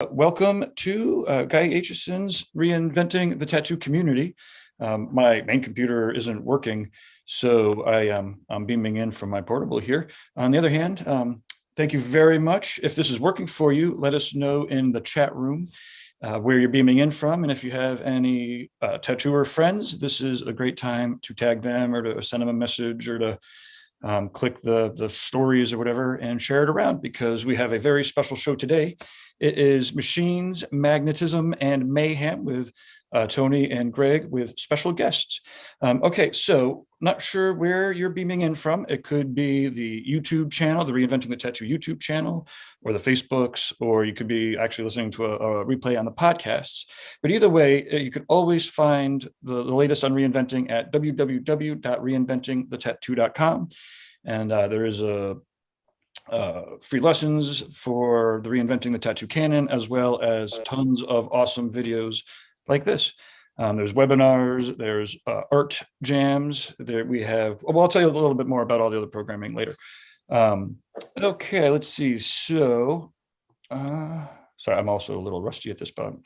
Welcome to Guy Aitchison's Reinventing the Tattoo Community. My main computer isn't working, so I'm beaming in from my portable here. On the other hand, thank you very much. If this is working for you, let us know in the chat room where you're beaming in from. And if you have any tattooer friends, this is a great time to tag them or to send them a message or to click the stories or whatever and share it around, because we have a very special show today. It is Machines, Magnetism, and Mayhem with Tony and Greg with special guests. Okay, so not sure where you're beaming in from. It could be the YouTube channel, the Reinventing the Tattoo YouTube channel, or the Facebooks, or you could be actually listening to a replay on the podcasts. But either way, you can always find the latest on reinventing at www.reinventingthetattoo.com. And there is free lessons for the Reinventing the Tattoo canon, as well as tons of awesome videos like this. There's webinars, there's art jams. There we have, well, I'll tell you a little bit more about all the other programming later. Okay, let's see. So, sorry, I'm also a little rusty at this point.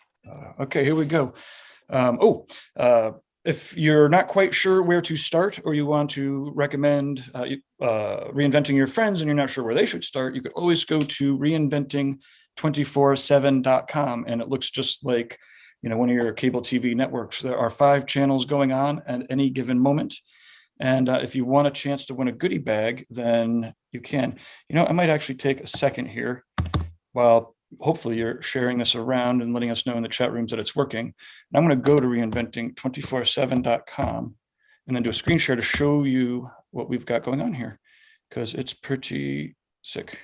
Okay, here we go. If you're not quite sure where to start, or you want to recommend reinventing your friends and you're not sure where they should start, you could always go to reinventing247.com, and it looks just like, you know, one of your cable TV networks. There are 5 channels going on at any given moment. And if you want a chance to win a goodie bag, then you can. You know, I might actually take a second here while hopefully you're sharing this around and letting us know in the chat rooms that it's working. And I'm going to go to reinventing247.com and then do a screen share to show you what we've got going on here, because it's pretty sick.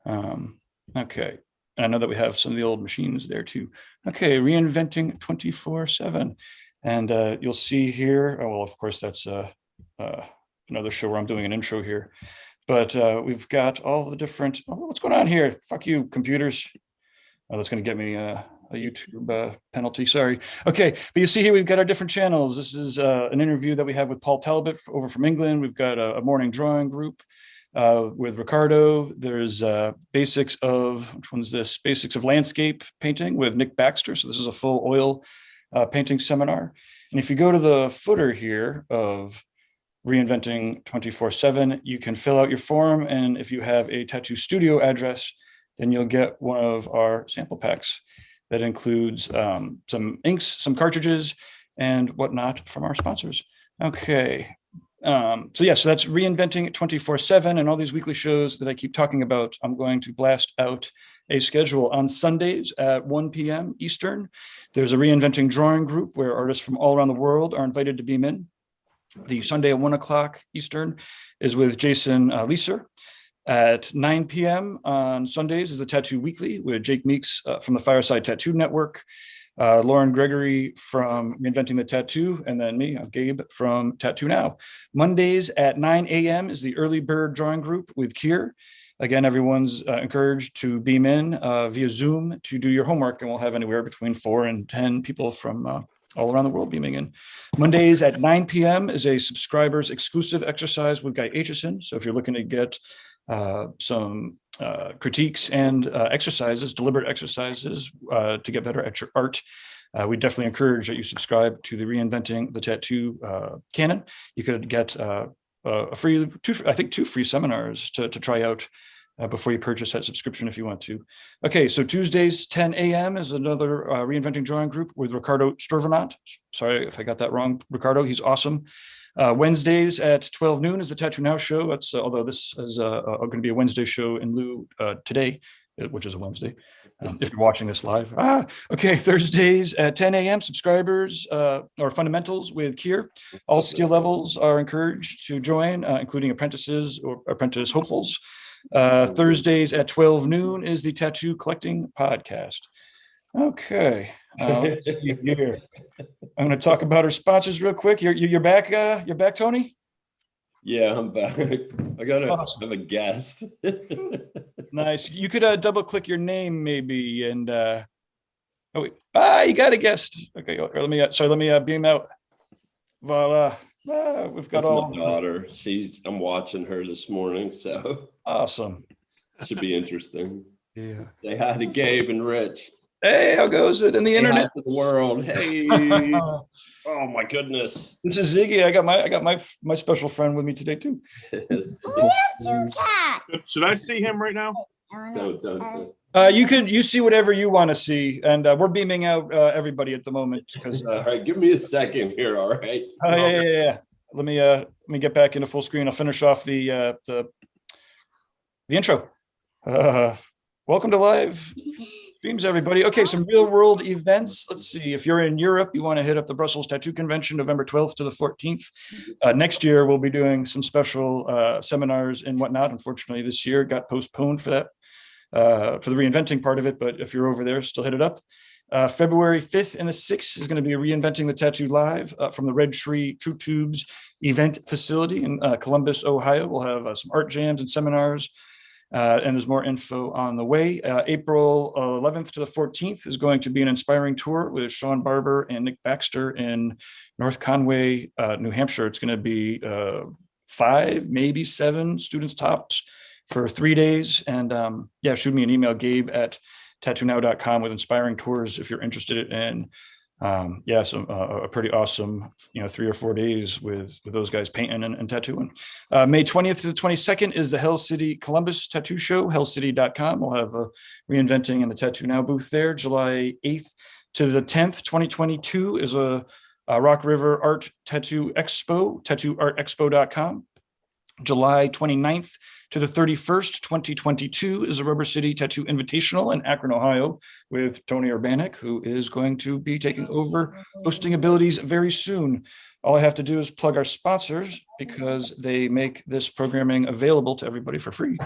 Okay. And I know that we have some of the old machines there too. Okay, Reinventing 24/7. And you'll see here, oh, well, of course, that's another show where I'm doing an intro here. But we've got all the different, oh, what's going on here? Fuck you, computers. Oh, that's going to get me a YouTube penalty, sorry. Okay, but you see here, we've got our different channels. This is an interview that we have with Paul Talbot over from England. We've got a morning drawing group with Ricardo. There's basics of, which one's this? Basics of landscape painting with Nick Baxter. So this is a full oil painting seminar. And if you go to the footer here of Reinventing 24/7, you can fill out your form, and if you have a tattoo studio address, then you'll get one of our sample packs that includes some inks, some cartridges, and whatnot from our sponsors. Okay, so that's Reinventing 24/7, and all these weekly shows that I keep talking about. I'm going to blast out a schedule on Sundays at 1 p.m. Eastern. There's a Reinventing drawing group where artists from all around the world are invited to beam in. The Sunday at 1 o'clock Eastern is with Jason Leeser. At 9 p.m. on Sundays is the Tattoo Weekly with Jake Meeks from the Fireside Tattoo Network, Lauren Gregory from Reinventing the Tattoo, and then me, Gabe from Tattoo Now. Mondays at 9 a.m. is the Early Bird Drawing Group with Kier. Again, everyone's encouraged to beam in via Zoom to do your homework, and we'll have anywhere between 4 and 10 people from all around the world beaming in. Mondays at 9 p.m. is a subscribers exclusive exercise with Guy Aitchison. So if you're looking to get some critiques and exercises, deliberate exercises to get better at your art, we definitely encourage that you subscribe to the Reinventing the Tattoo canon. You could get a free, I think 2 free seminars to try out before you purchase that subscription if you want to. Okay, so Tuesdays, 10 a.m. is another Reinventing drawing group with Ricardo Sturvanant. Sorry if I got that wrong, Ricardo, he's awesome. Wednesdays at 12 noon is the Tattoo Now show. That's although this is going to be a Wednesday show in lieu today, which is a Wednesday, if you're watching this live. Okay, Thursdays at 10 a.m. subscribers or fundamentals with Kier. All skill levels are encouraged to join, including apprentices or apprentice hopefuls. Thursdays at 12 noon is the Tattoo Collecting Podcast. Okay, let's see here. I'm going to talk about our sponsors real quick. You're back. You're back, Tony. Yeah, I'm back. I got a guest. Nice. You could double click your name maybe, and oh wait, you got a guest. Okay, let me beam out. Voila. We've got all my daughter. I'm watching her this morning, so awesome. Should be interesting. Yeah. Say hi to Gabe and Rich. Hey, how goes it in the Say internet? hi to the world. Hey. Oh my goodness. This is Ziggy. I got my special friend with me today too. We have two cats. Should I see him right now? Don't. You see whatever you want to see, and we're beaming out everybody at the moment because. All right, give me a second here. All right. Yeah. Let me get back into full screen. I'll finish off the intro. Welcome to live streams, everybody. Okay, some real world events. Let's see. If you're in Europe, you want to hit up the Brussels Tattoo Convention, November 12th to the 14th. Next year, we'll be doing some special seminars and whatnot. Unfortunately, this year got postponed for that, for the reinventing part of it. But if you're over there, still hit it up. February 5th and the 6th is going to be Reinventing the Tattoo live from the Red Tree True Tubes event facility in Columbus, Ohio. We'll have some art jams and seminars. And there's more info on the way. April 11th to the 14th is going to be an inspiring tour with Sean Barber and Nick Baxter in North Conway, New Hampshire. It's going to be 5, maybe 7 students tops for 3 days. And yeah, shoot me an email, gabe@tattoonow.com with inspiring tours if you're interested in a pretty awesome 3 or 4 days with those guys painting and tattooing. May 20th to the 22nd is the Hell City Columbus Tattoo Show, hellcity.com. We'll have a Reinventing in the Tattoo Now booth there. July 8th to the 10th, 2022 is a Rock River Art Tattoo Expo, tattooartexpo.com. July 29th to the 31st, 2022 is a Rubber City Tattoo Invitational in Akron, Ohio with Tony Urbanek, who is going to be taking over hosting abilities very soon. All I have to do is plug our sponsors because they make this programming available to everybody for free.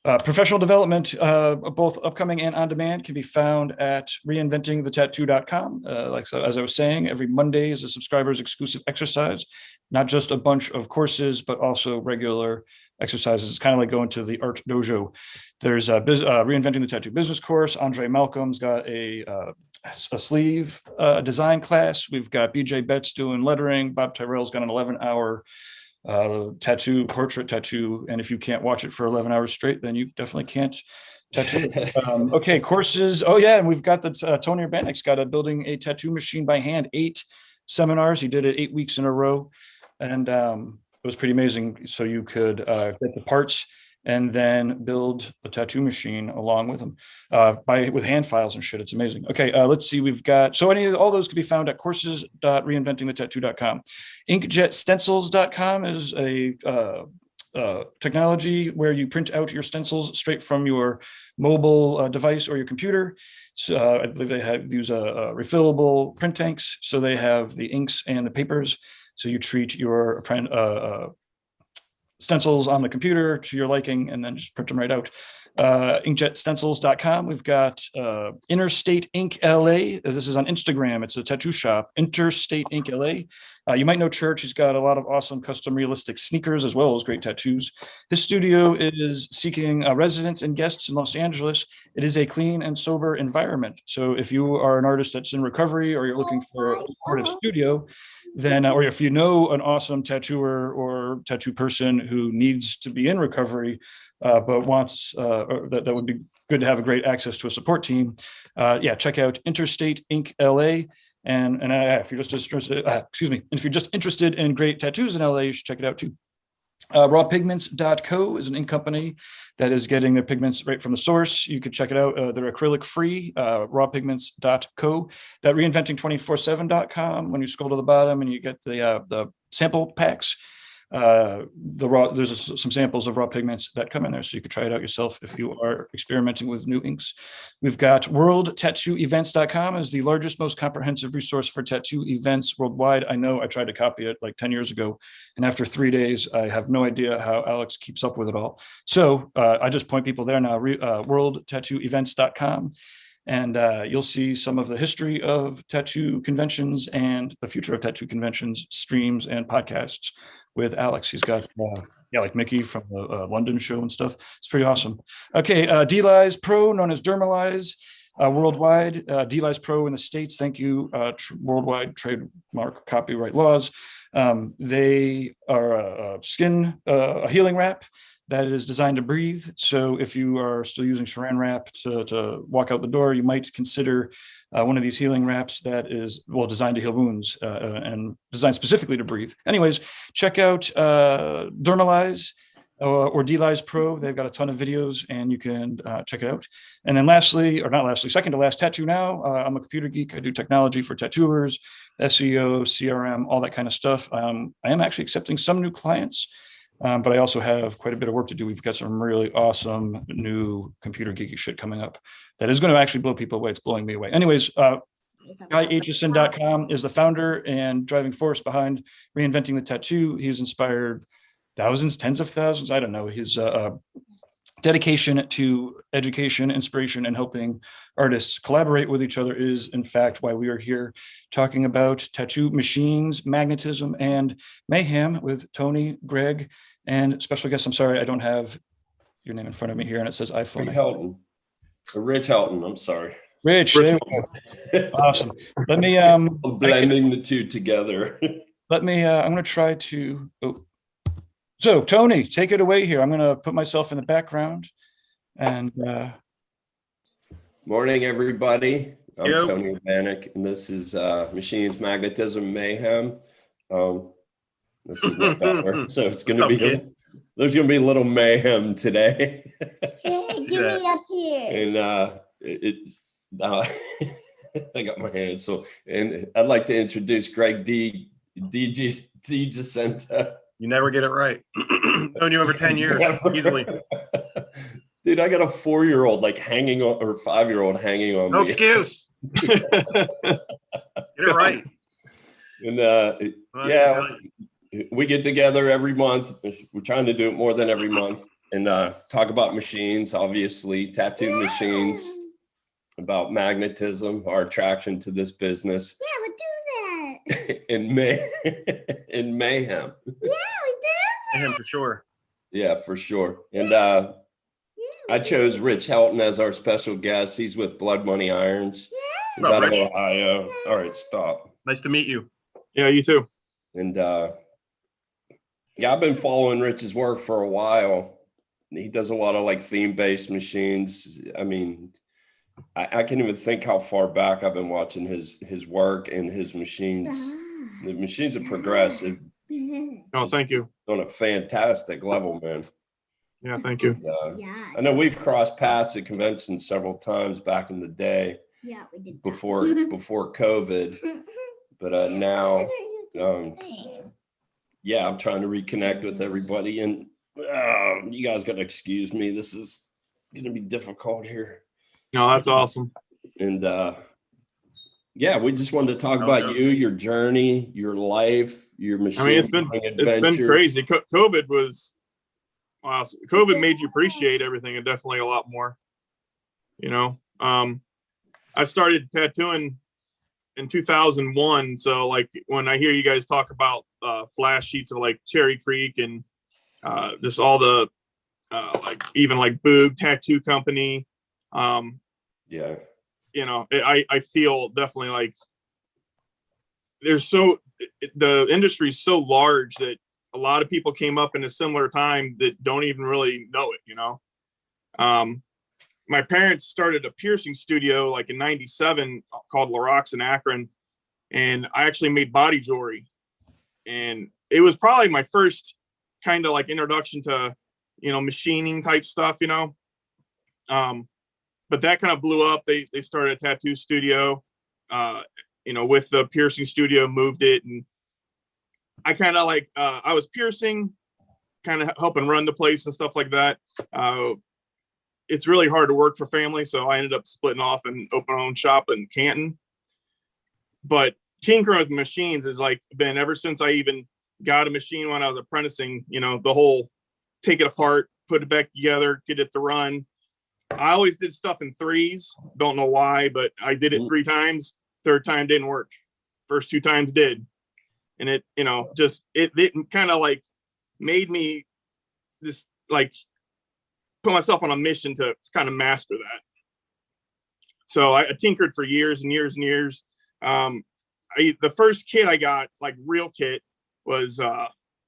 Professional development, both upcoming and on demand, can be found at reinventingthetattoo.com. As I was saying, every Monday is a subscribers exclusive exercise, not just a bunch of courses, but also regular exercises. It's kind of like going to the art dojo. There's a Reinventing the Tattoo business course. Andre Malcolm's got a sleeve design class. We've got BJ Betts doing lettering. Bob Tyrell's got an 11-hour portrait tattoo, and if you can't watch it for 11 hours straight, then you definitely can't tattoo. Okay, courses. Oh yeah, and we've got the Tony Urbanek's got a building a tattoo machine by hand, 8 seminars. He did it 8 weeks in a row, and it was pretty amazing. So you could get the parts and then build a tattoo machine along with them with hand files and shit. It's amazing. Okay, let's see. We've got, all those can be found at courses.reinventingthetattoo.com. Inkjetstencils.com is a technology where you print out your stencils straight from your mobile device or your computer. So I believe they use refillable print tanks. So they have the inks and the papers. So you treat your stencils on the computer to your liking and then just print them right out. Inkjetstencils.com. We've got Interstate Ink LA. This is on Instagram. It's a tattoo shop, Interstate Ink LA. You might know Church. He's got a lot of awesome custom realistic sneakers as well as great tattoos. His studio is seeking residents and guests in Los Angeles. It is a clean and sober environment. So if you are an artist that's in recovery or you're looking for a supportive studio, then, or if you know an awesome tattooer or tattoo person who needs to be in recovery, but wants, that would be good to have a great access to a support team. Check out Interstate Ink LA. And if you're just interested, if you're just interested in great tattoos in LA, you should check it out too. Rawpigments.co is an ink company that is getting their pigments right from the source. You could check it out. They're acrylic free, rawpigments.co. That reinventing247.com, when you scroll to the bottom and you get the sample packs, there's some samples of raw pigments that come in there, so you could try it out yourself if you are experimenting with new inks. We've got worldtattooevents.com is the largest, most comprehensive resource for tattoo events worldwide. I know I tried to copy it like 10 years ago, and after 3 days, I have no idea how Alex keeps up with it all. So I just point people there now, worldtattooevents.com. And you'll see some of the history of tattoo conventions and the future of tattoo conventions, streams, and podcasts with Alex. He's got, like Mickey from the London show and stuff. It's pretty awesome. Okay, DLize Pro, known as Dermalize, worldwide. DLize Pro in the States. Thank you, worldwide trademark copyright laws. They are a healing wrap that is designed to breathe. So if you are still using saran wrap to walk out the door, you might consider one of these healing wraps that is, well, designed to heal wounds and designed specifically to breathe. Anyways, check out Dermalyze or DLyze Pro. They've got a ton of videos and you can check it out. And then lastly, or not lastly, second to last, Tattoo Now. I'm a computer geek. I do technology for tattooers, SEO, CRM, all that kind of stuff. I am actually accepting some new clients. But I also have quite a bit of work to do. We've got some really awesome new computer geeky shit coming up that is going to actually blow people away. It's blowing me away. Anyways, DiGiacinto.com is the founder and driving force behind reinventing the tattoo. He's inspired thousands, tens of thousands. I don't know. His dedication to education, inspiration, and helping artists collaborate with each other is, in fact, why we are here talking about tattoo machines, magnetism, and mayhem with Tony, Greg, and special guest. I'm sorry, I don't have your name in front of me here, and it says iPhone. Rich Helton. I'm sorry. Rich. Awesome. Let me I'm blending the two together. I'm going to try to. So Tony, take it away here. I'm going to put myself in the background. And morning, everybody. I'm Tony Urbanek, and this is Machines, Magnetism, Mayhem. This is my daughter, so it's going to be there's going to be a little mayhem today. Hey, give me up here. And I got my hands so, and I'd like to introduce Greg DiGiacinto. You never get it right. Known you over 10 years, easily. Dude, I got a 4-year-old like hanging on, or 5-year-old hanging on no me. excuse. Get it right. And yeah, we get together every month. We're trying to do it more than every month and talk about machines, obviously, tattoo machines, about magnetism, our attraction to this business. Yeah, we do that. in mayhem. Yeah, we do. Him for sure. Yeah, for sure. And I chose Rich Helton as our special guest. He's with Blood Money Irons. He's out of Ohio. All right, stop. Nice to meet you. Yeah, you too. And yeah, I've been following Rich's work for a while. He does a lot of like theme-based machines. I mean, I can't even think how far back I've been watching his work and his machines. The machines have progressed. Oh, thank you. On a fantastic level, man. Yeah, thank you. I know we've crossed paths at conventions several times back in the day. Yeah, we did. Before COVID, but now, yeah, I'm trying to reconnect with everybody, and you guys got to excuse me. This is going to be difficult here. No, that's awesome. And yeah, we just wanted to talk about you, your journey, your life, your machine. I mean, it's been crazy. COVID was, wow. COVID made you appreciate everything, and definitely a lot more. You know, I started tattooing in 2001. So like when I hear you guys talk about flash sheets of like Cherry Creek and just all the like even like Boog Tattoo Company. Yeah. You know, I feel definitely like the industry is so large that a lot of people came up in a similar time that don't even really know it, you know. My parents started a piercing studio like in '97 called LaRox in Akron, and I actually made body jewelry, and it was probably my first kind of like introduction to, you know, machining type stuff, you know. But that kind of blew up. They started a tattoo studio, you know, with the piercing studio, moved it, and I kind of like I was piercing, kind of helping run the place and stuff like that. It's really hard to work for family, so I ended up splitting off and opening my own shop in Canton. But tinkering with machines has like been ever since I even got a machine when I was apprenticing. You know, the whole take it apart, put it back together, get it to run. I always did stuff in threes. Don't know why, but I did it 3 times. Third time didn't work. First 2 times did. And it, you know, just it kind of like made me this like put myself on a mission to kind of master that. So I tinkered for years and years and years. The first kit I got, like real kit, was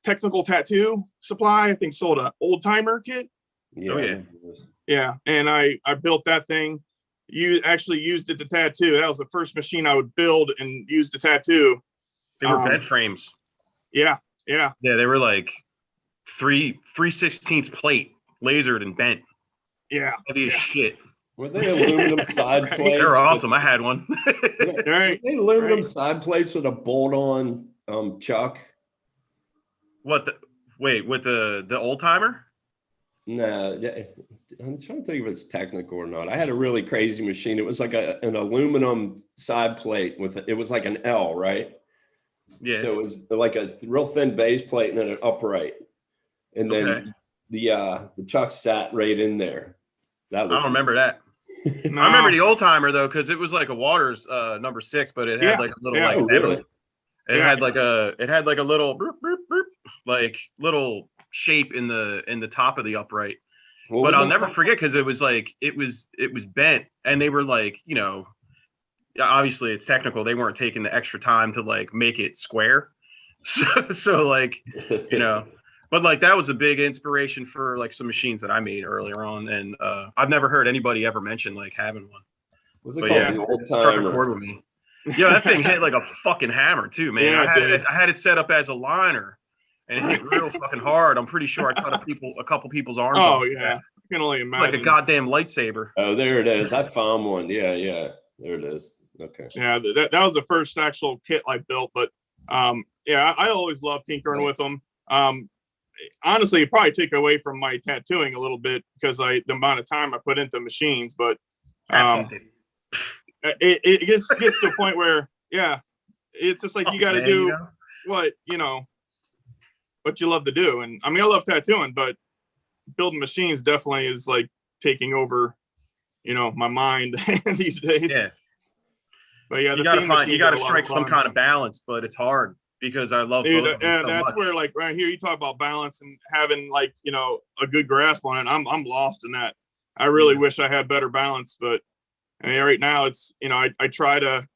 Technical Tattoo Supply, I think sold an old timer kit. Yeah. Oh, yeah. Yeah, and I built that thing. You actually used it to tattoo. That was the first machine I would build and use to tattoo. They were bed frames. Yeah. Yeah, they were like 3/16 plate, lasered and bent. Yeah. Heavy as shit. Were they aluminum side plates? They were awesome. I had one. Right. Were they aluminum side plates with a bolt-on chuck? What the? Wait, with the old timer? No, I'm trying to think if it's technical or not. I had a really crazy machine. It was like an aluminum side plate it was like an L, right? Yeah. So it was like a real thin base plate and then an upright, and then the chuck sat right in there. I don't remember that. No. I remember the old timer though, because it was like a Waters number 6, but it had like a little like Oh, really? it had like a little burp, burp, burp, like little shape in the top of the upright. But I'll never forget, because it was like it was bent, and they were like, you know, obviously it's technical, they weren't taking the extra time to like make it square. So like, you know, but like that was a big inspiration for like some machines that I made earlier on, and I've never heard anybody ever mention like having one. What's it But called? yeah, The old struck a timer. chord with me. Yeah, that thing hit like a fucking hammer too, man. Yeah, I had it set up as a liner, and it hit real fucking hard. I'm pretty sure I cut a couple people's arms off. Oh yeah, I can only imagine. Like a goddamn lightsaber. Oh, there it is. I found one. Yeah, there it is. Okay. Yeah, that was the first actual kit I built. But yeah, I always loved tinkering with them. Honestly, it probably take away from my tattooing a little bit, because the amount of time I put into machines. But it gets to a point where, yeah, it's just like you got to do what you love to do. And I mean, I love tattooing, but building machines definitely is like taking over, my mind these days. Yeah. But yeah, you gotta strike some kind of balance, but it's hard because I love both of them so that's much. where, like, right here you talk about balance and having like a good grasp on it. I'm lost in that. I really wish I had better balance, but I mean, right now it's I try to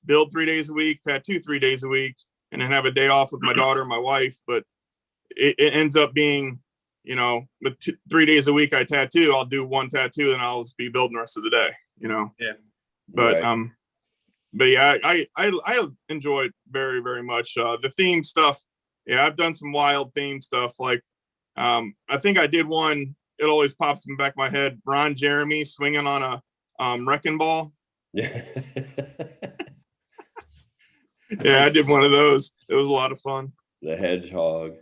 build 3 days a week, tattoo 3 days a week, and then have a day off with my daughter and my wife. But it ends up being with 3 days a week I tattoo, I'll do one tattoo and I'll just be building the rest of the day. Yeah. But Right. But yeah, I enjoy it very, very much. The theme stuff, yeah, I've done some wild theme stuff. Like, I think I did one. It always pops in the back of my head. Ron Jeremy swinging on a wrecking ball. Yeah. Yeah, I did one of those. It was a lot of fun. The hedgehog.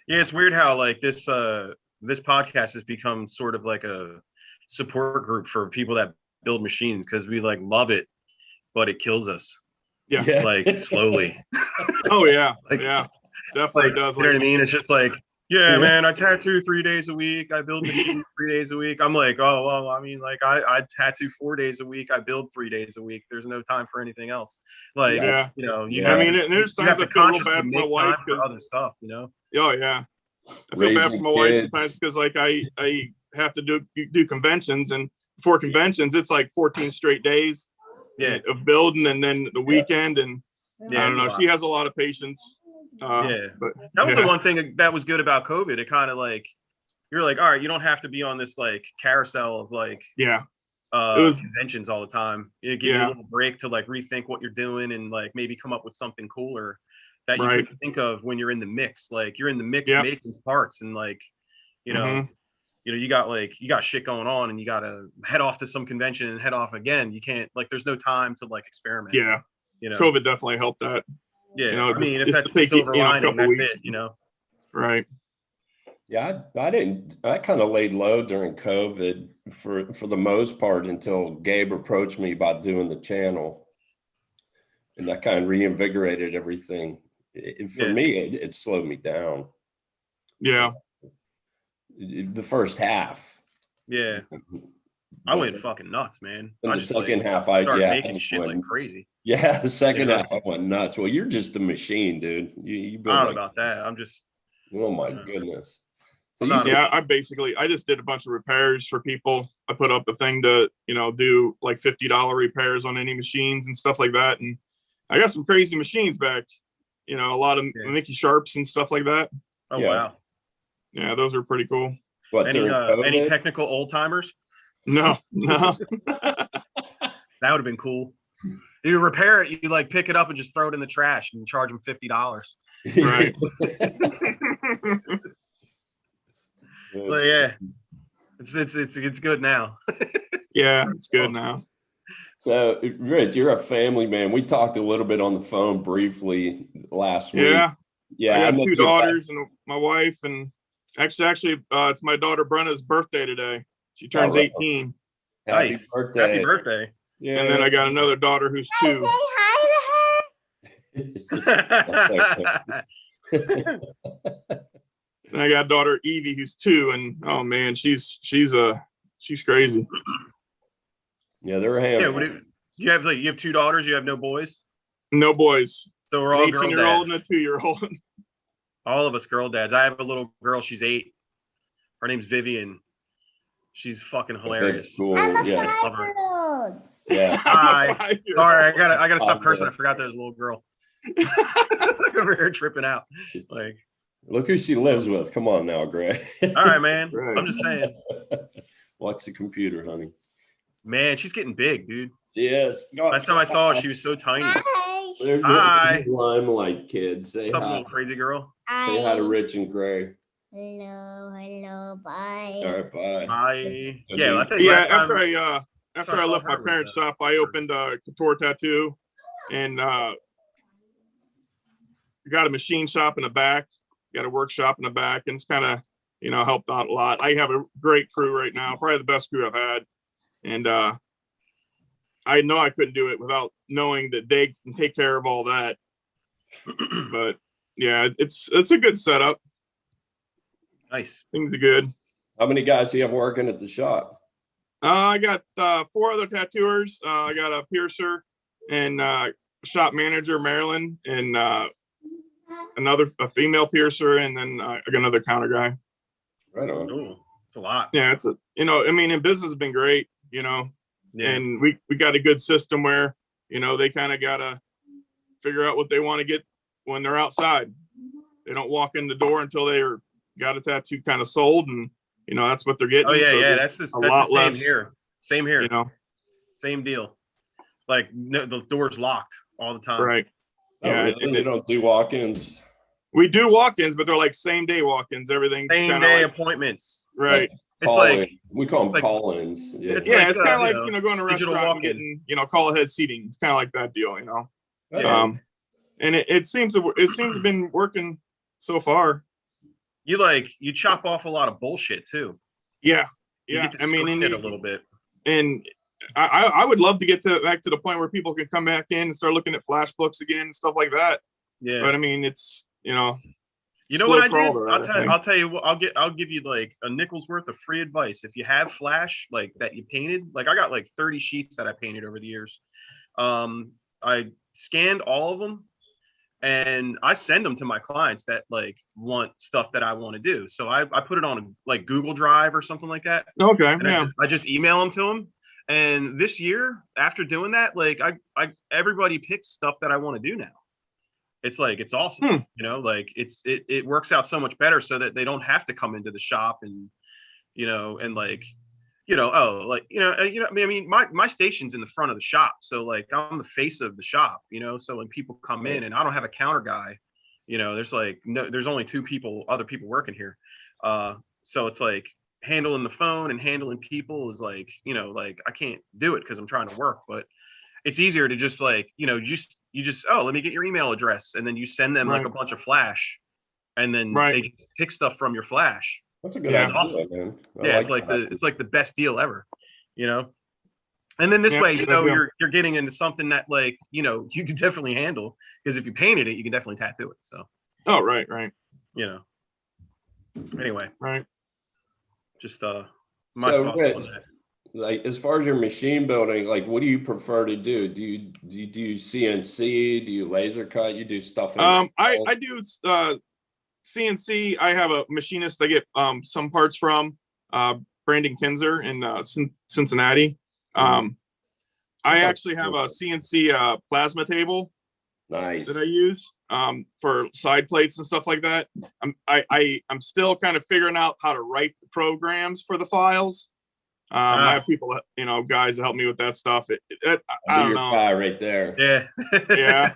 Yeah, it's weird how like this podcast has become sort of like a support group for people that build machines, because we like love it, but it kills us. Yeah. Like slowly. Oh yeah, Like- yeah, definitely does. You know what I mean? It's just like, yeah, Yeah. man, I tattoo 3 days a week. I build machines 3 days a week. I'm like, oh, well, I mean, like I tattoo 4 days a week. I build 3 days a week. There's no time for anything else. Like, Yeah. you Yeah. have, I mean, and there's you have times to I feel a little consciously bad for my make wife time for 'cause- other stuff, Oh yeah, I feel bad for Raising my wife kids. sometimes, because like I have to do conventions, and before conventions it's like 14 straight days Yeah. of building, and then the weekend, and Yeah, I don't know. it's a She has a lot of patience. Yeah. But That was yeah. the one thing that was good about COVID. It kind of like, you're like, all right, you don't have to be on this like carousel of like Yeah, It was- conventions all the time. You give you Yeah. a little break to like rethink what you're doing, and like maybe come up with something cooler that you Right. couldn't think of when you're in the mix. Like you're in the mix Yeah. making parts, and like, Mhm. you got shit going on, and you got to head off to some convention and head off again. You can't, like, there's no time to like experiment. yeah. You know, COVID definitely helped that. yeah. I mean, if just that's to the take it, silver a lining, couple that's weeks. it. Right. Yeah, I kind of laid low during COVID for the most part until Gabe approached me about doing the channel, and that kind of reinvigorated everything. For Yeah. me, it slowed me down. Yeah. The first half. Yeah. I went fucking nuts, man. In I the just second like, half, started I making just shit like went- crazy. Yeah, the second Yeah. half I went nuts. Well, you're just a machine, dude. You I build don't know like, about that. I'm just, oh my Yeah. goodness. So I'm you not- said- Yeah, I just did a bunch of repairs for people. I put up a thing to, do like $50 repairs on any machines and stuff like that. And I got some crazy machines back, You know, a lot of Mickey Sharps and stuff like that. Oh Yeah. wow. Yeah, those are pretty cool. What, during Any COVID? technical old timers? No. That would have been cool. You repair it, you like pick it up and just throw it in the trash and charge them $50. Right. But yeah, it's good now. Yeah, it's good now. So, Rich, you're a family man. We talked a little bit on the phone briefly last week. Yeah. Yeah. I got 2 daughters and my wife, and actually, it's my daughter Brenna's birthday today. She turns 18. Happy Nice. birthday. Happy birthday. Yeah. And then I got another daughter who's 2. Say hi to And I got daughter Evie who's 2, and oh man, she's crazy. Yeah, they're a Yeah, handful. you have 2 daughters, you have no boys? No boys. So we're all An girl 18-year-old dads. and a 2-year-old. All of us girl dads. I have a little girl, she's 8. Her name's Vivian. She's fucking hilarious. That's cool. I'm a Yeah. 5-year-old. Yeah. Hi. Sorry, I gotta stop cursing. I forgot there's a little girl. Over here tripping out. Like, Look who she lives with. Come on now, Greg. all right, man. Right. I'm just saying. Watch the computer, honey. Man, she's getting big, dude. Yes. Last time I saw her, she was so tiny. Hi. There's Hi. your limelight, kids. Say What's up, hi. little crazy girl? Say hi to Rich and Greg. Hello, bye. All right, bye. Hi. Okay. Yeah, I think Yeah, last time, after I left my parents' shop, I opened a couture tattoo, and got a machine shop in the back, got a workshop in the back, and it's kind of, you know, helped out a lot. I have a great crew right now, probably the best crew I've had, and I know I couldn't do it without knowing that they can take care of all that. But yeah, it's a good setup. nice. Things are good. How many guys do you have working at the shop? I got 4 other tattooers. I got a piercer and shop manager, Marilyn, and a female piercer, and then I got another counter guy. Right on. Ooh, it's a lot. Yeah, it's I mean, in business has been great, Yeah. and we got a good system where, they kind of got to figure out what they want to get when they're outside. They don't walk in the door until they're got a tattoo kind of sold, and that's what they're getting. Oh yeah, So yeah. That's the same less, here. Same here. you know, Same deal. Like no, the door's locked all the time. right? Oh, Yeah, really? They don't do walk-ins. we do walk-ins, but they're like same day walk-ins. Everything's Same kind of day like, appointments. right. It's Call-in. like We call them like- call-ins. Yeah. It's Yeah, like, it's kind of you like know, going to a digital restaurant and walk-in. getting call ahead seating. It's kind of like that deal, Right Yeah. on. And it seems to have been working so far. You chop off a lot of bullshit too. Yeah, You yeah. get to I mean, screen and, it a little bit. and I would love to get back to the point where people can come back in and start looking at flash books again and stuff like that. Yeah. But I mean, it's You know slow what I did? crawl there, I think. I'll tell you what. I'll give you like a nickel's worth of free advice. If you have flash like that you painted, like I got like 30 sheets that I painted over the years. I scanned all of them and I send them to my clients that like want stuff that I want to do. So I put it on a, like Google Drive or something like that. Okay, And yeah. I just email them to them. And this year, after doing that, like I everybody picks stuff that I want to do now. It's like it's awesome, like it works out so much better so that they don't have to come into the shop and and like I mean my station's in the front of the shop, so like I'm the face of the shop, so when people come in and I don't have a counter guy, there's like there's only 2 other people working here, so it's like handling the phone and handling people is like like I can't do it because I'm trying to work, but it's easier to just like you just let me get your email address, and then you send them like a bunch of flash, and then they just pick stuff from your flash. That's a good Yeah, idea, awesome. man. It's like the best deal ever, and then this way good idea. you're getting into something that like you can definitely handle, because if you painted it you can definitely tattoo it, so Oh, right. anyway, Right. just my So, thoughts Rich, on that. like as far as your machine building, like what do you prefer to do? Do you do CNC? Do you laser cut? You do stuff? I do CNC. I have a machinist I get some parts from, Brandon Kinzer in Cincinnati. I actually have a CNC plasma table Nice. that I use for side plates and stuff like that. I'm still kind of figuring out how to write the programs for the files. I have people, guys that help me with that stuff. I don't know. Guy right there. Yeah. Yeah.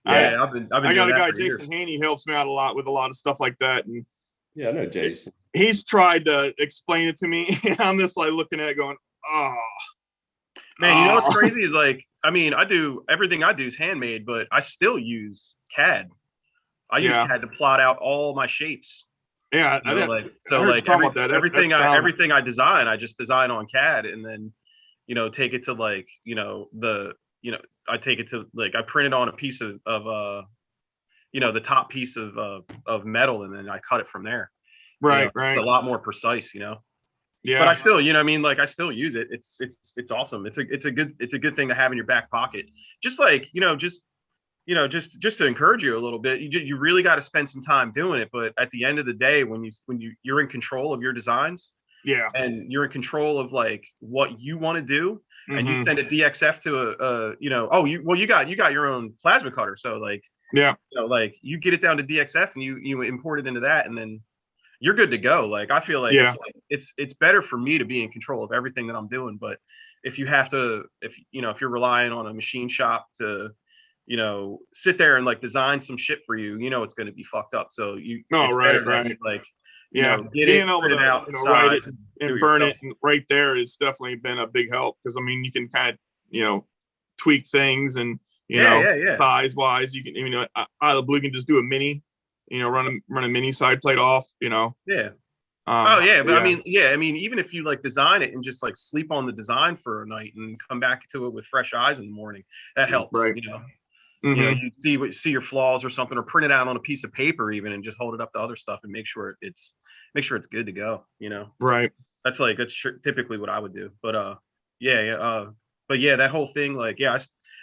Yeah. I've been I got doing a guy, that for years. Jason Haney, helps me out a lot with a lot of stuff like that. And Yeah, I know Jason. he's tried to explain it to me. And I'm just like looking at it going, oh. Man, you know what's crazy is like, I mean, everything I do is handmade, but I still use CAD. I use CAD to plot out all my shapes. Yeah, everything I design, I just design on CAD, and then take it to like I take it to like I print it on a piece of the top piece of metal, and then I cut it from there. Right. It's a lot more precise, Yeah. But I still, I still use it. It's awesome. It's a good thing to have in your back pocket. Just like, just to encourage you a little bit. You really got to spend some time doing it. But at the end of the day, when you're in control of your designs, and you're in control of like what you want to do, and you send a DXF to you got your own plasma cutter, so like like you get it down to DXF and you import it into that, and then you're good to go. Like I feel like it's better for me to be in control of everything that I'm doing. But if you have to, if you're relying on a machine shop to sit there and like design some shit for you, it's going to be fucked up. So get it, print it out, write it and burn it right there has definitely been a big help, because I mean you can kind of tweak things and size wise you can out of the blue you can just do a mini, run a mini side plate off, but I mean even if you like design it and just like sleep on the design for a night and come back to it with fresh eyes in the morning, that helps. Right. You see your flaws or something, or print it out on a piece of paper even and just hold it up to other stuff and make sure it's good to go. Right. That's typically what I would do. But that whole thing, like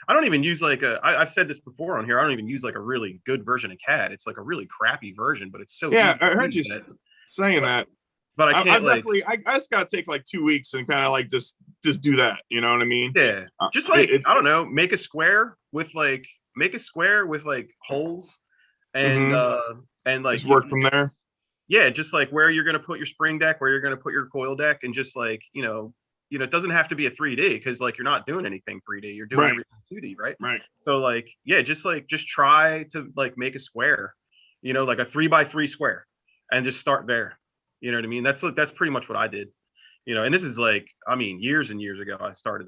I don't even use like I've said this before on here. I don't even use like a really good version of CAD. It's like a really crappy version, but it's so easy. I heard you saying that. But I can't I just gotta take like 2 weeks and kind of like just do that. You know what I mean? Yeah. Just like I don't know, make a square with holes and like just work from there. Yeah, just like where you're gonna put your spring deck, where you're gonna put your coil deck, and just like it doesn't have to be a 3D, because like you're not doing anything 3D, you're doing everything 2D, right? Right. So like just try to like make a square, like a 3x3 square, and just start there. You know what I mean? That's pretty much what I did. And this is like, I mean, years and years ago I started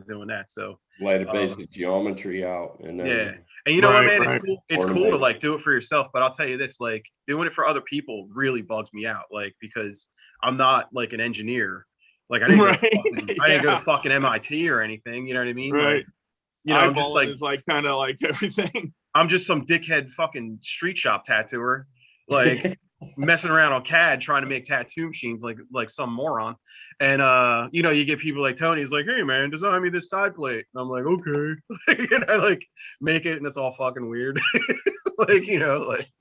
doing that. So lay the basic geometry out, and then and you know what, man, it's cool to like do it for yourself, but I'll tell you this, like doing it for other people really bugs me out, like because I'm not like an engineer. Like I didn't go to fucking MIT or anything, you know what I mean? Right. Like, I'm just like, is like kind of like everything. I'm just some dickhead fucking street shop tattooer, like messing around on CAD trying to make tattoo machines like some moron. And you get people like Tony, he's like, hey man, design me this side plate. And I'm like, okay. And I like make it, and it's all fucking weird. But that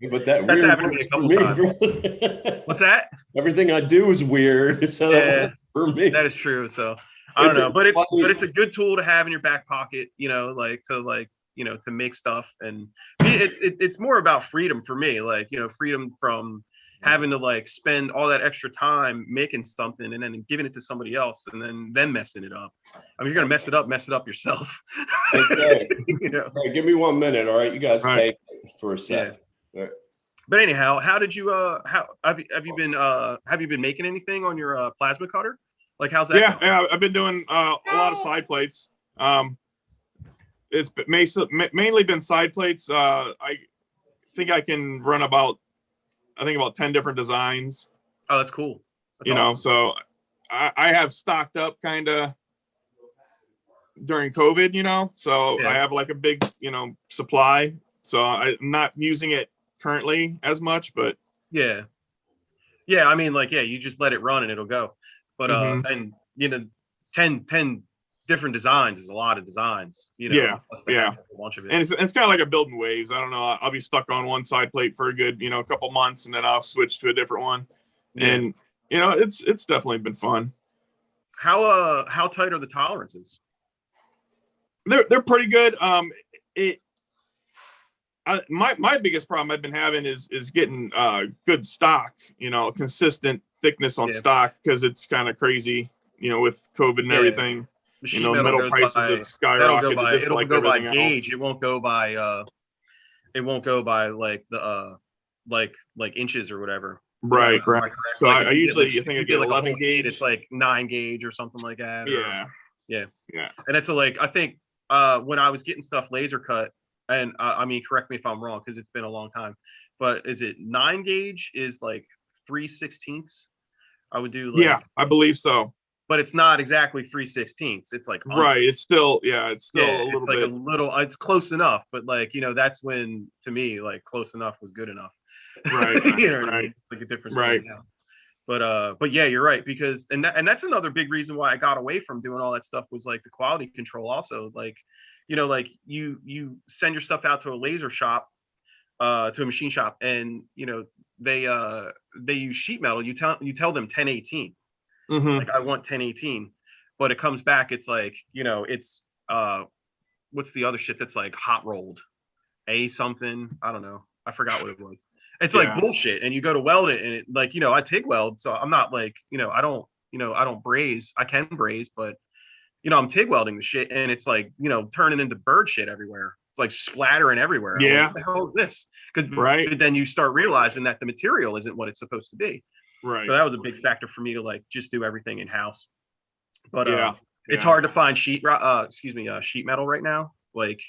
that's weird happened to me a couple times. What's that? Everything I do is weird. So for me, that is true. So I don't know, but it's a good tool to have in your back pocket, to make stuff. And it's more about freedom for me, like, freedom from having to like spend all that extra time making something and then giving it to somebody else and then messing it up. I mean, you're gonna mess it up yourself. Okay. Hey, give me 1 minute, all right? You guys take it for a second. Yeah. Right. But anyhow, how did you how have you been making anything on your plasma cutter? Like how's that going? Yeah, I've been doing a lot of side plates. It's mainly been side plates. I think I can run about 10 different designs. Oh, that's cool. That's awesome. So I have stocked up kind of during COVID, so I have like a big, supply. So I'm not using it currently as much, but yeah. I mean, like, you just let it run and it'll go. But and 10 different designs is a lot of designs. Yeah. A bunch of it. And it's kind of like a building waves. I don't know. I'll be stuck on one side plate for a good, a couple months, and then I'll switch to a different one. Yeah. And it's definitely been fun. How tight are the tolerances? They're pretty good. my biggest problem I've been having is getting good stock, consistent thickness on stock, because it's kind of crazy, with COVID and everything. The sheet metal metal goes prices by, have skyrocketed. Just it'll like go by everything gauge. else. It won't go by like the like inches or whatever. Right. So like I usually you think I get like 11 gauge. It's like 9 gauge or something like that. Yeah. And it's like, I think when I was getting stuff laser cut, and I mean, correct me if I'm wrong, because it's been a long time, but is it 9 gauge is like 3/16? I would do I believe so. But it's not exactly 3/16. It's like right. It's still a little bit. It's close enough, but like, that's when, to me, like, close enough was good enough. Right. You know what I mean? It's like a different story now. But yeah, you're right, because and that's another big reason why I got away from doing all that stuff, was like the quality control also. Like, like you send your stuff out to a laser shop, to a machine shop, and they use sheet metal. You tell them 1018. Like, I want 1018, but it comes back, it's like, it's what's the other shit that's like hot rolled a something, I don't know, I forgot what it was. It's like bullshit. And you go to weld it, and it, like, I TIG weld, so I'm not like, I don't braze. I can braze, but I'm TIG welding the shit, and it's like, turning into bird shit everywhere. It's like splattering everywhere. Yeah. What the hell is this? Because right. then you start realizing that the material isn't what it's supposed to be. Right. So that was a big factor for me to like just do everything in house. But it's yeah. hard to find sheet metal right now. Like,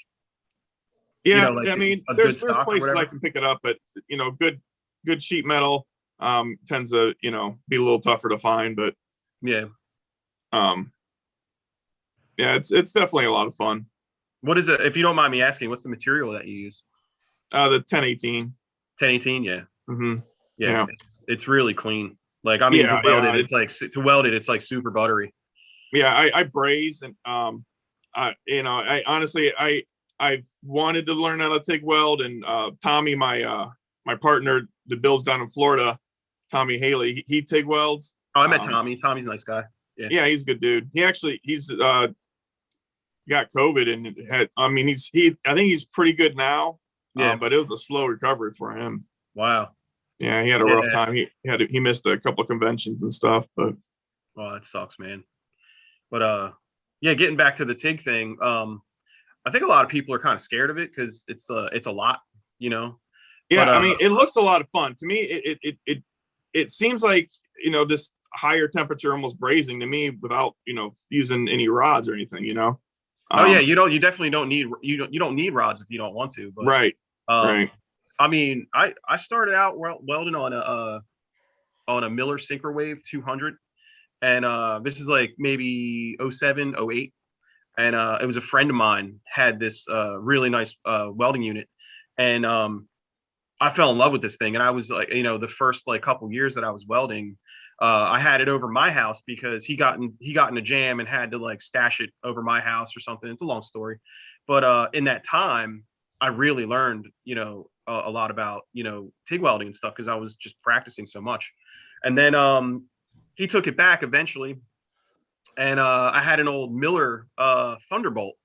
like, I mean, there's places I can pick it up, but good sheet metal tends to be a little tougher to find. But it's definitely a lot of fun. What is it, if you don't mind me asking? What's the material that you use? The 1018. 1018, yeah. Mm-hmm. Yeah. It's really clean. Like, I mean, to weld it, it's like super buttery. Yeah, I braze, and I honestly I've wanted to learn how to TIG weld, and Tommy, my partner that builds down in Florida, Tommy Haley, he TIG welds. Oh, I met Tommy. Tommy's a nice guy. Yeah, he's a good dude. He's got COVID, and I think he's pretty good now. Yeah, but it was a slow recovery for him. Wow. Yeah, he had a rough time. He missed a couple of conventions and stuff, but that sucks, man. But getting back to the TIG thing, I think a lot of people are kind of scared of it because it's a lot, Yeah, but, I mean, it looks a lot of fun to me. It seems like this higher temperature, almost brazing to me, without using any rods or anything. You definitely don't need rods if you don't want to. But, right. Right. I mean, I started out welding on a Miller Synchrowave 200, and this is like maybe 07, 08, and it was a friend of mine had this really nice welding unit, and I fell in love with this thing. And I was like, the first like couple years that I was welding, I had it over my house because he got in a jam and had to like stash it over my house or something. It's a long story, but in that time, I really learned, a lot about, TIG welding and stuff, because I was just practicing so much. And then he took it back eventually, and I had an old Miller Thunderbolt,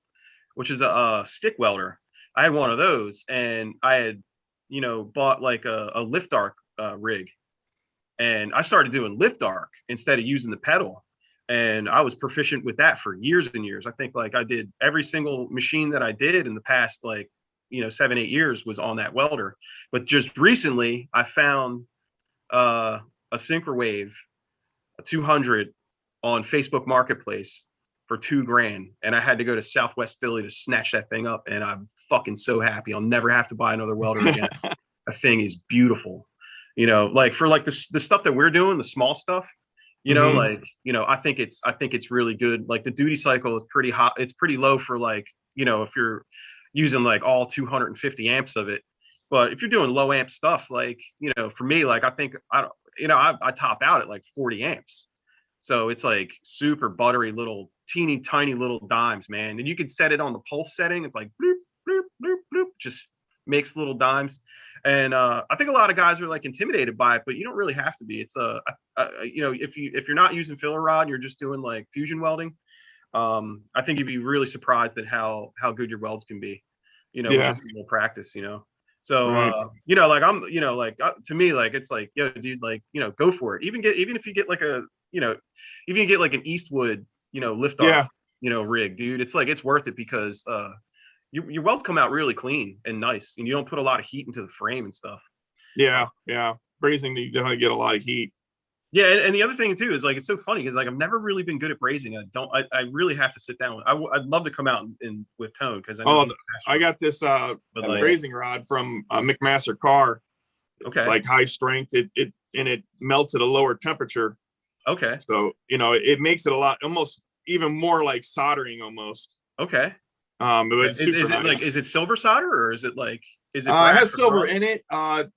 which is a stick welder. I had one of those, and I had bought like a lift arc rig, and I started doing lift arc instead of using the pedal, and I was proficient with that for years and years. I think like I did every single machine that I did in the past like 7-8 years was on that welder. But just recently I found a Synchrowave, a 200, on Facebook Marketplace for $2,000, and I had to go to Southwest Philly to snatch that thing up, and I'm fucking so happy. I'll never have to buy another welder again. That thing is beautiful. Like for like the stuff that we're doing, the small stuff, I think it's really good. Like the duty cycle is pretty hot. It's pretty low for like, if you're using like all 250 amps of it. But if you're doing low amp stuff, like, for me, like, I think I top out at like 40 amps. So it's like super buttery little teeny tiny little dimes, man. And you can set it on the pulse setting. It's like bloop, bloop, bloop, bloop, just makes little dimes. And I think a lot of guys are like intimidated by it, but you don't really have to be. It's if you're not using filler rod, you're just doing like fusion welding. I think you'd be really surprised at how good your welds can be, with just a little practice, So, Right. like to me, like, it's like, yo, dude, like, go for it. Even if you get like a, even get like an Eastwood, lift arc, rig, dude, it's like, it's worth it because, your welds come out really clean and nice, and you don't put a lot of heat into the frame and stuff. Yeah. Brazing, you definitely get a lot of heat. Yeah, and the other thing too is like, it's so funny because like I've never really been good at brazing. I really have to sit down. I'd love to come out and with Tone because I got this brazing rod from McMaster Car. Okay. It's like high strength. It melts at a lower temperature. Okay. So it makes it almost even more like soldering almost. Okay. It's super nice. Like, is it silver solder or is it like, is it? It has silver in it. I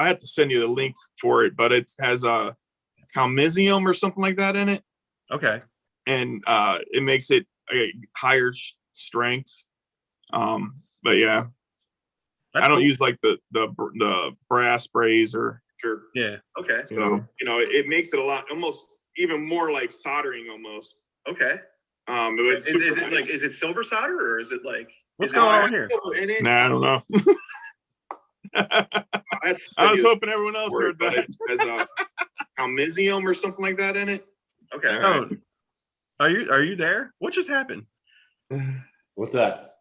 have to send you the link for it, but it has a calmisium or something like that in it. Okay. And it makes it a higher strength. But yeah, That's I don't cool. use like the brass braze or sure. Yeah. Okay. So it makes it almost even more like soldering almost. Okay. It's super nice. Like, is it silver solder or is it like, what's going on here? Nah, I don't know. I was hoping everyone else heard that. It has a calmisium or something like that in it. Okay. Right. Oh, are you there? What just happened? What's that?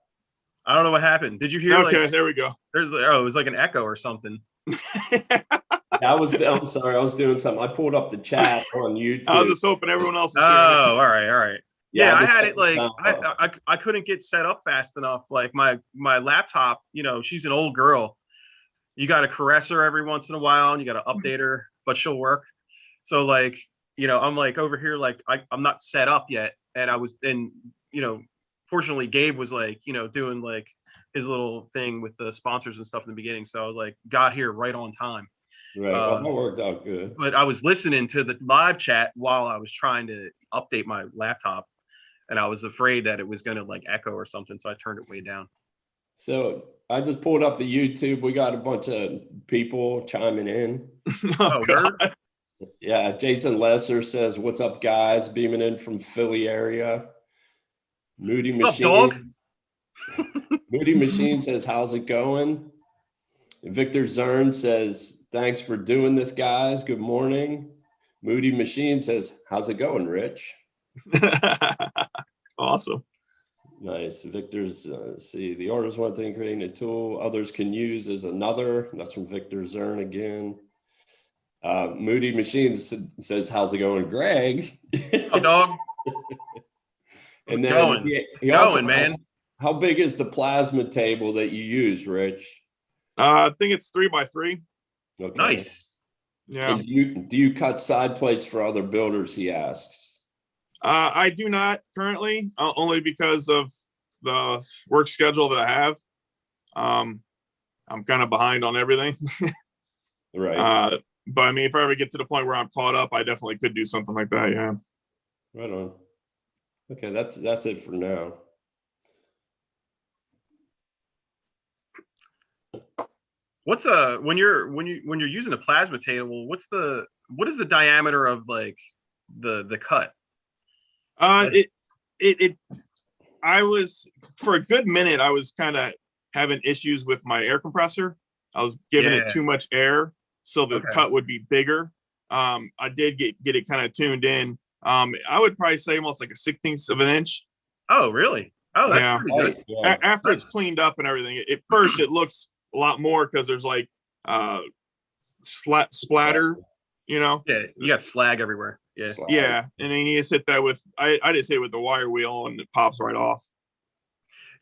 I don't know what happened. Did you hear? Okay, like, there we go. There's it was like an echo or something. I'm sorry, I was doing something. I pulled up the chat on YouTube. I was just hoping everyone else was Oh, hearing it. all right. Yeah, I had it like I I couldn't get set up fast enough. Like my laptop, she's an old girl. You got to caress her every once in a while, and you got to update her, but she'll work. So like, I'm like over here, like I'm not set up yet, and fortunately Gabe was like, doing like his little thing with the sponsors and stuff in the beginning. So I was like, got here right on time. Right. Well, that worked out good. But I was listening to the live chat while I was trying to update my laptop, and I was afraid that it was going to like echo or something. So I turned it way down. So I just pulled up the YouTube. We got a bunch of people chiming in. Oh, God. Yeah, Jason Lesser says, "What's up, guys? Beaming in from Philly area." Moody What's up, Machine. Moody Machine says, "How's it going?" Victor Zern says, "Thanks for doing this, guys. Good morning." Moody Machine says, "How's it going, Rich?" Awesome. Nice. Victor's, see, the orders one thing, creating a tool others can use is another. That's from Victor Zern again. Moody Machines says, "How's it going, Greg?" Oh, dog. And then Going. he also Going, man. asked, how big is the plasma table that you use, Rich? I think it's 3x3. Okay. Nice. Yeah. And do you cut side plates for other builders, he asks? I do not currently, only because of the work schedule that I have. I'm kind of behind on everything. Right. But I mean, if I ever get to the point where I'm caught up, I definitely could do something like that. Yeah. Right on. Okay, that's it for now. What's when you're using a plasma table, what is the diameter of like the cut? I was, for a good minute, I was kind of having issues with my air compressor. I was giving it too much air, so the cut would be bigger. I did get it kind of tuned in. I would probably say almost like a 1/16 of an inch. Oh, really? Oh, that's pretty good. Yeah. After it's cleaned up and everything, at first it looks a lot more because there's like splatter, Yeah, you got slag everywhere. Yeah. Yeah, and then you just hit that with I just hit it with the wire wheel and it pops right off.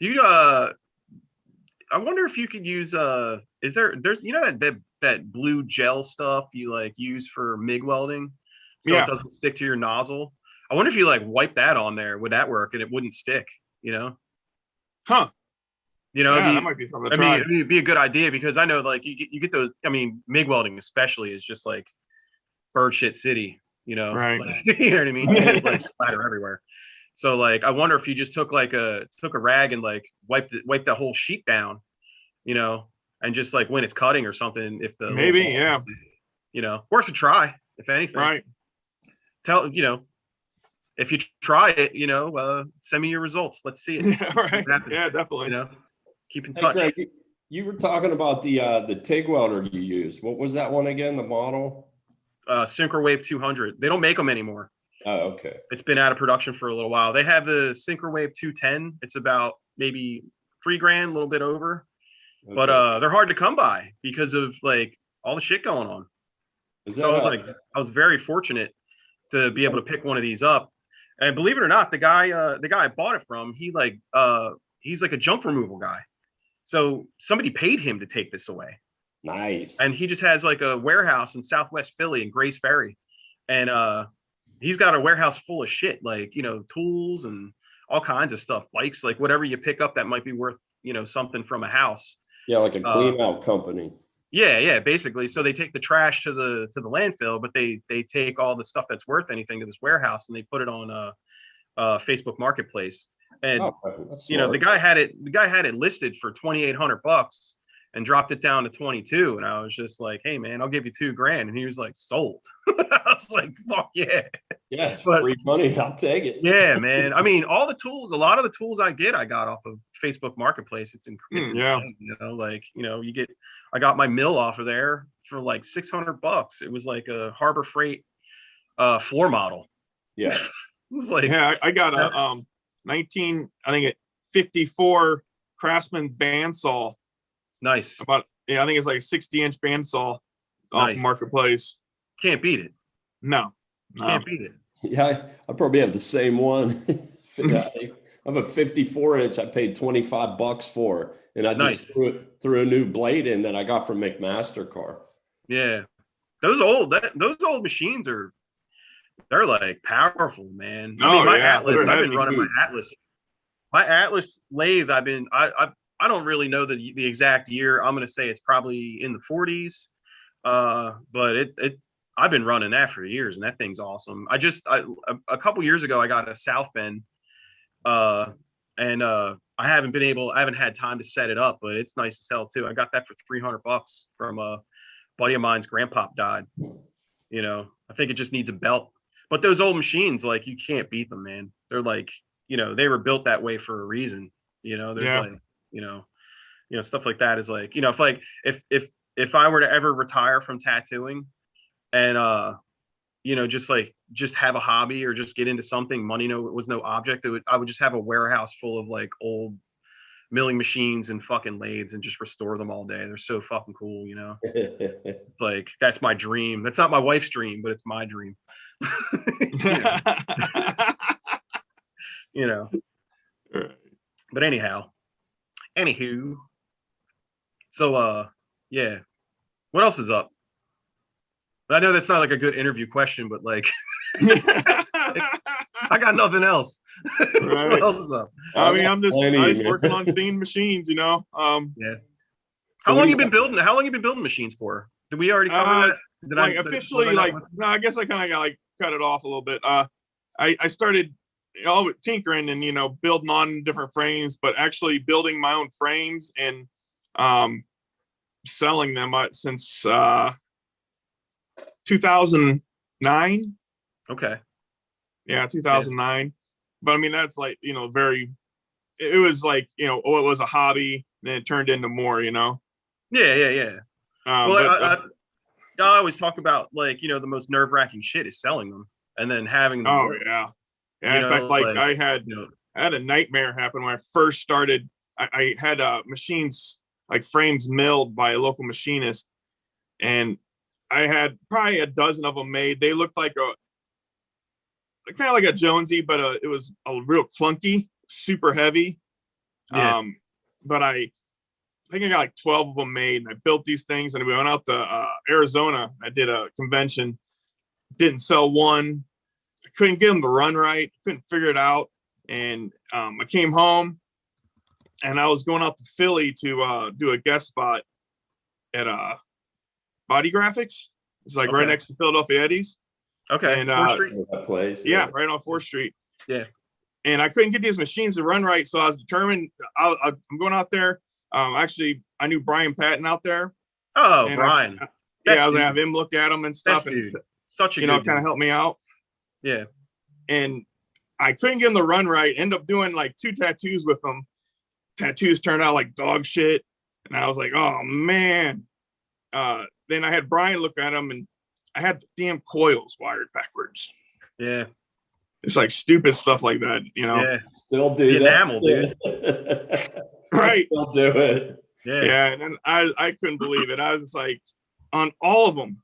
I wonder if you could use there's that blue gel stuff you like use for MIG welding so it doesn't stick to your nozzle. I wonder if you like wipe that on there, would that work and it wouldn't stick, Huh. Yeah, that might be something to try. it'd be a good idea because I know like you get those, I mean, MIG welding especially is just like bird shit city, Right. Like, you know what I mean? It's like splatter everywhere. So like I wonder if you just took a rag and like wipe that whole sheet down, and just like when it's cutting or something, if the Maybe, worth a try, if anything. Right. If you try it, send me your results. Let's see it. Yeah, right. Yeah, definitely. keep in Hey, touch. Greg, you were talking about the TIG welder you used. What was that one again? The model? Syncrowave 200. They don't make them anymore. Oh, okay. It's been out of production for a little while. They have the Syncrowave 210. It's about maybe $3,000, a little bit over, but Okay. they're hard to come by because of like all the shit going on. Is So that I was very fortunate to be able to pick one of these up. And believe it or not, the guy I bought it from, he's like a junk removal guy. So somebody paid him to take this away. nice? And he just has like a warehouse in Southwest Philly in Grace Ferry. And he's got a warehouse full of shit, like, tools and all kinds of stuff, bikes, like whatever you pick up that might be worth, something from a house. Yeah, like a clean out company. Yeah, basically. So they take the trash to the landfill, but they take all the stuff that's worth anything to this warehouse and they put it on Facebook Marketplace. And That's the smart. guy had it listed for $2,800 and dropped it down to 22. And I was just like, hey man, I'll give you $2,000. And he was like, sold. I was like, fuck yeah. Yeah, it's free money. I'll take it. Yeah, man. I mean, all the tools, a lot of the tools I got off of Facebook Marketplace. It's insane, I got my mill off of there for like $600. It was like a Harbor Freight floor model. Yeah. It was like, Yeah, I got a 54 Craftsman bandsaw. nice. I think it's like a 60-inch bandsaw off Nice. Marketplace. Can't beat it. No. Can't beat it. Yeah, I probably have the same one. I have a 54-inch I paid $25 for, and I just Nice. threw a new blade in that I got from McMaster-Carr. Yeah. Those old machines they're like powerful, man. I mean, my Atlas, I've been running my Atlas. My Atlas lathe, I don't really know the exact year. I'm going to say it's probably in the 40s. But I've been running that for years, and that thing's awesome. A couple years ago, I got a South Bend, and I haven't had time to set it up, but it's nice as hell too. I got that for $300 from a buddy of mine's. Grandpop died. I think it just needs a belt. But those old machines, like, you can't beat them, man. They're like, they were built that way for a reason. There's stuff like that is like, if I were to ever retire from tattooing and just have a hobby or just get into something, money was no object. I would just have a warehouse full of like old milling machines and fucking lathes and just restore them all day. They're so fucking cool, It's like, that's my dream. That's not my wife's dream, but it's my dream. But anywho, so yeah, what else is up? I know that's not like a good interview question, but like, I got nothing else. Right. What else is up? I mean, I'm just man. working on themed machines, Yeah. So How long you been building machines for? Did we already cover that? Did like officially, no, I guess I kind of got like cut it off a little bit. I started with tinkering and building on different frames, but actually building my own frames and selling them since 2009. Okay. Yeah, 2009. But I mean, that's like, it was like, it was a hobby, then it turned into more, Yeah. Well, I always talk about like, the most nerve-wracking shit is selling them and then having them. oh work. yeah. Yeah. In fact, like I had a nightmare happen when I first started. I had machines, like frames milled by a local machinist, and I had probably a dozen of them made. They looked like kind of like a Jonesy, but it was a real clunky, super heavy. Yeah. But I think I got like 12 of them made, and I built these things, and we went out to Arizona. I did a convention, didn't sell one. I couldn't get them to run right, couldn't figure it out. And I came home, and I was going out to Philly to do a guest spot at Body Graphics. It's like right next to Philadelphia Eddie's. Okay. And 4th Street. That place. yeah, right on 4th Street. Yeah. And I couldn't get these machines to run right, so I was determined. I'm going out there. Actually, I knew Brian Patton out there. Oh, And Brian. I was gonna have him look at them and stuff, Best and dude. Such a good kind dude. of help me out. Yeah. And I couldn't get him to run right. End up doing like 2 tattoos with him, tattoos turned out like dog shit. And I was like, oh man. Then I had Brian look at them, and I had damn coils wired backwards. Yeah. It's like stupid stuff like that, you know? Yeah. Still do The that. enamel, dude. Right. Still do it. Yeah. Yeah. And then I couldn't believe it. I was like, on all of them.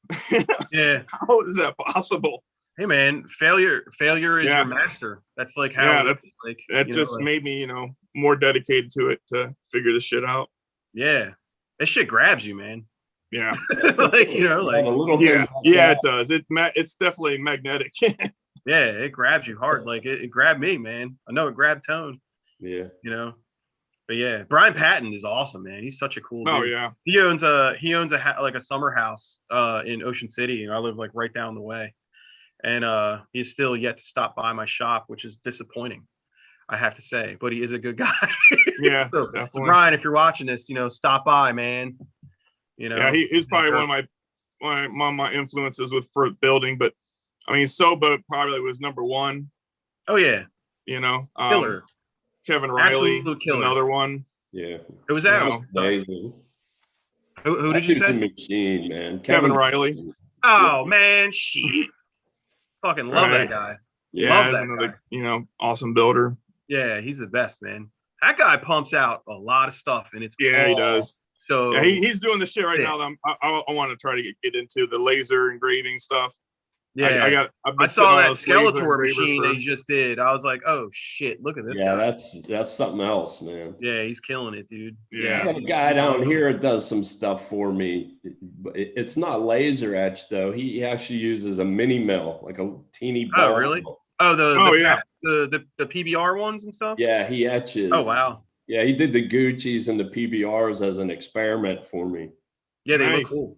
Yeah. How is that possible? Hey man, failure is Yeah. your master. That's like how Yeah, it that's is. Like That you know, just like, made me, more dedicated to it to figure this shit out. yeah. That shit grabs you, man. Yeah. Like, Yeah, like the little Yeah. things like Yeah, that. it does. It's definitely magnetic. yeah, it grabs you hard. Like it grabbed me, man. I know it grabbed Tone, Yeah. But yeah, Brian Patton is awesome, man. He's such a cool dude. Oh yeah. He owns like a summer house in Ocean City, and I live like right down the way. And he's still yet to stop by my shop, which is disappointing, I have to say. But he is a good guy. Yeah, so definitely. Brian, if you're watching this, stop by, man. Yeah, he's probably one of my influences for building, but I mean, Soba probably was number one. Oh yeah, Killer. Kevin Riley, Absolute killer. another one. Yeah. It was that. Amazing. Who did you That dude's a say? machine, man. Kevin Riley. Oh man, shit. Fucking love Right. that guy. Yeah, Love he's that another, awesome builder. Yeah, he's the best, man. That guy pumps out a lot of stuff, and it's Yeah, he all does. So Yeah, he's doing the shit right sick. now that I want to try to get into the laser engraving stuff. yeah. I've been I saw sitting on that this laser Skeletor engraver machine for- that he just did. I was like, oh shit, look at this Yeah, guy. that's something else, man. Yeah, he's killing it, dude. Yeah. I got a guy down here that does some stuff for me. It's not laser etch though. He actually uses a mini mill, like a teeny ball. Oh, really? Oh, the PBR ones and stuff. Yeah, he etches. Oh wow. Yeah, he did the Gucci's and the PBRs as an experiment for me. Yeah, they look Nice. cool.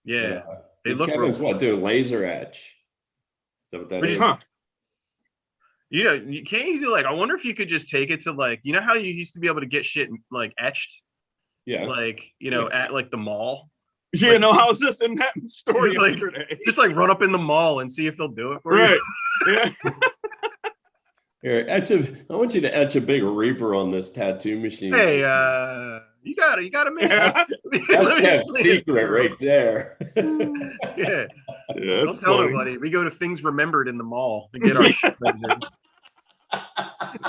Yeah, they And look real Kevin's cool. what, doing laser etch? Is that what that But is? Huh. You can't do like. I wonder if you could just take it to like, how you used to be able to get shit like etched, Yeah. like Yeah. at like the mall. Yeah, no, I was just in that story It's like- yesterday. Just like run up in the mall and see if they'll do it for Right. you. Yeah. Here, I want you to etch a big Reaper on this tattoo machine. Hey, you got a minute? Yeah. That's that secret right there. Yeah, Yeah, don't tell nobody. We go to Things Remembered in the mall and get our shit measured.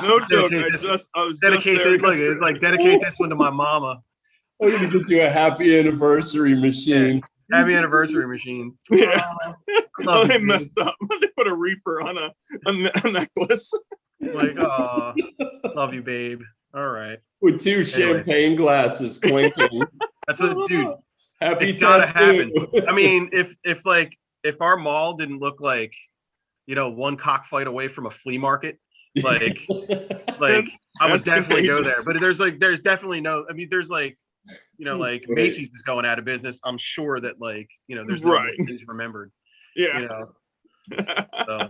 No joke. Dedicate I this- was just Dedicate there this, look, it's like dedicate this one to my mama. I'm gonna get you a happy anniversary machine. Happy anniversary machine. Yeah. Love Oh, you, they dude. messed up. They put a Reaper on a necklace. Like, oh, love you, babe. All right, With two champagne glasses clinking. that's a dude. Happy It's gotta tattoo. I mean, if our mall didn't look like, one cockfight away from a flea market, like I would That's definitely go there. contagious. But there's definitely no. I mean, there's like, like Macy's is going out of business. I'm sure that there's no Right. Things Remembered. Yeah. So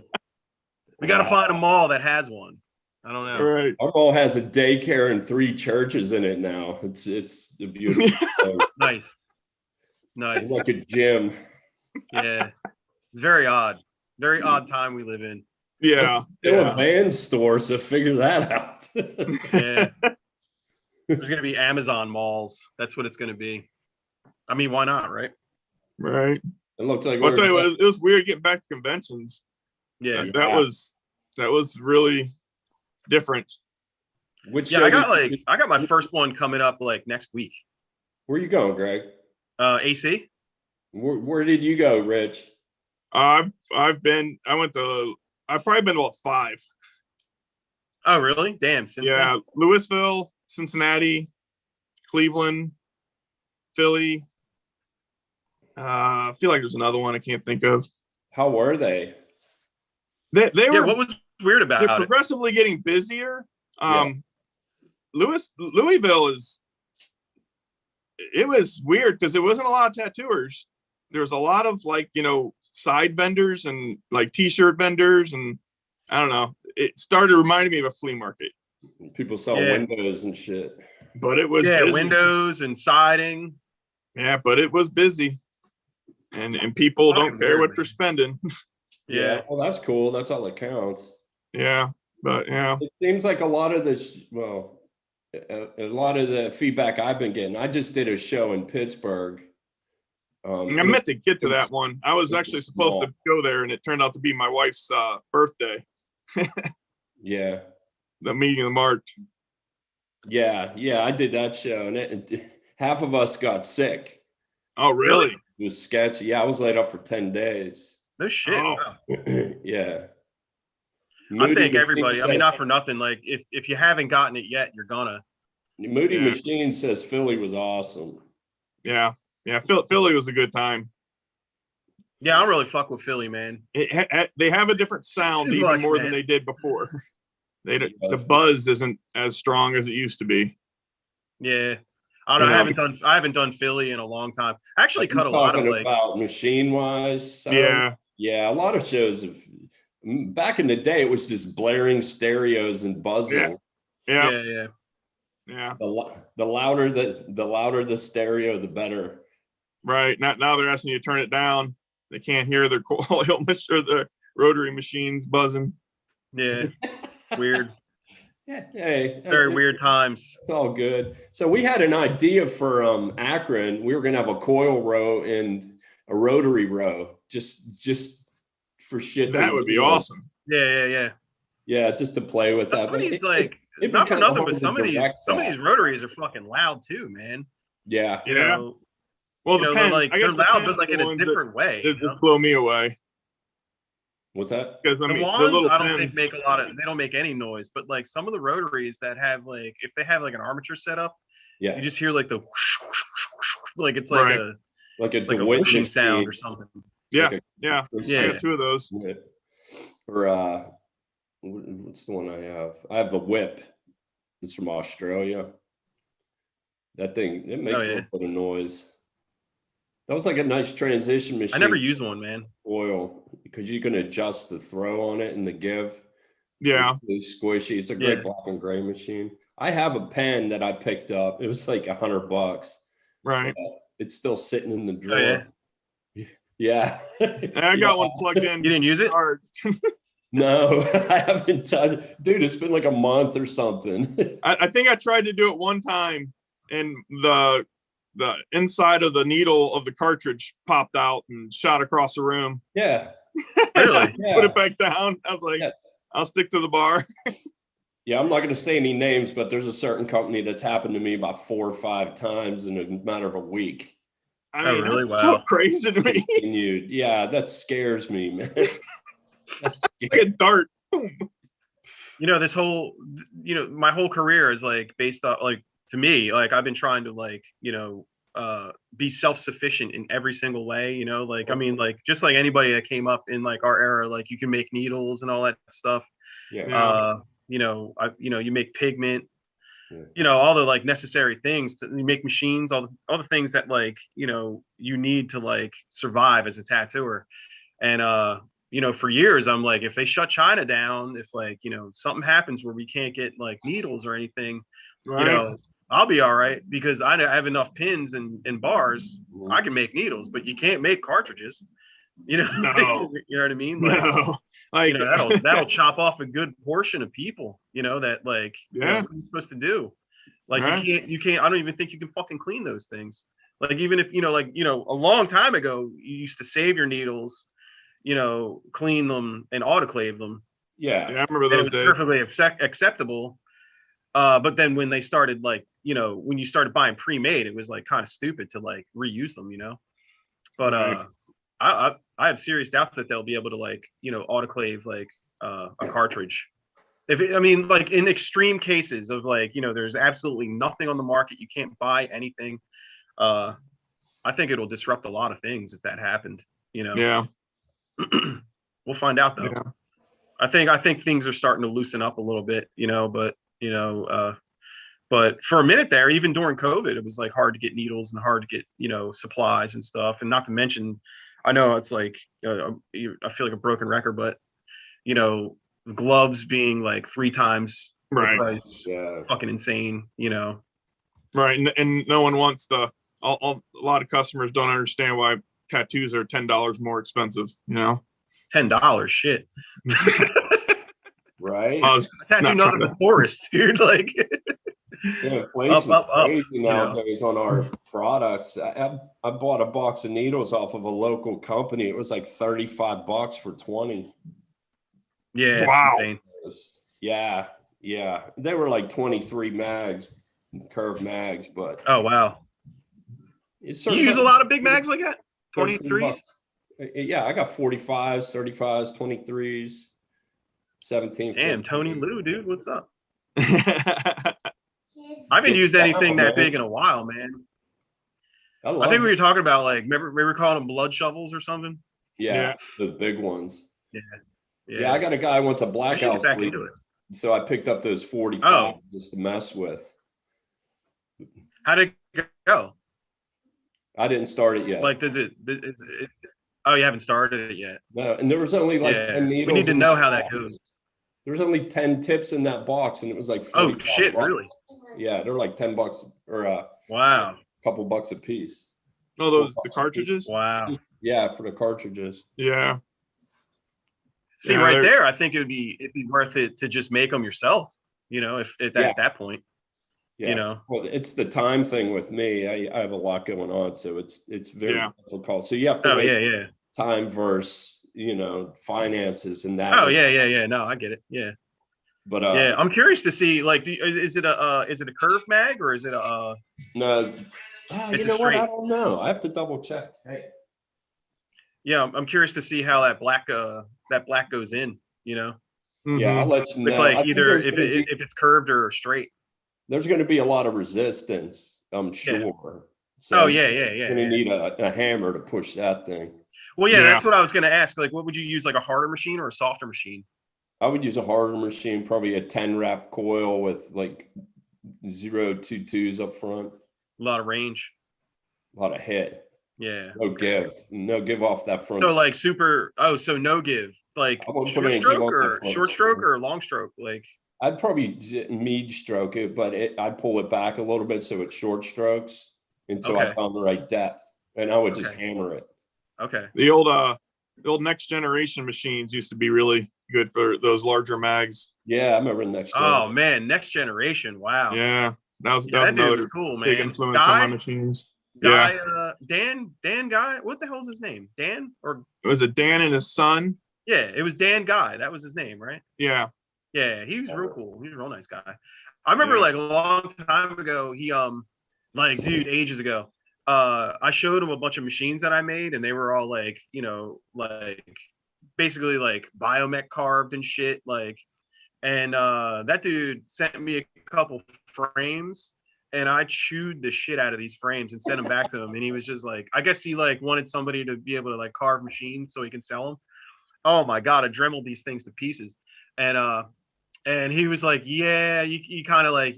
we got to find a mall that has one. I don't know. Right. Our mall has a daycare and 3 churches in it now. It's a beautiful thing. Nice. It's like a gym. Yeah. It's very odd. Very odd time we live in. Yeah. Still a Yeah. van store, so figure that out. Yeah. There's going to be Amazon malls. That's what it's going to be. I mean, why not, right? Right. It looks like I'll tell you what, it was weird getting back to conventions. Yeah. That was really different. Which Yeah, show I got my first one coming up like next week. where you going, Greg? AC. Where did you go, Rich? I've probably been to about 5. Oh, really? Damn. Cincinnati. Yeah, Louisville, Cincinnati, Cleveland, Philly. I feel like there's another one I can't think of. How were they? They Yeah. were What was weird they're about it? progressively getting busier. Louisville it was weird because there wasn't a lot of tattooers. There was a lot of side vendors and like t-shirt vendors, and I don't know. It started reminding me of a flea market, People sell Yeah. windows and shit. but it was Yeah, busy. windows and siding. Yeah, but it was busy, and people don't Fucking care what weird, they're spending. Yeah. Well, that's cool. That's all that counts. Yeah, but yeah, It seems like a lot of this. Well, a lot of the feedback I've been getting, I just did a show in Pittsburgh. I meant to get to that one. I was actually supposed to go there, and it turned out to be my wife's birthday. Yeah. The meeting of the March. Yeah, I did that show, and half of us got sick. Oh, really? It was sketchy. Yeah, I was laid up for 10 days. No shit. Oh. Wow. Yeah. I think everybody, I mean, not for nothing, like if you haven't gotten it yet, you're gonna. Moody Machine says Philly was awesome. Yeah. Philly was a good time. Yeah, I don't really fuck with Philly, man. They have a different sound Too even much, more man. than they did before. The buzz isn't as strong as it used to be. Yeah. I don't know. I haven't done Philly in a long time. I actually cut a lot of like about machine wise. Yeah. Yeah, a lot of shows have back in the day it was just blaring stereos and buzzing. Yeah. The louder the stereo, the better. Right. Now they're asking you to turn it down. They can't hear their coil or the rotary machines buzzing. Yeah. Weird. Hey, Very weird times. It's all good. So we had an idea for Akron. We were gonna have a coil row and a rotary row, just for shits. That would be awesome. Yeah. Yeah, just to play with that. Some of these, it'd not be for kinda nothing, hard but to some of direct these rotaries are fucking loud too, man. Yeah. You know, well, they're like they're loud, but like in a different way. It blow me away. What's that? Because I The mean, wands, I don't think make a lot of. They don't make any noise, but like some of the rotaries that have like, if they have like an armature setup, Yeah, you just hear like the whoosh, whoosh, whoosh, whoosh, like it's Right. like a like a Dewitt whooshing machine. sound or something. Yeah. Like I got two of those. Or what's the one I have? I have the whip. It's from Australia. That thing, it makes a little bit of noise. That was like a nice transition machine. I never used one, man. Oil, because you can adjust the throw on it and the give. Yeah. It's really squishy. It's a great black and gray machine. I have a pen that I picked up. It was like $100. Right. It's still sitting in the drawer. Oh, yeah. I got one plugged in. You didn't use it? No, I haven't touched. Dude, it's been like a month or something. I think I tried to do it one time, and the inside of the needle of the cartridge popped out and shot across the room. Yeah. Really? Yeah. Put it back down. I was like, I'll stick to the bar. Yeah, I'm not going to say any names, but there's a certain company that's happened to me about 4 or 5 times in a matter of a week. I mean, really? that's so crazy to me. Yeah, that scares me, man. That's Like a dart. Boom. You know, this whole, my whole career is like based off, like, to me, like I've been trying to like, be self-sufficient in every single way, like, I mean, like, just like anybody that came up in like our era, like you can make needles and all that stuff. Yeah. You make pigment, all the like necessary things you make machines, all the things that like, you need to like survive as a tattooer. And, for years, I'm like, if they shut China down, if like, something happens where we can't get like needles or anything, Right. I'll be all right because I have enough pins and bars. I can make needles, but you can't make cartridges. No. You know what I mean? Like, No. Like, that'll chop off a good portion of people, that like, what are you supposed to do? Like, you can't, I don't even think you can fucking clean those things. Like, even if, a long time ago, you used to save your needles, clean them and autoclave them. Yeah. I remember those days. Perfectly acceptable. But then when they started like, when you started buying pre-made, it was like kind of stupid to like reuse them, But I have serious doubts that they'll be able to like, autoclave like a cartridge. Like in extreme cases of like, there's absolutely nothing on the market, you can't buy anything. I think it'll disrupt a lot of things if that happened, Yeah. We'll find out though. Yeah. I think things are starting to loosen up a little bit, but for a minute there, even during COVID, it was like hard to get needles and hard to get, supplies and stuff. And not to mention, I know it's like, I feel like a broken record, but, gloves being like 3 times the price, fucking insane, Right. And no one wants a lot of customers don't understand why tattoos are $10 more expensive, $10, shit. Right. Tattoo nothing but forest, dude. Like, Inflation's up, crazy you know. nowadays on our products. I bought a box of needles off of a local company. It was like $35 for 20. Yeah, Wow. it's insane. Yeah, yeah. They were like 23 mags, curved mags, but Oh wow. it's You use a lot of big mags like that? 23s? Yeah, I got 45s, 35s, 23s, 17. Damn, Tony Lou, dude, what's up? Yeah. I haven't used anything that man. big in a while, man. I I think we were talking about like, remember we were calling them blood shovels or something? Yeah, the big ones. Yeah. I got a guy who wants a I should blackout get back fleet, into it. so I picked up those 45 just to mess with. How'd it go? I didn't start it yet. Like, oh, you haven't started it yet. No, and there was only like 10 needles. We need to in know that how that box. goes. There was only 10 tips in that box, and it was like Oh $45. shit, really? Yeah, they're like $10 or a Wow. couple bucks a piece. Oh, those the cartridges? Wow. Yeah, for the cartridges. Yeah. See, Yeah, right there, I think it'd be worth it to just make them yourself, you know, if at that point. Yeah. You know. Well, it's the time thing with me. I have a lot going on, so it's very difficult. So you have to weigh time versus, you know, finances and that. Oh yeah. No, I get it. Yeah. But yeah, I'm curious to see, like, is it a curved mag or is it a no? You know what? I don't know. I have to double check. Hey. Yeah, I'm curious to see how that black goes in. You know. Yeah, I'll let you know. It's like either if it's curved or straight. There's going to be a lot of resistance, I'm sure. Yeah. So You're going to need a hammer to push that thing. Well, yeah, that's what I was going to ask. Like, what would you use, like a harder machine or a softer machine? I would use a harder machine, probably a 10 wrap coil with like 0.22s up front. A lot of range. A lot of hit. Yeah. No give off that front. So like so no give, like short stroke or long stroke, like. I'd probably mid stroke it, but I'd pull it back a little bit so it's short strokes until I found the right depth, and I would just hammer it. Okay. The old next generation machines used to be really good for those larger mags. Yeah, I remember next. Oh man, next generation! Wow. Yeah, that was another cool, man. Big influence on my machines. Dan Guy. What the hell's his name? Dan or was it Dan and his son? Yeah, it was Dan Guy. That was his name, right? Yeah. Yeah, he was real cool. He was a real nice guy. I remember like a long time ago, he like dude, ages ago, I showed him a bunch of machines that I made, and they were all like, you know, like basically like biomech carved and shit, like, and that dude sent me a couple frames, and I chewed the shit out of these frames and sent them back to him, and he was just like, I guess he like wanted somebody to be able to like carve machines so he can sell them. Oh my god, I dremeled these things to pieces, and he was like, yeah, you kind of like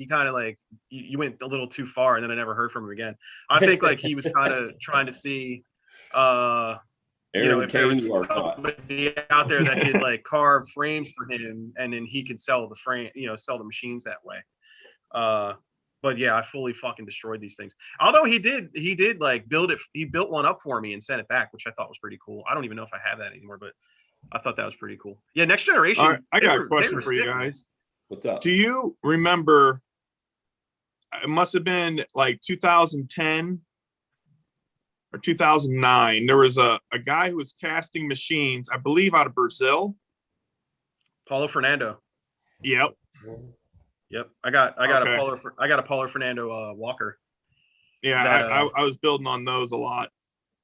you went a little too far, and then I never heard from him again. I think like he was kind of trying to see you know, if there was somebody out there that could like carve frames for him, and then he could sell the frame, you know, sell the machines that way. But yeah, I fully fucking destroyed these things. Although he did like build it. He built one up for me and sent it back, which I thought was pretty cool. I don't even know if I have that anymore, but I thought that was pretty cool. Yeah, next generation. All right, I got a question for you guys. What's up? Do you remember? It must have been like 2010 or 2009. There was a guy who was casting machines, I believe, out of Brazil. Paulo Fernando. Yep. I got a Paulo Fernando Walker. Yeah, I was building on those a lot.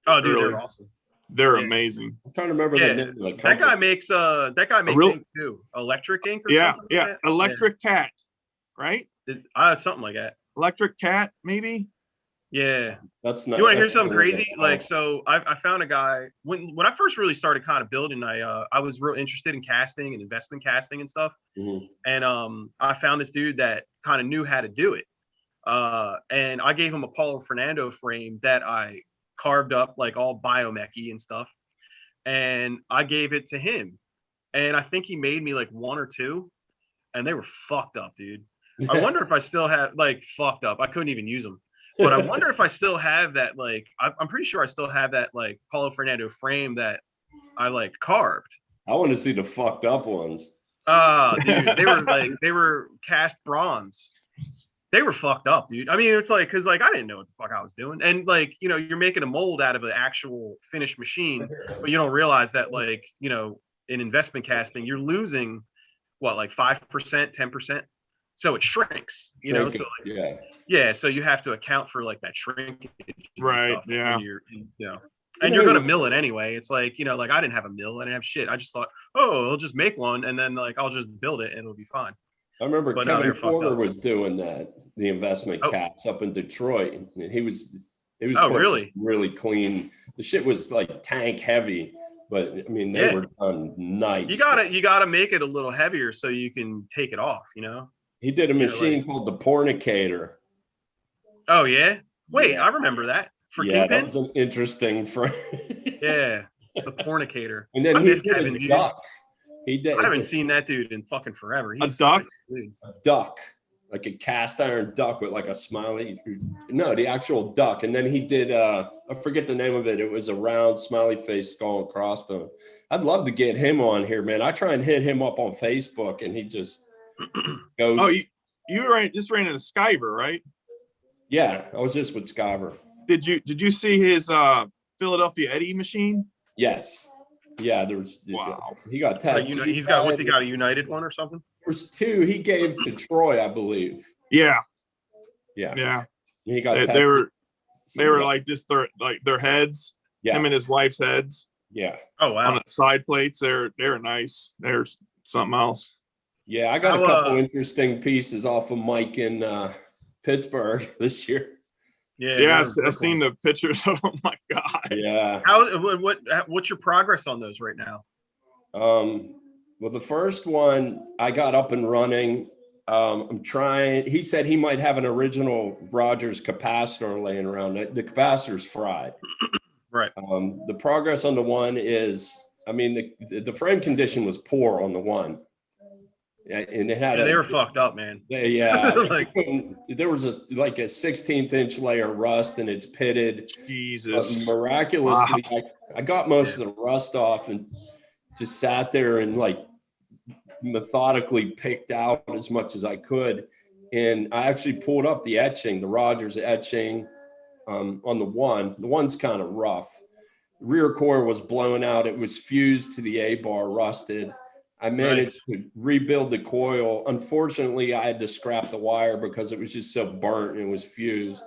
Oh, dude, they're awesome. They're amazing. I'm trying to remember the name of the that guy makes ink too. Electric ink or something like that? Electric Cat, right? Something like that. Electric Cat, maybe? Yeah. That's not. You want to hear something crazy? Like, so I found a guy when I first really started kind of building. I was real interested in casting and investment casting and stuff. Mm-hmm. And I found this dude that kind of knew how to do it. And I gave him a Paulo Fernando frame that I carved up like all biomechy and stuff, and I gave it to him, and I think he made me like one or two, and they were fucked up, dude. I wonder if I still have like fucked up. I couldn't even use them, but I wonder if I still have that. Like, I'm pretty sure I still have that like Paulo Fernando frame that I like carved. I want to see the fucked up ones. Dude, they were cast bronze. they were fucked up, dude. I mean, it's like, cause like I didn't know what the fuck I was doing. And like, you know, you're making a mold out of an actual finished machine, but you don't realize that, like, you know, in investment casting, you're losing what, like 5%, 10%. So it shrinks, you know. So like, yeah. So you have to account for like that shrinkage, right? Stuff yeah. you know, and you're gonna mill it anyway. It's like, you know, like I didn't have a mill, I didn't have shit. I just thought, oh, I'll just make one, and then like I'll just build it, and it'll be fine. I remember But Kevin Porter was doing that, the investment cats up in Detroit. He was really clean. The shit was like tank heavy, but I mean they were done nice. You gotta make it a little heavier so you can take it off, you know. He did a machine called the Pornicator. Oh yeah? Wait, I remember that. For Kingpin? That was an interesting yeah, the Pornicator. And then he did a duck. I haven't seen that dude in fucking forever. A duck? A duck. Like a cast iron duck with like a smiley. No, the actual duck. And then he did, I forget the name of it. It was a round smiley face skull and crossbone. I'd love to get him on here, man. I try and hit him up on Facebook and he just goes. Oh, you just ran into Skyver, right? Yeah, I was just with Skyver. Did you see his Philadelphia Eddie machine? Yes. Yeah, there was. Wow. He got tattooed. He's got a United one or something? There's two he gave to Troy, I believe. Yeah. Yeah. He got they were like this, their heads. Yeah. Him and his wife's heads. Yeah. Oh wow. On the side plates, they're nice. There's something else. Yeah, I got a couple interesting pieces off of Mike in Pittsburgh this year. Yeah, I've seen the pictures of them. My God. Yeah. What's your progress on those right now? Well, the first one I got up and running. I'm trying. He said he might have an original Rogers capacitor laying around. The capacitor's fried. Right. The progress on the one is, I mean, the frame condition was poor on the one. And it had they were fucked up, man. Yeah. There was a 16th inch layer of rust and it's pitted. Jesus. But miraculously, I got most of the rust off and just sat there and like methodically picked out as much as I could. And I actually pulled up the etching, the Rogers etching on the one. The one's kind of rough. The rear core was blown out. It was fused to the A-bar, rusted. I managed to rebuild the coil. Unfortunately, I had to scrap the wire because it was just so burnt and it was fused.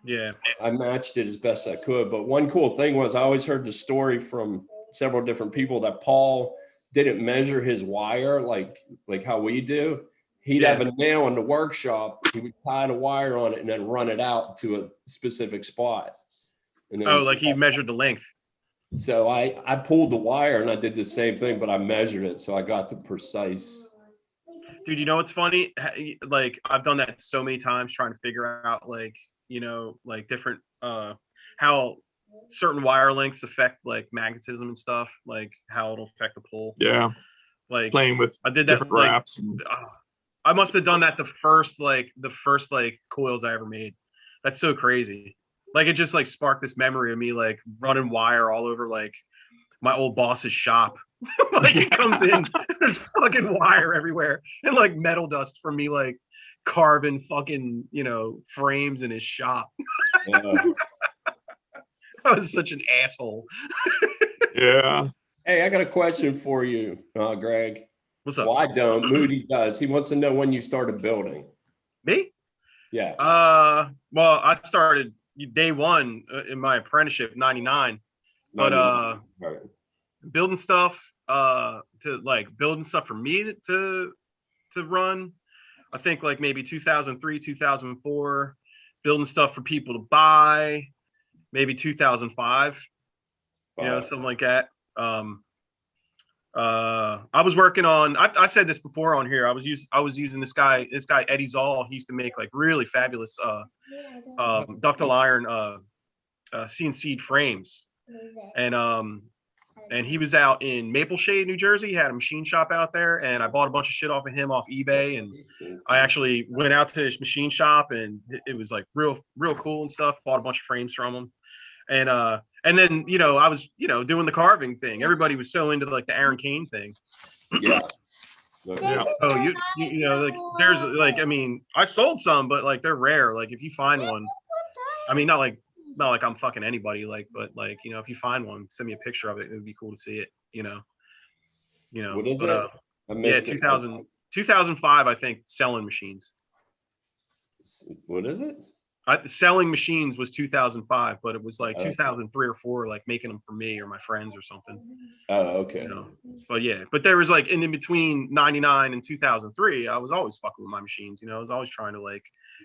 Yeah. I matched it as best I could. But one cool thing was I always heard the story from several different people that Paul didn't measure his wire like how we do. He'd have a nail in the workshop. He would tie the wire on it and then run it out to a specific spot. And like he measured the length. So I pulled the wire and I did the same thing, but I measured it. So I got the precise. Dude, you know what's funny? Like I've done that so many times trying to figure out like, you know, like different, how certain wire lengths affect like magnetism and stuff, like how it'll affect the pull. Yeah. Like playing with I did that different wraps. I must have done that the first coils I ever made. That's so crazy. Like it just like sparked this memory of me like running wire all over like my old boss's shop. Like he comes in, there's fucking wire everywhere and like metal dust from me like carving fucking, you know, frames in his shop. I was such an asshole. Yeah. Hey, I got a question for you, Greg. What's up? Well, I don't. Moody does. He wants to know when you started building. Me? Yeah. Well, I started day one in my apprenticeship, 99. But building stuff building stuff for me to run. I think like maybe 2003, 2004. Building stuff for people to buy. Maybe 2005. You know, something like that. I was working on. I said this before on here. I was using this guy Eddie Zoll. He used to make like really fabulous ductile iron CNC frames, and he was out in Maple Shade, New Jersey. He had a machine shop out there, and I bought a bunch of shit off of him off eBay. And I actually went out to his machine shop, and it was like real cool and stuff. Bought a bunch of frames from him, and then, you know, I was, you know, doing the carving thing. Everybody was so into like the Aaron Kane thing. Yeah. Yeah. Oh, you know, like there's like, I mean, I sold some, but like they're rare. Like if you find one, I mean, not like I'm fucking anybody, like, but like, you know, if you find one, send me a picture of it. It would be cool to see it, you know. What is but, it? I Yeah, missed it. 2005, I think, selling machines. What is it? Selling machines was 2005, but it was like Okay. 2003 or 4, like making them for me or my friends or something. Oh, okay. You know, but yeah, but there was like in between 99 and 2003, I was always fucking with my machines. You know, I was always trying to like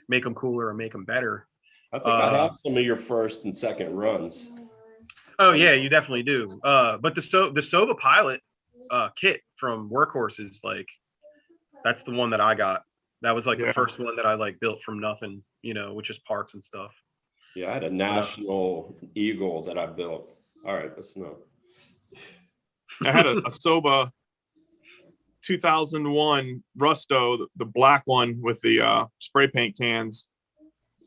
make them cooler or make them better. I think I have some of your first and second runs. Oh yeah, you definitely do. But the Sova Pilot kit from Workhorses, like that's the one that I got. That was like the first one that I like built from nothing, you know, with just parts and stuff. Yeah, I had a National Eagle that I built. All right, let's know. I had a Soba 2001 Rusto, the black one with the spray paint cans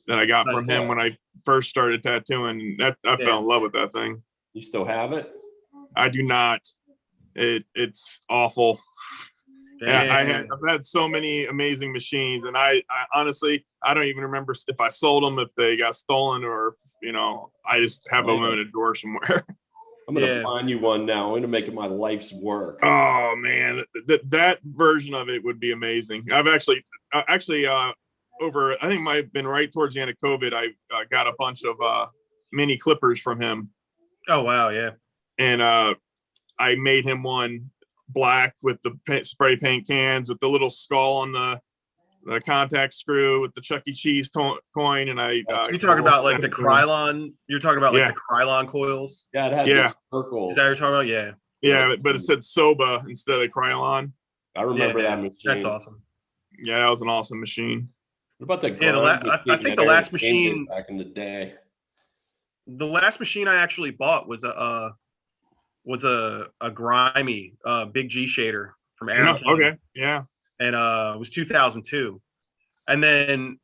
that I got from him when I first started tattooing. That I fell in love with that thing. You still have it? I do not. It's awful. Yeah, I've had so many amazing machines, and I honestly, I don't even remember if I sold them, if they got stolen, or you know, I just have them in a drawer somewhere. I'm gonna find you one now. I'm gonna make it my life's work. Oh man, that version of it would be amazing. I've actually over, I think might have been right towards the end of COVID, I got a bunch of mini clippers from him. Oh wow, yeah. And I made him one black with the spray paint cans with the little skull on the contact screw with the Chuck E. Cheese coin, and I. You're talking about like the Krylon. You're talking about like the Krylon coils. Yeah, it had the circles. Is that what you're talking about? Yeah. Yeah, but it said Soba instead of Krylon. I remember that machine. That's awesome. Yeah, that was an awesome machine. What about the? I think the last machine back in the day. The last machine I actually bought was a grimy big G shader from Aaron. Okay, yeah. And it was 2002. And then,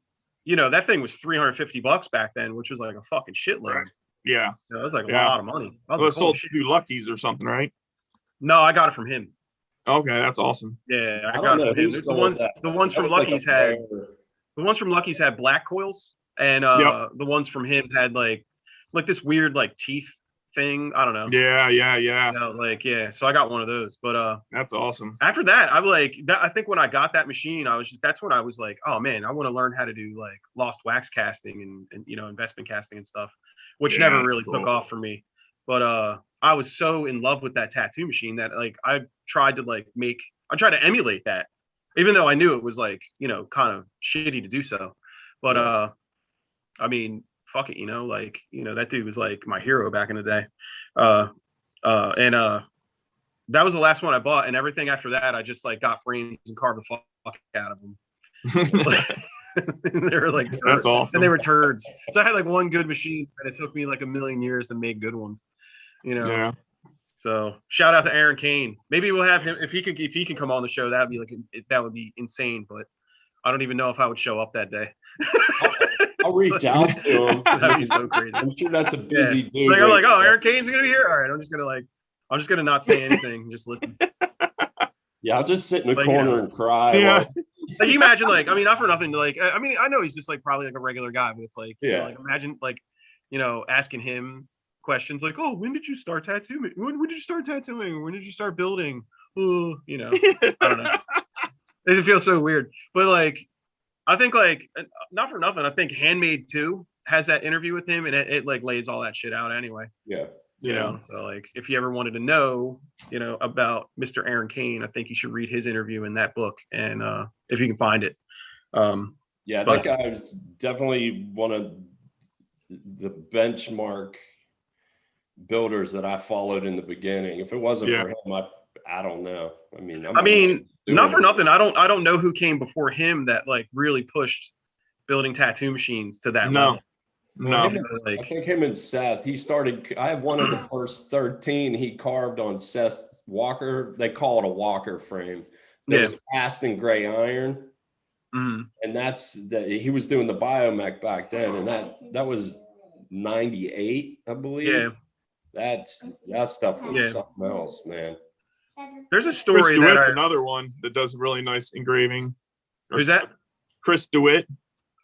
you know, that thing was $350 back then, which was like a fucking shitload. Right. Yeah. You know, it was like a lot of money. I was like, sold through Lucky's or something, right? No, I got it from him. Okay, that's awesome. Yeah, I got it from him. The ones from Lucky's had the ones from Lucky's had black coils, and the ones from him had like this weird like teeth thing. I don't know. Yeah. You know, so I got one of those. But that's awesome. After that, I'm like that. I think when I got that machine, that's when I was like, oh man, I want to learn how to do like lost wax casting and you know, investment casting and stuff, which never really took off for me. But I was so in love with that tattoo machine that like I tried to emulate that, even though I knew it was like, you know, kind of shitty to do so. But I mean, fuck it, you know, like, you know, that dude was like my hero back in the day. And that was the last one I bought, and everything after that I just like got frames and carved the fuck out of them. They were like that's awesome. And they were turds. So I had like one good machine, and it took me like a million years to make good ones, you know. Yeah. So shout out to Aaron Kane. Maybe we'll have him if he can come on the show. That would be insane. But I don't even know if I would show up that day. I'll reach out to him. That'd be so crazy. I'm sure that's a busy dude. Like, I'm like, oh, Aaron Kane's gonna be here. All right, I'm just gonna not say anything, just listen. Yeah, I'll just sit in the corner and cry. Yeah. Like, you imagine, like, I mean, not for nothing, like, I mean, I know he's just like probably like a regular guy, but it's like, you know, like, imagine like, you know, asking him questions like, oh, when did you start tattooing? When did you start tattooing? When did you start building? Oh, you know, I don't know. It feels so weird, but like, I think like, not for nothing, I think Handmade 2 has that interview with him, and it like lays all that shit out anyway. Yeah. You know, so like if you ever wanted to know, you know, about Mr. Aaron Kane, I think you should read his interview in that book, and if you can find it. That guy was definitely one of the benchmark builders that I followed in the beginning. If it wasn't for him, I don't know. I mean, not for nothing, I don't know who came before him that like really pushed building tattoo machines to that level. I think him and Seth, I have one of the first 13 he carved on Seth's Walker. They call it a Walker frame. That was cast in gray iron. Mm-hmm. And he was doing the Biomech back then. And that was 98, I believe. Yeah. That stuff was something else, man. There's a Chris story that DeWitt's another one that does really nice engraving. who's that? Chris DeWitt.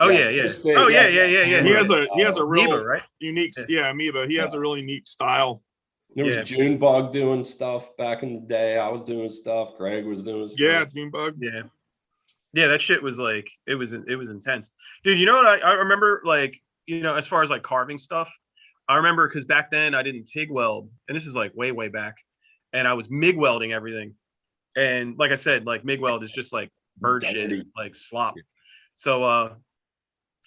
Oh Yeah, yeah. Chris Day, Oh yeah. He has a real Amoeba, right? unique, Amoeba. He has a really neat style. There was Yeah. Junebug doing stuff back in the day. I was doing stuff. Greg was doing stuff. Yeah, Junebug. Yeah, that shit was like it was intense, dude. You know what I remember, like, you know, as far as like carving stuff, I remember because back then I didn't TIG weld, and this is like way back, and I was MIG welding everything, and like I said, like MIG weld is just like bird Dirty. shit, like slop. So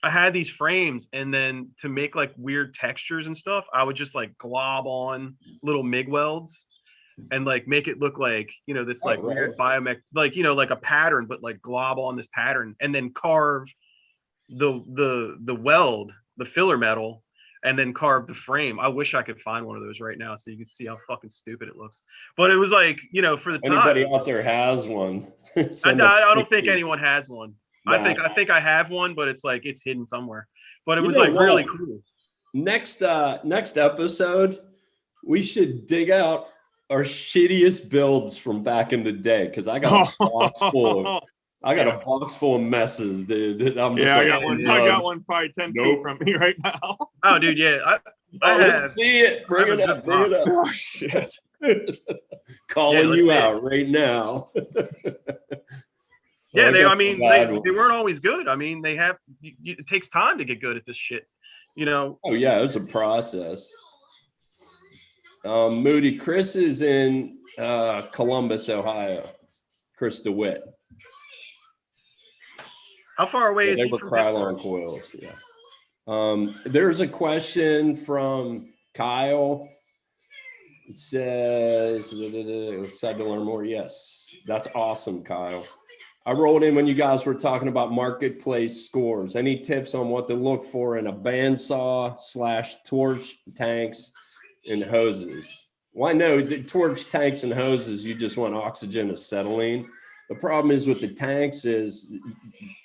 I had these frames, and then to make like weird textures and stuff, I would just like glob on little MIG welds and like make it look like, you know, this like weird biomech, like, you know, like a pattern, but like glob on this pattern, and then carve the weld, the filler metal, and then carve the frame. I wish I could find one of those right now so you can see how fucking stupid it looks. But it was like, you know, for the time. Anybody out there has one? I don't think anyone has one. Nah. I think I have one, but it's like it's hidden somewhere. But it You was know like really what? cool. Next episode, we should dig out our shittiest builds from back in the day, because I got a box full of a box full of messes, dude. That I'm just I like, got one. I got one probably 10 feet from me right now. Oh, dude, yeah. I let's have. see it. Bring it up. Bring it up. Oh shit. Calling let's you see it. out right now. Yeah, got I mean, some they weren't always good. I mean, it takes time to get good at this shit, you know. Oh yeah, it was a process. Moody, Chris is in Columbus, Ohio. Chris DeWitt. How far away is They he were from Krylon coils. Yeah. There's a question from Kyle. It says, excited to learn more. Yes, that's awesome, Kyle. I rolled in when you guys were talking about marketplace scores. Any tips on what to look for in a bandsaw / torch tanks and hoses? Well, I know the torch tanks and hoses, you just want oxygen acetylene. The problem is with the tanks is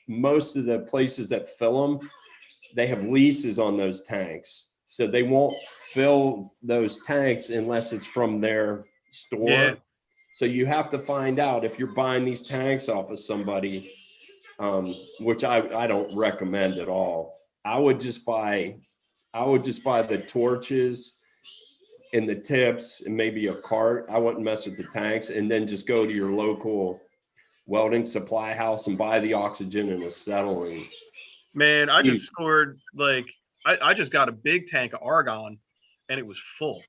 most of the places that fill them, they have leases on those tanks. So they won't fill those tanks unless it's from their store. Yeah. So you have to find out if you're buying these tanks off of somebody, which I don't recommend at all. I would just buy the torches and the tips and maybe a cart. I wouldn't mess with the tanks, and then just go to your local welding supply house and buy the oxygen and acetylene. Man, I just scored like I just got a big tank of argon, and it was full.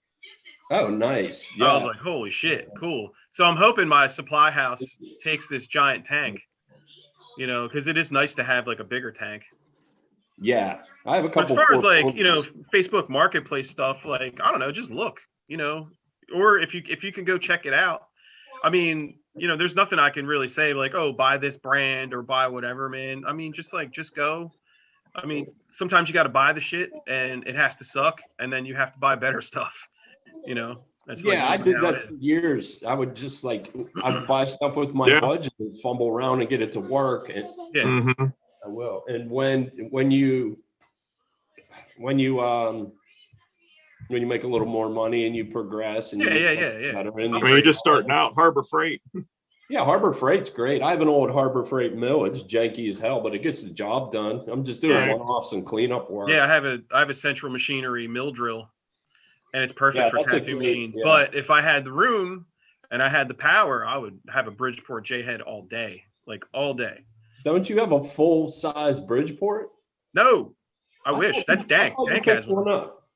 Oh, nice. Yeah. I was like, holy shit, cool. So I'm hoping my supply house takes this giant tank, you know, because it is nice to have like a bigger tank. Yeah, I have a But couple. as far as like, you know, Facebook Marketplace stuff, like, I don't know, just look, you know, or if you can go check it out. I mean, you know, there's nothing I can really say like, oh, buy this brand or buy whatever, man. I mean, just go. I mean, sometimes you got to buy the shit and it has to suck, and then you have to buy better stuff, you know. That's Yeah, like I did that for years. I would just like, I'd buy stuff with my budget and fumble around and get it to work. And yeah. I will. And when you make a little more money and you progress and Yeah. better, I mean, you're just starting out. Harbor Freight. Yeah, Harbor Freight's great. I have an old Harbor Freight mill. It's janky as hell, but it gets the job done. I'm just doing one-offs and cleanup work. Yeah, I have a Central Machinery mill drill, and it's perfect for that's a tattoo great- machine. yeah. But if I had the room and I had the power, I would have a Bridgeport J-head all day, like all day. Don't you have a full-size Bridgeport? No, I wish. That's Dank. Dank has one. Up.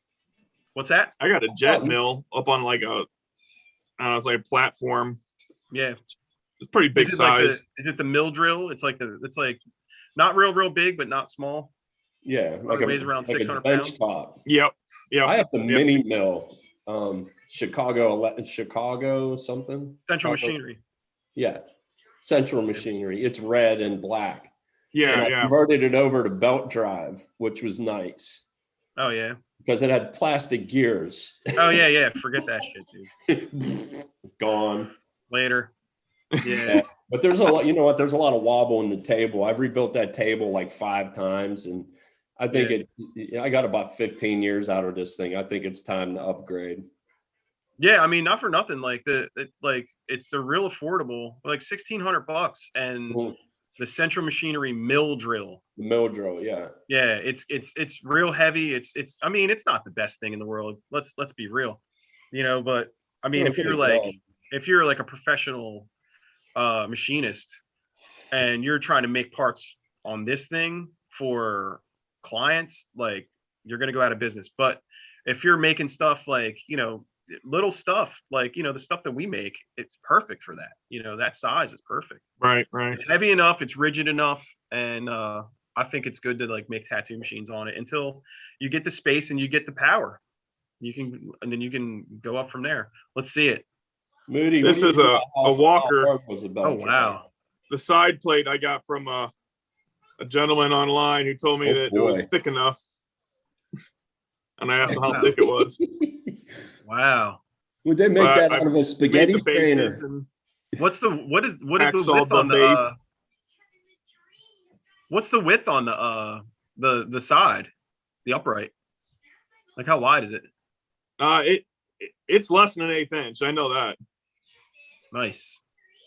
What's that? I got a jet mill up on like it's like a platform. Yeah. It's pretty big size. Is it the mill drill? It's like not real big, but not small. Yeah, It weighs around 600 bench pounds. top. Yep. I have the mini mill, Chicago something. Central Chicago. Machinery. Yeah, Central Machinery. It's red and black. Yeah, and I converted it over to belt drive, which was nice Oh yeah. because it had plastic gears. Oh yeah. Forget that shit, dude. Gone. Later. Yeah. But there's a lot, you know what? There's a lot of wobble in the table. I've rebuilt that table like 5 times, and I think I got about 15 years out of this thing. I think it's time to upgrade. Yeah, I mean, not for nothing. Like they're real affordable, like $1,600, and Mhm. the Central Machinery mill drill. The mill drill, yeah. Yeah, it's real heavy. I mean, it's not the best thing in the world. Let's be real, But I mean, It'll if get you're it done. a professional machinist and you're trying to make parts on this thing for clients, like you're gonna go out of business. But if you're making stuff like little stuff like the stuff that we make, it's perfect for that. That size is perfect. Right. It's heavy enough, it's rigid enough, and I think it's good to like make tattoo machines on it until you get the space and you get the power. And then you can go up from there. Let's see it. Moody, This is a walker. Oh wow. The side plate I got from a gentleman online who told me that it was thick enough. And I asked him how thick it was. Wow. Would they make that out of a spaghetti strainer? What is the width on on the what's the width on the side, the upright? Like how wide is it? It's less than an 1/8 inch. I know that. Nice.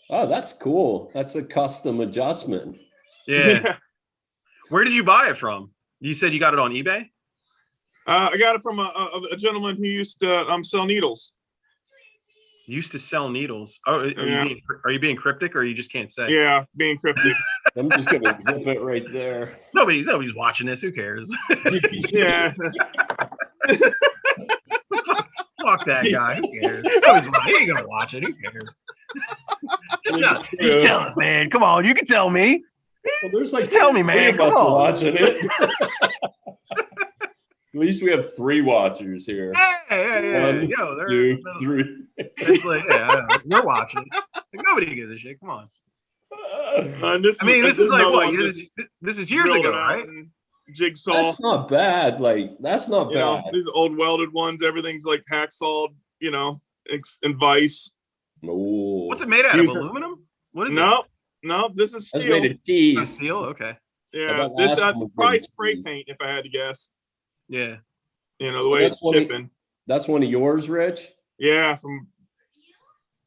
Oh, that's cool. That's a custom adjustment. Yeah. Where did you buy it from? You said you got it on eBay? I got it from a gentleman who used to sell needles. Used to sell needles. Oh, are you being cryptic, or you just can't say? Yeah, being cryptic. I'm just gonna zip it right there. Nobody's watching this. Who cares? Yeah. Fuck that guy. Who cares? He ain't gonna watch it. Who cares? He's jealous, man. Come on, you can tell me. Well, there's like just tell me, man. Come on. Watching it. At least we have 3 watchers here. Hey. 1, Yo, 2, 3. It's like, you're watching it. Like, nobody gives a shit. Come on. This is like what? This is years ago, right? Jigsaw. That's not bad. Like, that's not bad. These old welded ones, everything's like hacksawed, and vice. Oh. What's it made out of? Aluminum? What is it? No, this is steel. That's made of cheese. Steel? Okay. Yeah, this probably spray paint if I had to guess. Yeah. The way it's chipping. That's one of yours, Rich? Yeah,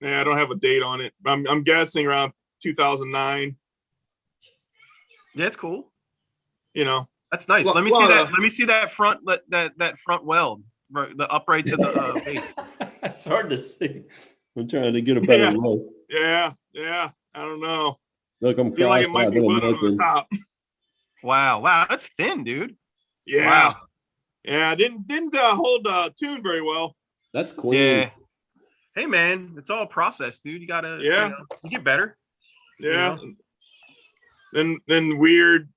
I don't have a date on it. I'm guessing around 2009. Yeah, it's cool. That's nice. Let me see that. Let me see that front. That front weld, the upright to the base. It's hard to see. I'm trying to get a better look. Yeah. I don't know. Look, I'm feel like it might be butt on the top. Wow, that's thin, dude. Yeah. Wow. Yeah, didn't hold tune very well. That's clean. Yeah. Hey man, it's all process, dude. You gotta you get better. Yeah. Then weird.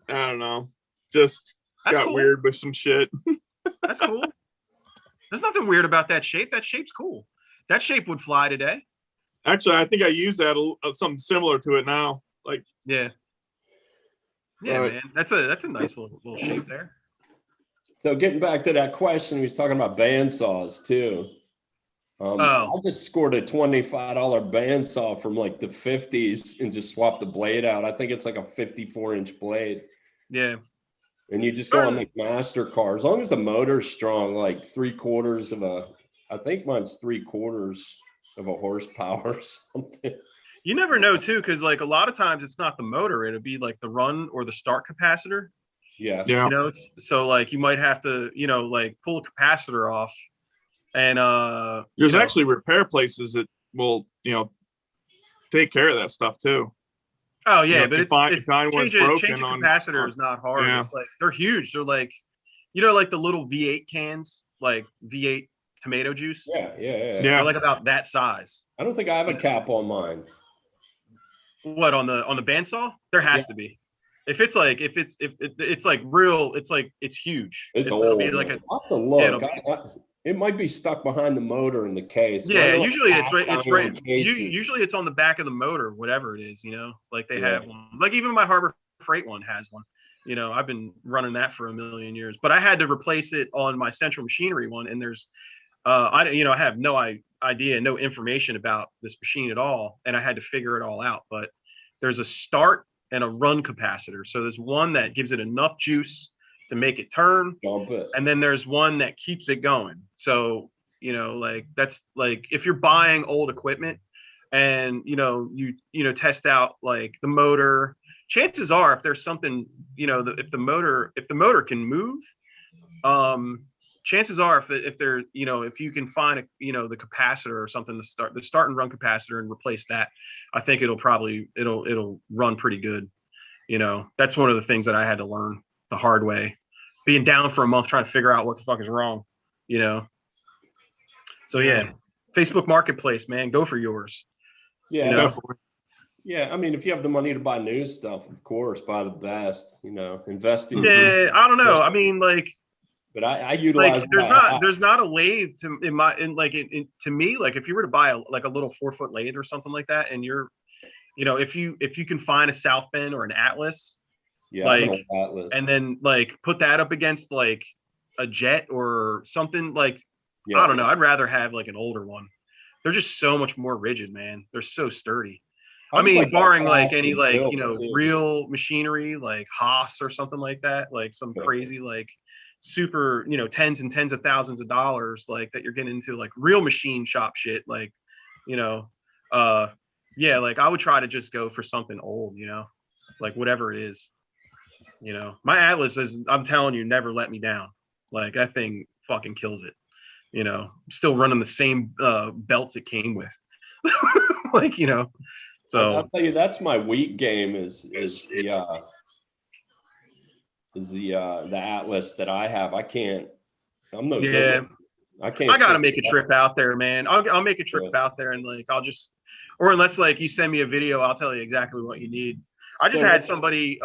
I don't know. Just got cool. Weird with some shit. That's cool. There's nothing weird about that shape. That shape's cool. That shape would fly today. Actually, I think I use that something similar to it now. Like man. That's a nice little shape there. So getting back to that question, he was talking about bandsaws too. I just scored a $25 bandsaw from like the 50s and just swapped the blade out. I think it's like a 54-inch blade. Yeah. And you just go on like MasterCard. As long as the motor's strong, like I think mine's 3/4 of a horsepower or something. You never know too, because like a lot of times it's not the motor, it'll be like the run or the start capacitor. Yeah. So like you might have to, like pull a capacitor off, and there's actually repair places that will, take care of that stuff too. Oh yeah, but it's changing capacitor is not hard. Yeah. It's like they're huge. They're like, like the little V8 cans, like V8 tomato juice. Yeah. They're like about that size. I don't think I have a cap on mine. What, on the bandsaw? There has to be. If it's like real, it's huge. It'll be like I'll have to look. It might be stuck behind the motor in the case. Yeah, usually it's right. Usually it's on the back of the motor, whatever it is. Like they have one. Like even my Harbor Freight one has one. I've been running that for a million years, but I had to replace it on my Central Machinery one. And there's, I have no idea, no information about this machine at all, and I had to figure it all out. But there's a start and a run capacitor. So there's one that gives it enough juice to make it turn, and then there's one that keeps it going. So You know, like that's like if you're buying old equipment and you test out like the motor, chances are if there's something, if the motor can move, chances are if there, if you can find the capacitor or something to start and run capacitor and replace that, I think it'll run pretty good. That's one of the things that I had to learn the hard way, being down for a month trying to figure out what the fuck is wrong. So yeah, Facebook Marketplace, man, go for yours. Yeah, Definitely. yeah. I mean, if you have the money to buy new stuff, of course, buy the best. Investing. Yeah, I don't know. I mean, like, but I utilize. Like, there's not a lathe to me. Like, if you were to buy a little 4-foot lathe or something like that, and you're, if you can find a South Bend or an Atlas, like, and then like put that up against like a Jet or something, like, I don't know. I'd rather have like an older one. They're just so much more rigid, man. They're so sturdy. I mean, like barring like any like, real machinery like Haas or something like that, like some crazy like super, tens and tens of thousands of dollars, like that you're getting into like real machine shop shit, like, yeah, like I would try to just go for something old, like whatever it is. My Atlas is, I'm telling you, never let me down. Like that thing fucking kills it. Still running the same belts it came with. Like, so I'll tell you, that's my weak game is the Atlas that I have. I'm no good. I gotta make a trip out there, man. I'll make a trip out there, and like or unless like you send me a video, I'll tell you exactly what you need. I just had somebody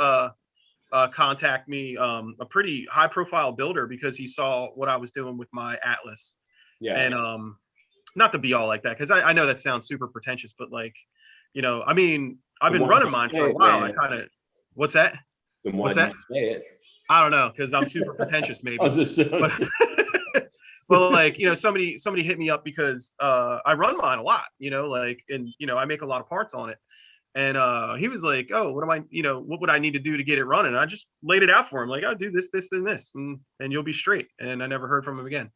contact me, a pretty high profile builder, because he saw what I was doing with my Atlas. Yeah. And not to be all like that, because I know that sounds super pretentious, but like, I mean, I've been running mine for a while. I kind of, what's that? What's that? I don't know, because I'm super pretentious, maybe. Well, like, somebody hit me up because I run mine a lot, like, and I make a lot of parts on it. And he was like, "Oh, what would I need to do to get it running?" And I just laid it out for him, like, "I'll do this, this, and this, and you'll be straight." And I never heard from him again.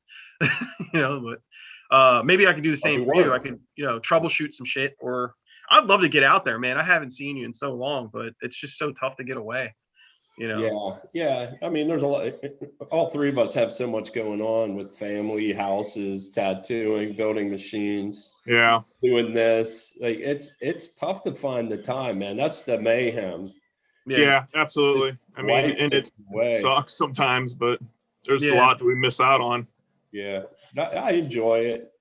But maybe I can do the same for you. I can, troubleshoot some shit, or I'd love to get out there, man. I haven't seen you in so long, but it's just so tough to get away. Yeah. I mean, there's a lot. All three of us have so much going on with family, houses, tattooing, building machines. Yeah, doing this, like it's tough to find the time, man. That's the mayhem. Yeah, absolutely. I mean, and it sucks sometimes, but there's a lot that we miss out on. Yeah, I enjoy it.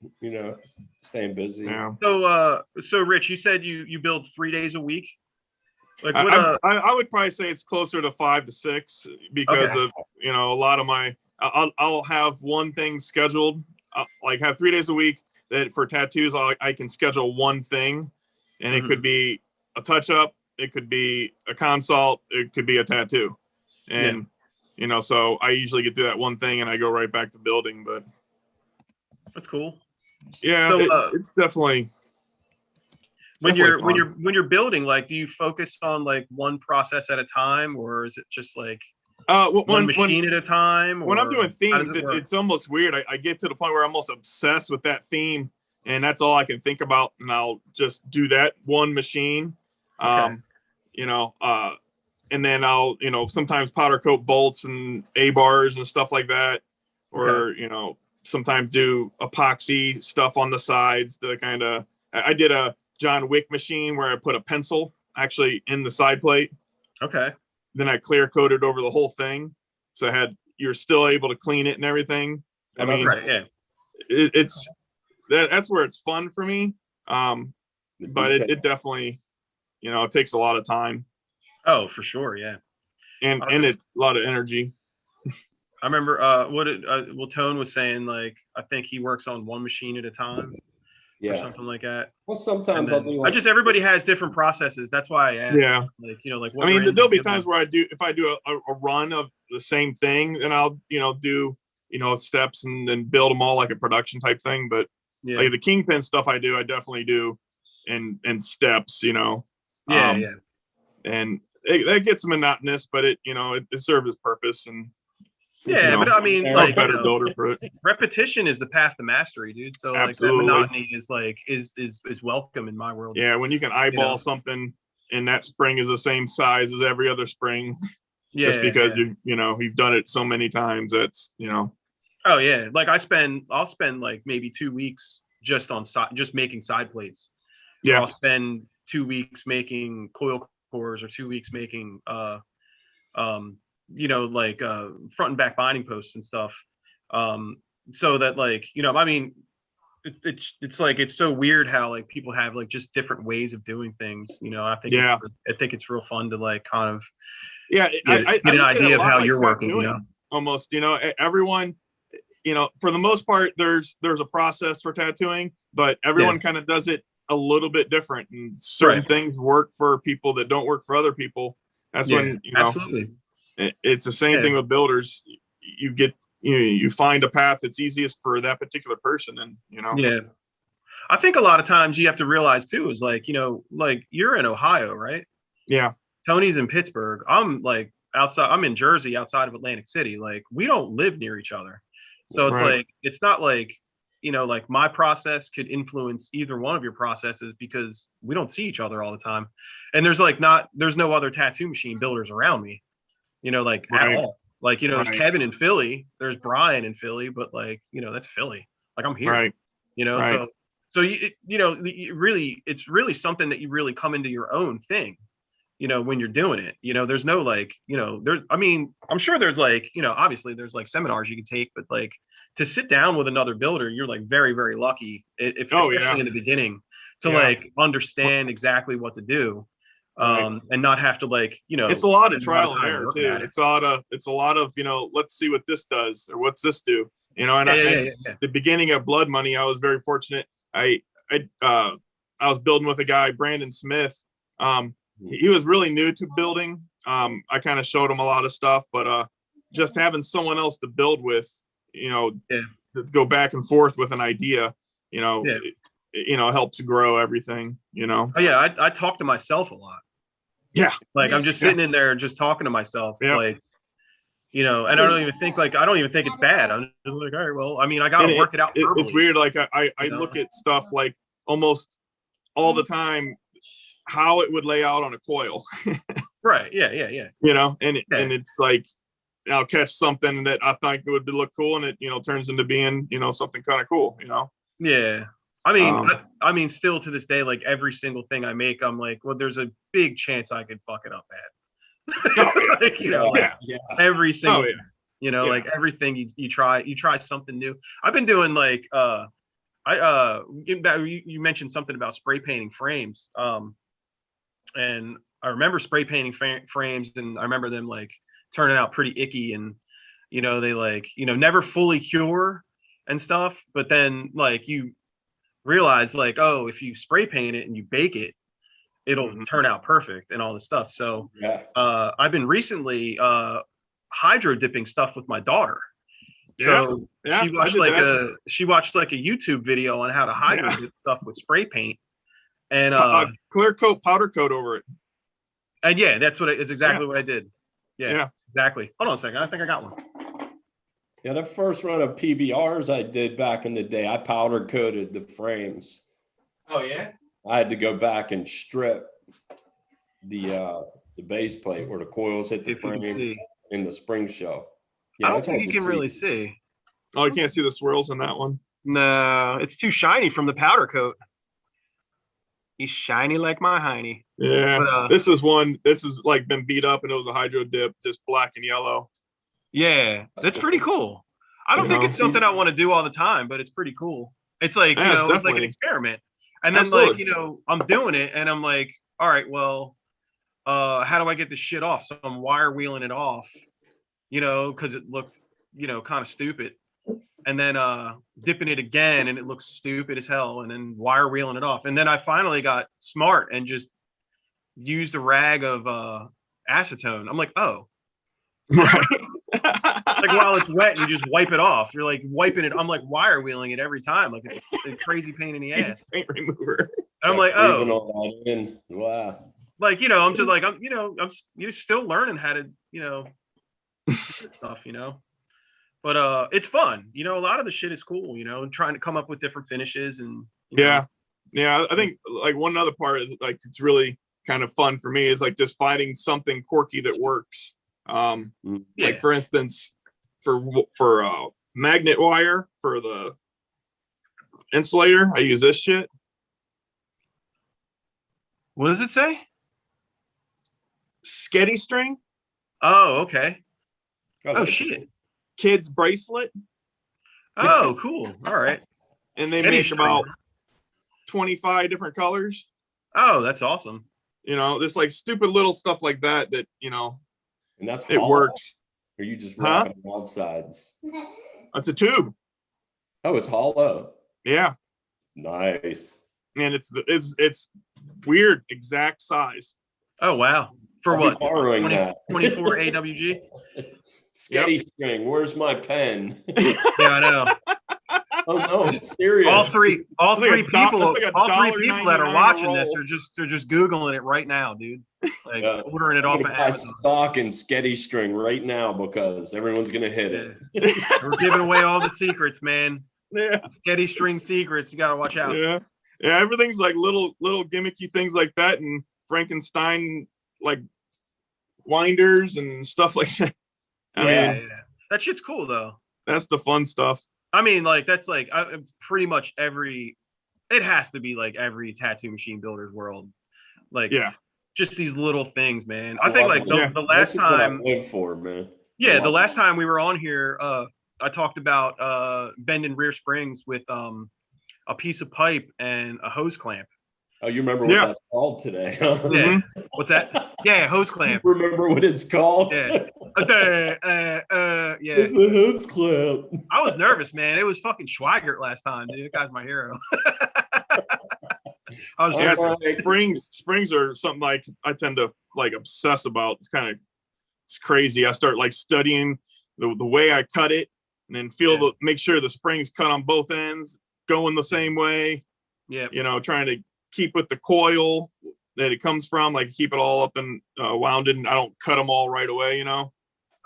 Staying busy. Yeah. So Rich, you said you build 3 days a week. Like I would probably say it's closer to 5 to 6 because of a lot of my. I'll have one thing scheduled, like have 3 days a week that for tattoos I can schedule one thing, and it could be a touch up, it could be a consult, it could be a tattoo, and so I usually get through that one thing and I go right back to building. But that's cool. Yeah, so, it's definitely. When you're building, like, do you focus on like one process at a time, or is it just like one machine at a time? When I'm doing themes, it's almost weird. I get to the point where I'm almost obsessed with that theme, and that's all I can think about, and I'll just do that one machine. And then I'll sometimes powder coat bolts and A-bars and stuff like that, or sometimes do epoxy stuff on the sides to kind of. I did a John Wick machine where I put a pencil actually in the side plate. Okay. Then I clear coated over the whole thing, so you're still able to clean it and everything. I mean, that's right. Yeah. That's where it's fun for me. But it definitely, it takes a lot of time. Oh, for sure. Yeah. And a lot of energy. I remember Tone was saying, like, I think he works on one machine at a time. Or something like that. Well, sometimes I'll do everybody has different processes. That's why I asked. Yeah. Like I mean, there'll be times where if I do a run of the same thing, then I'll, do, steps and then build them all like a production type thing. But like the Kingpin stuff I definitely do in steps, And that gets monotonous, but it serves its purpose. And Yeah, know, but I mean, I'm I'm a like, better builder for it. repetition is the path to mastery, dude. So like that Absolutely. monotony is like is welcome in my world. Yeah, when you can eyeball know? something and that spring is the same size as every other spring, Yeah, just because yeah. you've done it so many times. That's Oh yeah, like I'll spend like maybe 2 weeks just on just making side plates. Or yeah, I'll spend 2 weeks making coil cores or 2 weeks making like front and back binding posts and stuff. So that like, I mean, it's like it's so weird how like people have like just different ways of doing things. I think it's real fun to like kind of yeah. get an look at it idea a of lot how like you're working. tattooing, almost. Everyone, for the most part, there's a process for tattooing, but everyone kind of does it a little bit different, and certain things work for people that don't work for other people. That's when absolutely. It's the same thing with builders. You get you find a path that's easiest for that particular person, and Yeah, I think a lot of times you have to realize too is like like you're in Ohio, right? Yeah. Tony's in Pittsburgh. I'm like outside. I'm in Jersey, outside of Atlantic City. Like we don't live near each other, so it's like it's not like like my process could influence either one of your processes because we don't see each other all the time, and there's no other tattoo machine builders around me, like at all. Like there's Kevin in Philly, there's Brian in Philly, but like that's Philly. Like I'm here, so you really it's really something that you really come into your own thing. When you're doing it, there's no like, I mean, I'm sure there's like, obviously there's like seminars you can take, but like to sit down with another builder, you're like very, very lucky, especially in the beginning, to like understand exactly what to do, and not have to like, it's a lot of trial and error too. It's a lot of, let's see what this does or what's this do, and the beginning of Blood Money, I was very fortunate. I was building with a guy, Brandon Smith. He was really new to building. I kind of showed him a lot of stuff, but just having someone else to build with, to go back and forth with an idea, helps grow everything, Oh yeah, I talk to myself a lot. Yeah. Like I'm just sitting in there just talking to myself, like, and I don't even think it's bad. I'm just like, all right, well, I mean, I got to work it out. It's weird. Like I look at stuff like almost all the time, how it would lay out on a coil. Right. Yeah. And it's like, I'll catch something that I think would look cool, and it, turns into being, something kind of cool, Yeah. I mean, still to this day, like every single thing I make, I'm like, well, there's a big chance I could fuck it up bad. Like, every single, like everything you try something new. I've been doing like, you mentioned something about spray painting frames. And I remember spray painting frames, and I remember them like turning out pretty icky, and they like never fully cure and stuff. But then like you realize like, oh, if you spray paint it and you bake it, it'll turn out perfect and all this stuff. So I've been recently hydro dipping stuff with my daughter. So she watched like a YouTube video on how to hydro dip stuff with spray paint. And clear coat, powder coat over it. And it's exactly what I did. Yeah, exactly. Hold on a second. I think I got one. Yeah, the first run of PBRs I did back in the day, I powder coated the frames. Oh yeah. I had to go back and strip the base plate where the coils hit the frame in the spring show. Yeah, I don't think you can really see. Oh, you can't see the swirls in that one? No, it's too shiny from the powder coat. He's shiny like my hiney. Yeah, but, this is like been beat up, and it was a hydro dip, just black and yellow. Yeah, that's pretty cool. I don't think it's something I want to do all the time, but it's pretty cool. It's like, it's like an experiment. And then like, I'm doing it and I'm like, all right, well, how do I get this shit off? So I'm wire wheeling it off, because it looked, kind of stupid. And then dipping it again, and it looks stupid as hell, and then wire wheeling it off. And then I finally got smart and just used a rag of acetone. I'm like, oh. Like while it's wet, you just wipe it off. You're like wiping it. I'm like wire wheeling it every time. Like it's a crazy pain in the ass. Paint remover. And I'm like, oh. Wow. Like, I'm just like, I'm still learning how to, stuff, But it's fun. You know, a lot of the shit is cool, you know, and trying to come up with different finishes and yeah. I think like one other part of, like, it's really kind of fun for me is like just finding something quirky that works. Like for instance, for magnet wire for the insulator, I use this shit. What does it say? Sketty string. Oh, okay. Oh that's shit. Kids bracelet. Oh, cool. All right. And they Sketty make string. about 25 different colors. Oh, that's awesome. You know, this like stupid little stuff like that, you know, And that's it hollow? works. Or you just wrapping on sides? It's a tube. Oh, it's hollow. Yeah. Nice. And it's weird exact size. Oh, wow. For I'll be what? borrowing that. 24 AWG? Sketty string. Where's my pen? Yeah, I know. Oh no, I'm serious. All three people like that are $1.99 watching a this roll. they're just Googling it right now, dude. Like ordering it I'm off of gonna buy Amazon. stock in Sketty string right now because everyone's gonna hit it. We're giving away all the secrets, man. Yeah. Sketty string secrets. You gotta watch out. Yeah. Yeah. Everything's like little gimmicky things like that, and Frankenstein like winders and stuff like that. I mean, That shit's cool though. that's the fun stuff. I mean, like that's like pretty much it has to be like every tattoo machine builder's world. Like, Yeah. just these little things, man. I think like Yeah. the last This is what I time, live for, man. yeah, the last time we were on here, I talked about bending rear springs with a piece of pipe and a hose clamp. Oh, you remember what that's called today? Huh? Yeah. What's that? Yeah, hose clamp. Remember what it's called? Yeah. Yeah. It's a hose clamp. I was nervous, man. It was fucking Schweigert last time, dude. That guy's my hero. I was Yeah, nervous. springs are something like I tend to like obsess about. It's crazy. I start like studying the way I cut it, and then make sure the springs cut on both ends, going the same way. Yeah. You know, trying to keep with the coil that it comes from, like keep it all up and wounded, and I don't cut them all right away. You know,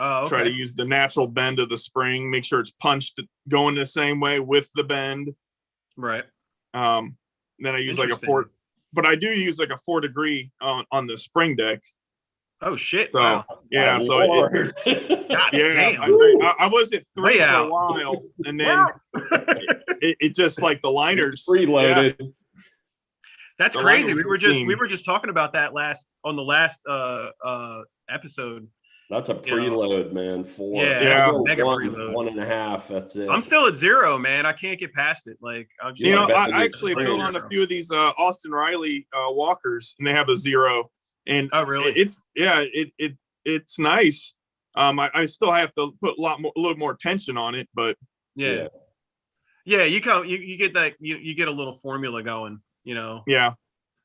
Okay. try to use the natural bend of the spring. Make sure it's punched going the same way with the bend. Right. Then I use like but I do use like a 4 degree on the spring deck. Oh shit! So Wow. yeah, My so Lord. God yeah, damn. I was at 3 Way for out. a while, and then it just like the liners Preloaded. yeah. That's The crazy. line We was were just talking about that on the last episode. That's a preload, man. 4. Yeah, I'll go mega 1, preload. 1.5. That's it. I'm still at 0, man. I can't get past it. Like, I'm just You know, Yeah, I actually built on a few of these Austin Riley walkers, and they have a 0. And Oh, really? It's nice. I still have to put a little more tension on it, but yeah. You get that you get a little formula going. You know. yeah.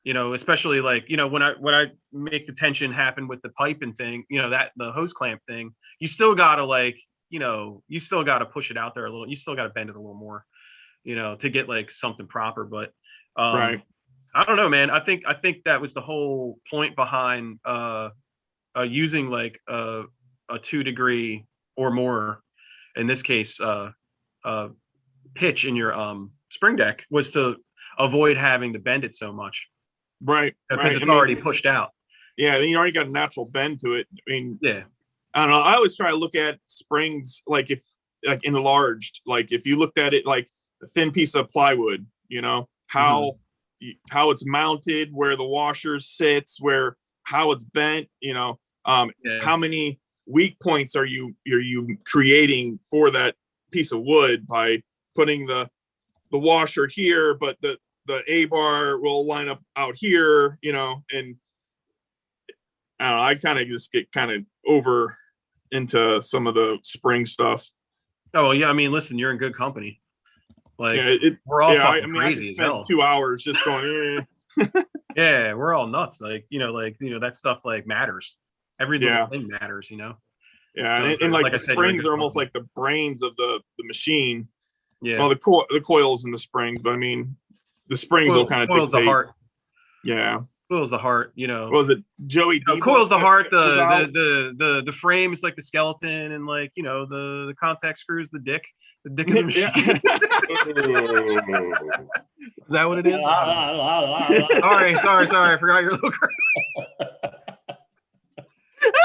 You know, especially like, you know, when I make the tension happen with the piping thing, you know, that the hose clamp thing, you still gotta like, you know, you still gotta push it out there a little. You still gotta bend it a little more, you know, to get like something proper. But Right. I don't know, man. I think that was the whole point behind using like a 2 degree or more, in this case, pitch in your spring deck, was to avoid having to bend it so much. Right. Because it's already pushed out. Yeah, you already got a natural bend to it. I mean, yeah. I don't know. I always try to look at springs like enlarged. Like if you looked at it like a thin piece of plywood, you know, how it's mounted, where the washer sits, how it's bent, you know, how many weak points are you creating for that piece of wood by putting the washer here, but the A-bar will line up out here, you know, and I don't know, I kind of just get kind of over into some of the spring stuff. Oh yeah, I mean, listen, you're in good company. Like we're all fucking crazy as hell. 2 hours just going. Yeah, we're all nuts. Like you know, that stuff like matters. Every little thing matters, you know. Yeah, So, and like the I said, springs are almost like the brains of the machine. Yeah. Well, the coils and the springs, but I mean, the springs will kind of dictate. The heart. Yeah. Coil's the heart, you know. What was it Joey D? Coil's the heart, was out? the frame is like the skeleton, and like, you know, the contact screws the dick of the machine. Yeah. Is that what it is? Sorry, I forgot your little girl.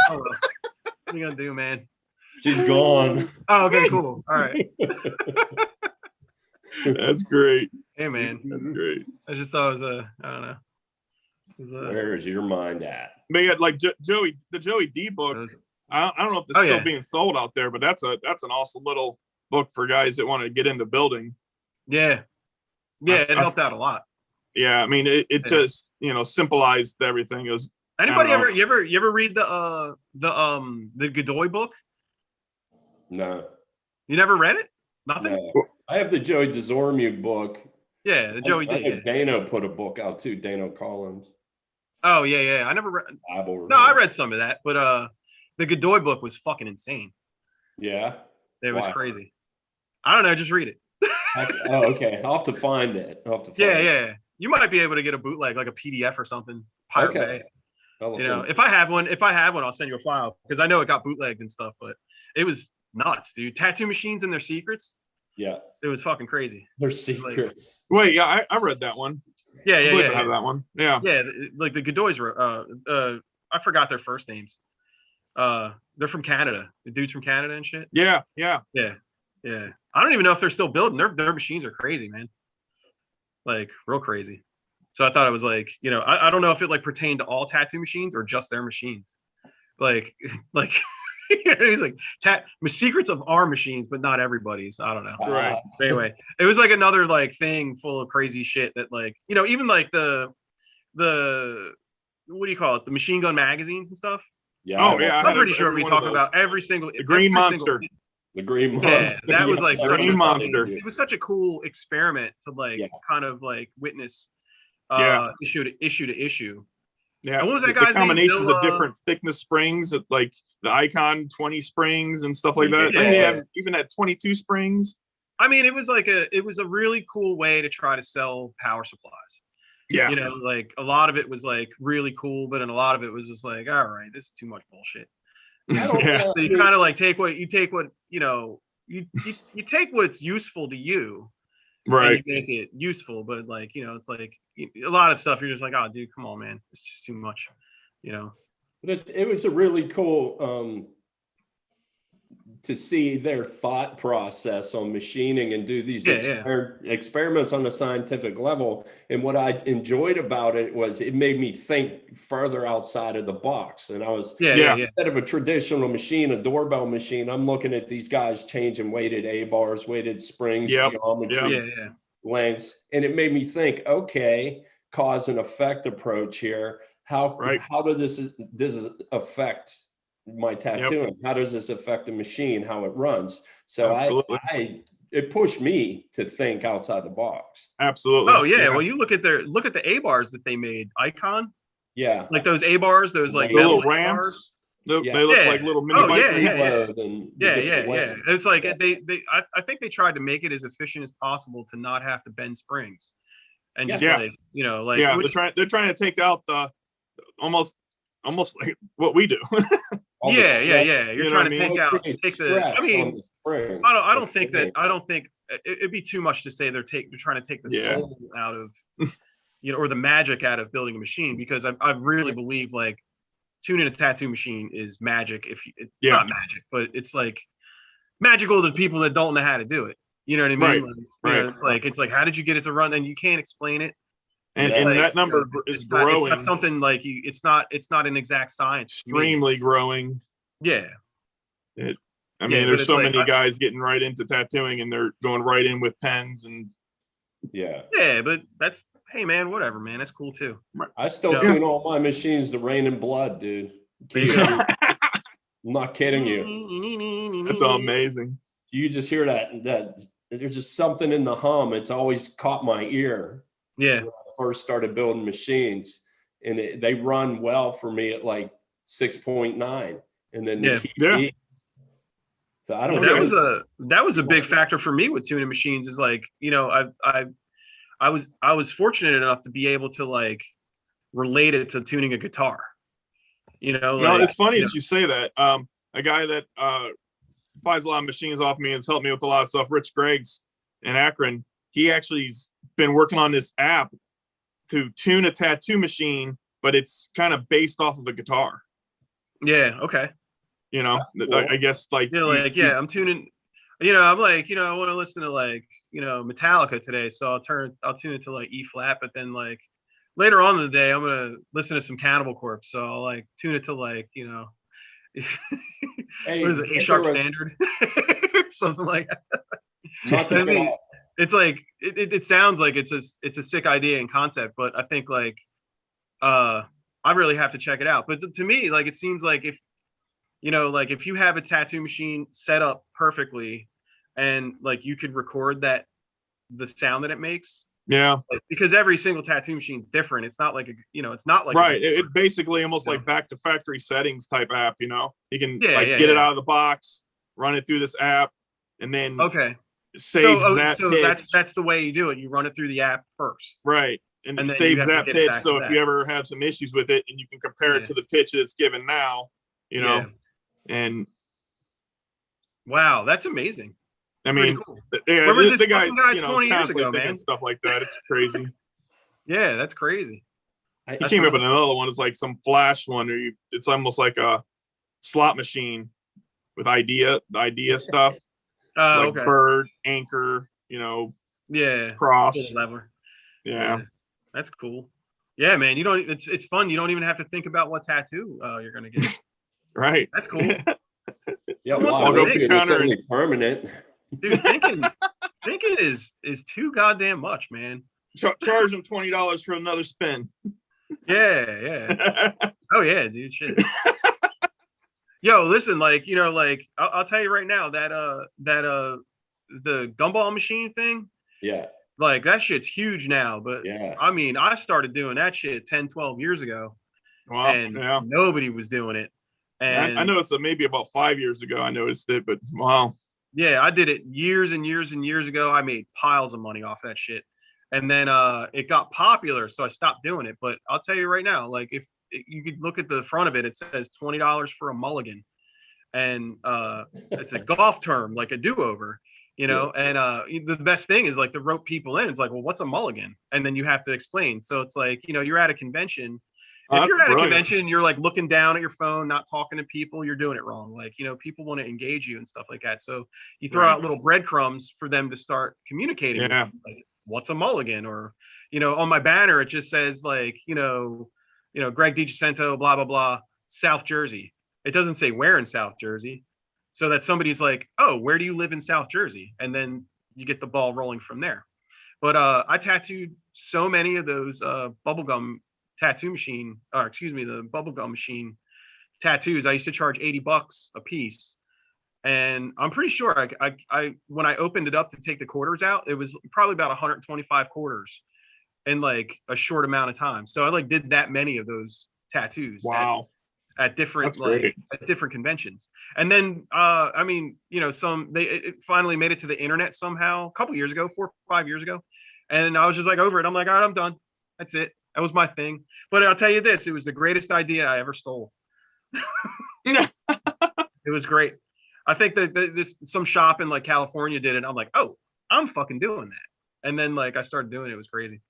Oh, well. What are you gonna do, man? She's gone. Oh, okay, cool. All right. That's great. Hey, man. That's great. I just thought it was I don't know. Where's your mind at? But yeah, like Joey, the Joey D book. I don't know if it's still being sold out there, but that's an awesome little book for guys that want to get into building. Yeah, it helped out a lot. Yeah, I mean, it just, you know, simplified everything. It was. Anybody you ever read the Godoy book? No. You never read it? Nothing. No. I have the Joey DeZormu book. Yeah, the Joey D. I Dano put a book out too. Dano Collins. Oh yeah. I never read. Bible. No, I read some of that, but the Godoy book was fucking insane. Yeah. It was crazy. I don't know. Just read it. Oh, okay. I'll have to find it. Yeah. You might be able to get a bootleg, like a PDF or something. Pirate Bay. You know, if I have one, I'll send you a file, because I know it got bootlegged and stuff, but it was nuts, dude. Tattoo machines and their secrets. Yeah. It was fucking crazy. Their secrets. Wait, yeah, I read that one. Yeah. I have that one. Yeah. Yeah, like the Godoys were. I forgot their first names. They're from Canada. The dudes from Canada and shit. Yeah. I don't even know if they're still building. Their machines are crazy, man. Like real crazy. So I thought it was like, you know, I don't know if it like pertained to all tattoo machines or just their machines. Like he's like secrets of our machines, but not everybody's. I don't know. Right. But anyway, it was like another like thing full of crazy shit that, like, you know, even like the what do you call it? The machine gun magazines and stuff. Yeah. Oh yeah. I'm pretty sure we talk about every single the Green Monster. The Green Yeah, Monster. that was like the Green Monster. It was such a cool experiment to like kind of like witness issue to issue. Yeah, and what was that the guy's combinations name? of different thickness springs, like the Icon 20 springs and stuff like that. Yeah. Then they have even at 22 springs. I mean, it was a really cool way to try to sell power supplies. Yeah, you know, like a lot of it was like really cool, but then a lot of it was just like, all right, this is too much bullshit. So you kind of like take what you take what's useful to you, right? And you make it useful, but like, you know, it's like a lot of stuff you're just like, oh, dude, come on, man, it's just too much, you know. But it was a really cool to see their thought process on machining and do these experiments on a scientific level. And what I enjoyed about it was it made me think further outside of the box. And I was instead of a traditional machine, a doorbell machine, I'm looking at these guys changing weighted A-bars, weighted springs, geometry, lengths. And it made me think, okay, cause and effect approach here. How does this affect my tattooing? How does this affect the machine, how it runs? So it pushed me to think outside the box. Absolutely. Oh yeah. Well, you look at the A-bars that they made, Icon. Yeah. Like those A-bars, those like little ramps. They look like little mini bike. Yeah. It's like I think they tried to make it as efficient as possible to not have to bend springs. And just like, you know, like they're trying to take out the almost like what we do. You're trying to take the. I mean, I don't think it'd be too much to say they're trying to take the soul out of, you know, or the magic out of building a machine, because I really believe like tuning a tattoo machine is magic. It's not magic, but it's like magical to people that don't know how to do it. You know what I mean? It's like, how did you get it to run? And you can't explain it. And that number is growing. It's not something like it's not an exact science. Extremely growing. Yeah. I mean, there's so many guys getting right into tattooing, and they're going right in with pens and. Yeah, but that's, hey man, whatever, man. That's cool too. I still tune all my machines to Rain and Blood, dude. I'm not kidding you. That's amazing. You just hear that there's just something in the hum. It's always caught my ear. Yeah. When I first started building machines, and they run well for me at like 6.9, and then so I don't know. That was a big factor for me with tuning machines. Is like, you know, I was fortunate enough to be able to like related to tuning a guitar. You know, No, like, it's funny you that you say that. A guy that buys a lot of machines off me and has helped me with a lot of stuff, Rich Greggs in Akron, he actually's been working on this app to tune a tattoo machine, but it's kind of based off of a guitar. Yeah. Okay. You know, Cool. I guess like, You know, like, yeah, I'm tuning, you know, I'm like, you know, I want to listen to like, you know, Metallica today. So I'll tune it to like E flat, but then like later on in the day, I'm going to listen to some Cannibal Corpse. So I'll like tune it to like, you know, Hey, what is it? A sharp standard, something like that. Not to I get mean, off. it's like, it sounds like it's a sick idea and concept, but I think like, I really have to check it out. But to me, like, it seems like if, you know, like if you have a tattoo machine set up perfectly and like you could record that, the sound that it makes, yeah, like, because every single tattoo machine is different. It's not like, you know, it's not like, right. It basically almost Yeah. like back to factory settings type app, you know, you can Yeah, like yeah, get it yeah. out of the box, run it through this app, and then okay. saves So that pitch. that's the way you do it. You run it through the app first. Right. And And it then you saves have to that get it pitch. back So to if that. you ever have some issues with it and you can compare Yeah. it to the pitch that it's given now, you know, Yeah. and Wow, that's amazing. I Pretty mean, cool. yeah, Where was the this guy, fucking guy you know, 20 is years constantly ago, thinking man? stuff like that. It's crazy. Yeah, that's crazy. He That's came up with really- another one. It's like some flash one, or it's almost like a slot machine with idea stuff, like Okay. bird, anchor, you know, Yeah. cross. Little lever. Yeah. That's cool. Yeah, man. You don't. It's fun. You don't even have to think about what tattoo you're gonna get. Right. That's cool. Yeah, Almost wow, I'll go look, pick it's counter only permanent. Dude, thinking is too goddamn much, man. Charge them $20 for another spin. Yeah. Oh yeah, dude. Shit. Yo, listen, like, you know, like I'll tell you right now that the gumball machine thing, Yeah, like that shit's huge now. But yeah. I mean, I started doing that shit 10, 12 years ago, Wow. and Yeah. nobody was doing it. And I know it's maybe about 5 years ago I noticed it, but wow. yeah, I did it years and years and years ago. I made piles of money off that shit. And then it got popular, so I stopped doing it. But I'll tell you right now, like if you could look at the front of it, it says $20 for a mulligan. And it's a golf term, like a do-over, you know. And the best thing is like to rope people in. It's like, well, what's a mulligan? And then you have to explain. So it's like, you know, you're at a convention. Oh, If that's you're at brilliant. a convention, you're like looking down at your phone, not talking to people, you're doing it wrong. Like, you know, people want to engage you and stuff like that. So you throw Right. out little breadcrumbs for them to start communicating. with Yeah. you. Like, what's a mulligan? Or, you know, on my banner, it just says like, you know, Greg DiGiacinto, blah, blah, blah, South Jersey. It doesn't say where in South Jersey. So that somebody's like, oh, where do you live in South Jersey? And then you get the ball rolling from there. But I tattooed so many of those bubblegum tattoo machine, or excuse me, the bubblegum machine tattoos. I used to charge $80 a piece. And I'm pretty sure I when I opened it up to take the quarters out, it was probably about 125 quarters in like a short amount of time. So I like did that many of those tattoos. Wow. At different That's great. at different conventions. And then I mean, you know, it finally made it to the internet somehow a couple years ago, 4 or 5 years ago. And I was just like over it. I'm like, all right, I'm done. That's it. That was my thing. But I'll tell you this, it was the greatest idea I ever stole. It was great. I think that some shop in like California did it. I'm like, oh, I'm fucking doing that. And then like I started doing it. It was crazy.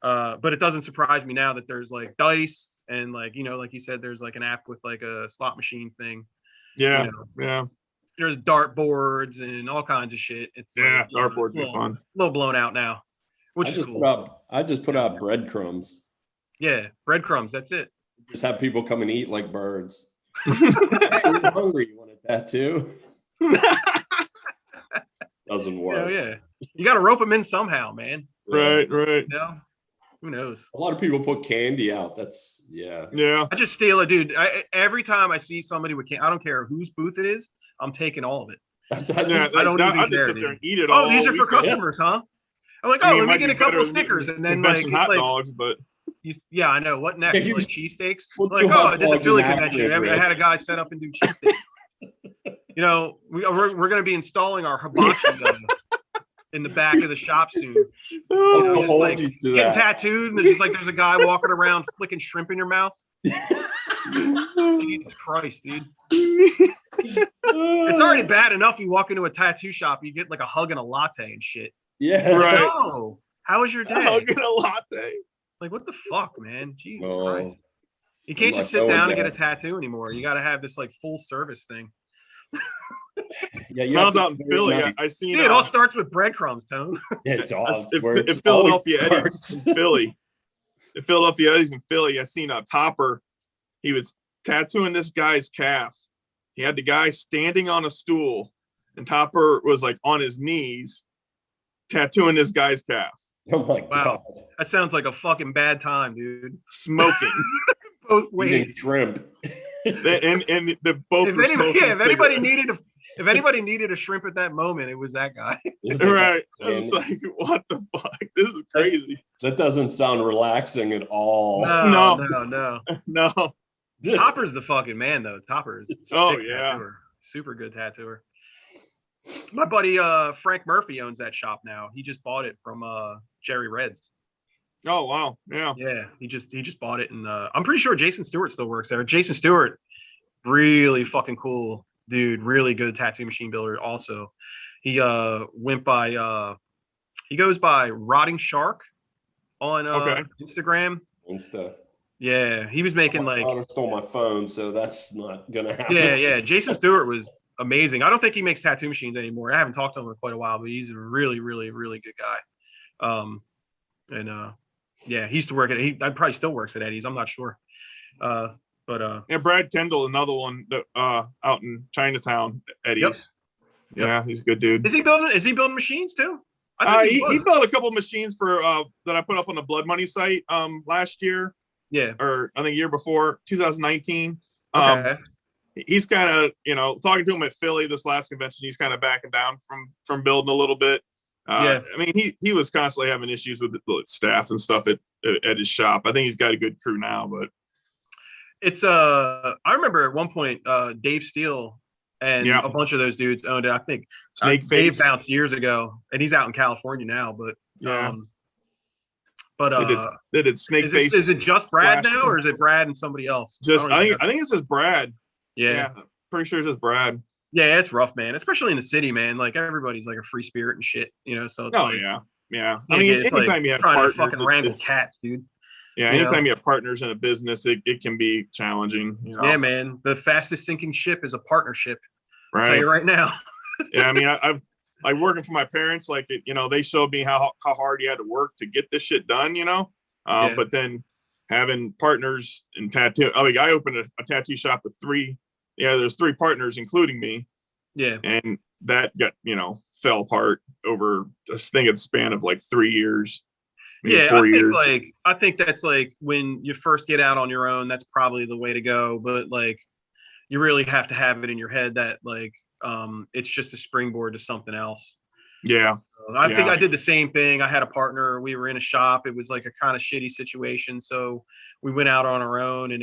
But it doesn't surprise me now that there's like dice and like, you know, like you said, there's like an app with like a slot machine thing. Yeah. You know, Yeah. there's dart boards and all kinds of shit. It's Yeah. like, you know, Dartboards be fun. a little blown out now, which I is just cool. put out breadcrumbs. Yeah, breadcrumbs. That's it. Just have people come and eat like birds. Hey, you're hungry. You want a tattoo? Doesn't work. Hell yeah, you got to rope them in somehow, man. Right. Right. You know, who knows? A lot of people put candy out. That's yeah. I just steal it, dude. Every time I see somebody with I don't care whose booth it is, I'm taking all of it. That's Yeah, I don't I even just care, sit dude. there and eat it Oh, all. these are for weekend. customers, huh? I'm like, I oh, mean, it let me might get be a couple better of than stickers, and then like, convention it's hot like dogs, but yeah, I know. What next? Yeah, you Like just cheesesteaks? put Like, two oh, hot I did the dogs Philly in that convention. I bread. had a guy set up and do cheesesteaks. You know, we're going to be installing our hibachi in the back of the shop soon. I'll Just hold like you to getting that. tattooed, and there's a guy walking around flicking shrimp in your mouth. Jesus Christ, dude. It's already bad enough you walk into a tattoo shop, you get like a hug and a latte and shit. Yeah. Right. No. How was your day? Hugging a latte. Like, what the fuck, man? Jesus Oh, Christ. You can't I'm just not sit going down and get there. a tattoo anymore. You got to have this like full service thing. Yeah, When I was out in very Philly, nice. I seen Dude, it all starts with breadcrumbs, Tone. It's all if, where if it's Philadelphia always Eddie's starts. in Philly, if Philadelphia Eddie's in Philly, I seen a Topper. He was tattooing this guy's calf. He had the guy standing on a stool, and Topper was like on his knees, tattooing this guy's calf, Oh my Wow. god. That sounds like a fucking bad time, dude. smoking. Both Eating ways. shrimp. and the both were smoking If anybody cigarettes. needed a shrimp at that moment, it was that guy. Right. I was And like, what the fuck? This is crazy. that doesn't sound relaxing at all. No. No. Topper's the fucking man, though. Topper's Oh, sick yeah. tattooer. Super good tattooer. My buddy Frank Murphy owns that shop now. He just bought it from Jerry Reds. Oh wow. Yeah. Yeah, he just bought it, and I'm pretty sure Jason Stewart still works there. Jason Stewart, really fucking cool dude, really good tattoo machine builder. Also, he went by he goes by Rotting Shark on Okay. Instagram. Insta. Yeah, he was making My like daughter stole my phone, so that's not gonna happen. yeah. Jason Stewart was amazing. I don't think he makes tattoo machines anymore. I haven't talked to him in quite a while, but he's a really, really, really good guy. Yeah, he used to work at. He probably still works at Eddie's. I'm not sure. Yeah, Brad Kendall, another one that out in Chinatown, Eddie's. Yep. Yeah, he's a good dude. Is he building machines too? I think He built a couple machines for that I put up on the Blood Money site last year, yeah. or I think year before, 2019. Okay. He's kind of, talking to him at Philly this last convention, he's kind of backing down from building a little bit. Yeah. I mean, he was constantly having issues with the staff and stuff at his shop. I think he's got a good crew now, but It's I remember at one point Dave Steele and Yeah. a bunch of those dudes owned it. I think Snake Dave Face. bounced years ago, and he's out in California now. But Yeah. but They did Snake Face. is it just Brad last now, or is it Brad and somebody else? I think it says Brad. Yeah. Pretty sure it says Brad. Yeah, it's rough, man. Especially in the city, man. Like everybody's like a free spirit and shit, So it's Oh like, yeah. I mean, it's like anytime you have trying partners, to fucking wrangle cats, dude. yeah, you anytime you have partners in a business, it can be challenging. Yeah, man. The fastest sinking ship is a partnership. I'll tell Right. you right now. Yeah, I mean, I've like working for my parents, like they showed me how hard you had to work to get this shit done, Yeah. But then having partners in tattoo, I opened a tattoo shop with there's 3 partners, including me. Yeah. And that got, fell apart over this thing at the span of like 3 years. Maybe Yeah, 4 years. I think that's like when you first get out on your own, that's probably the way to go. But like, you really have to have it in your head that like, it's just a springboard to something else. Yeah. I think Yeah. I did the same thing. I had a partner. We were in a shop. It was like a kind of shitty situation, so we went out on our own, and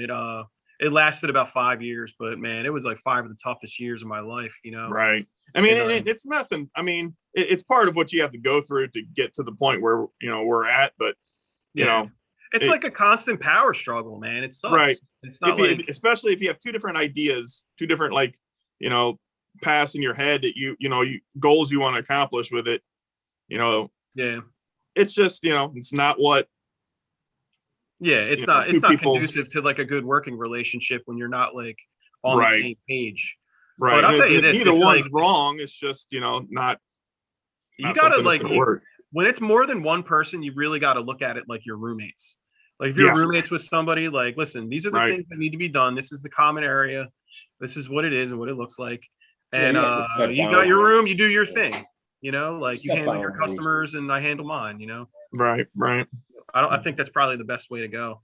it lasted about 5 years. But man, it was like 5 of the toughest years of my life. Right. I mean, And, it's nothing. I mean, it's part of what you have to go through to get to the point where, we're at. But, it's like a constant power struggle, man. It sucks. Right. It's not especially if you have 2 different ideas, 2 different, paths in your head that you goals you want to accomplish with it, yeah. it's just, it's not what. Yeah, it's not conducive to like a good working relationship when you're not like on the same page. Right. But I'll tell you this, Neither if, one's like, wrong. It's just, not you gotta something that's like gonna work. when it's more than one person, you really got to look at it like your roommates. Like if you're Yeah. roommates with somebody, like, listen, these are the Right. things that need to be done. This is the common area. This is what it is and what it looks like. Yeah, And you have to set you got your boundaries. room, you do your thing. Like you Set handle your boundaries. customers and I handle mine. Right. I think that's probably the best way to go.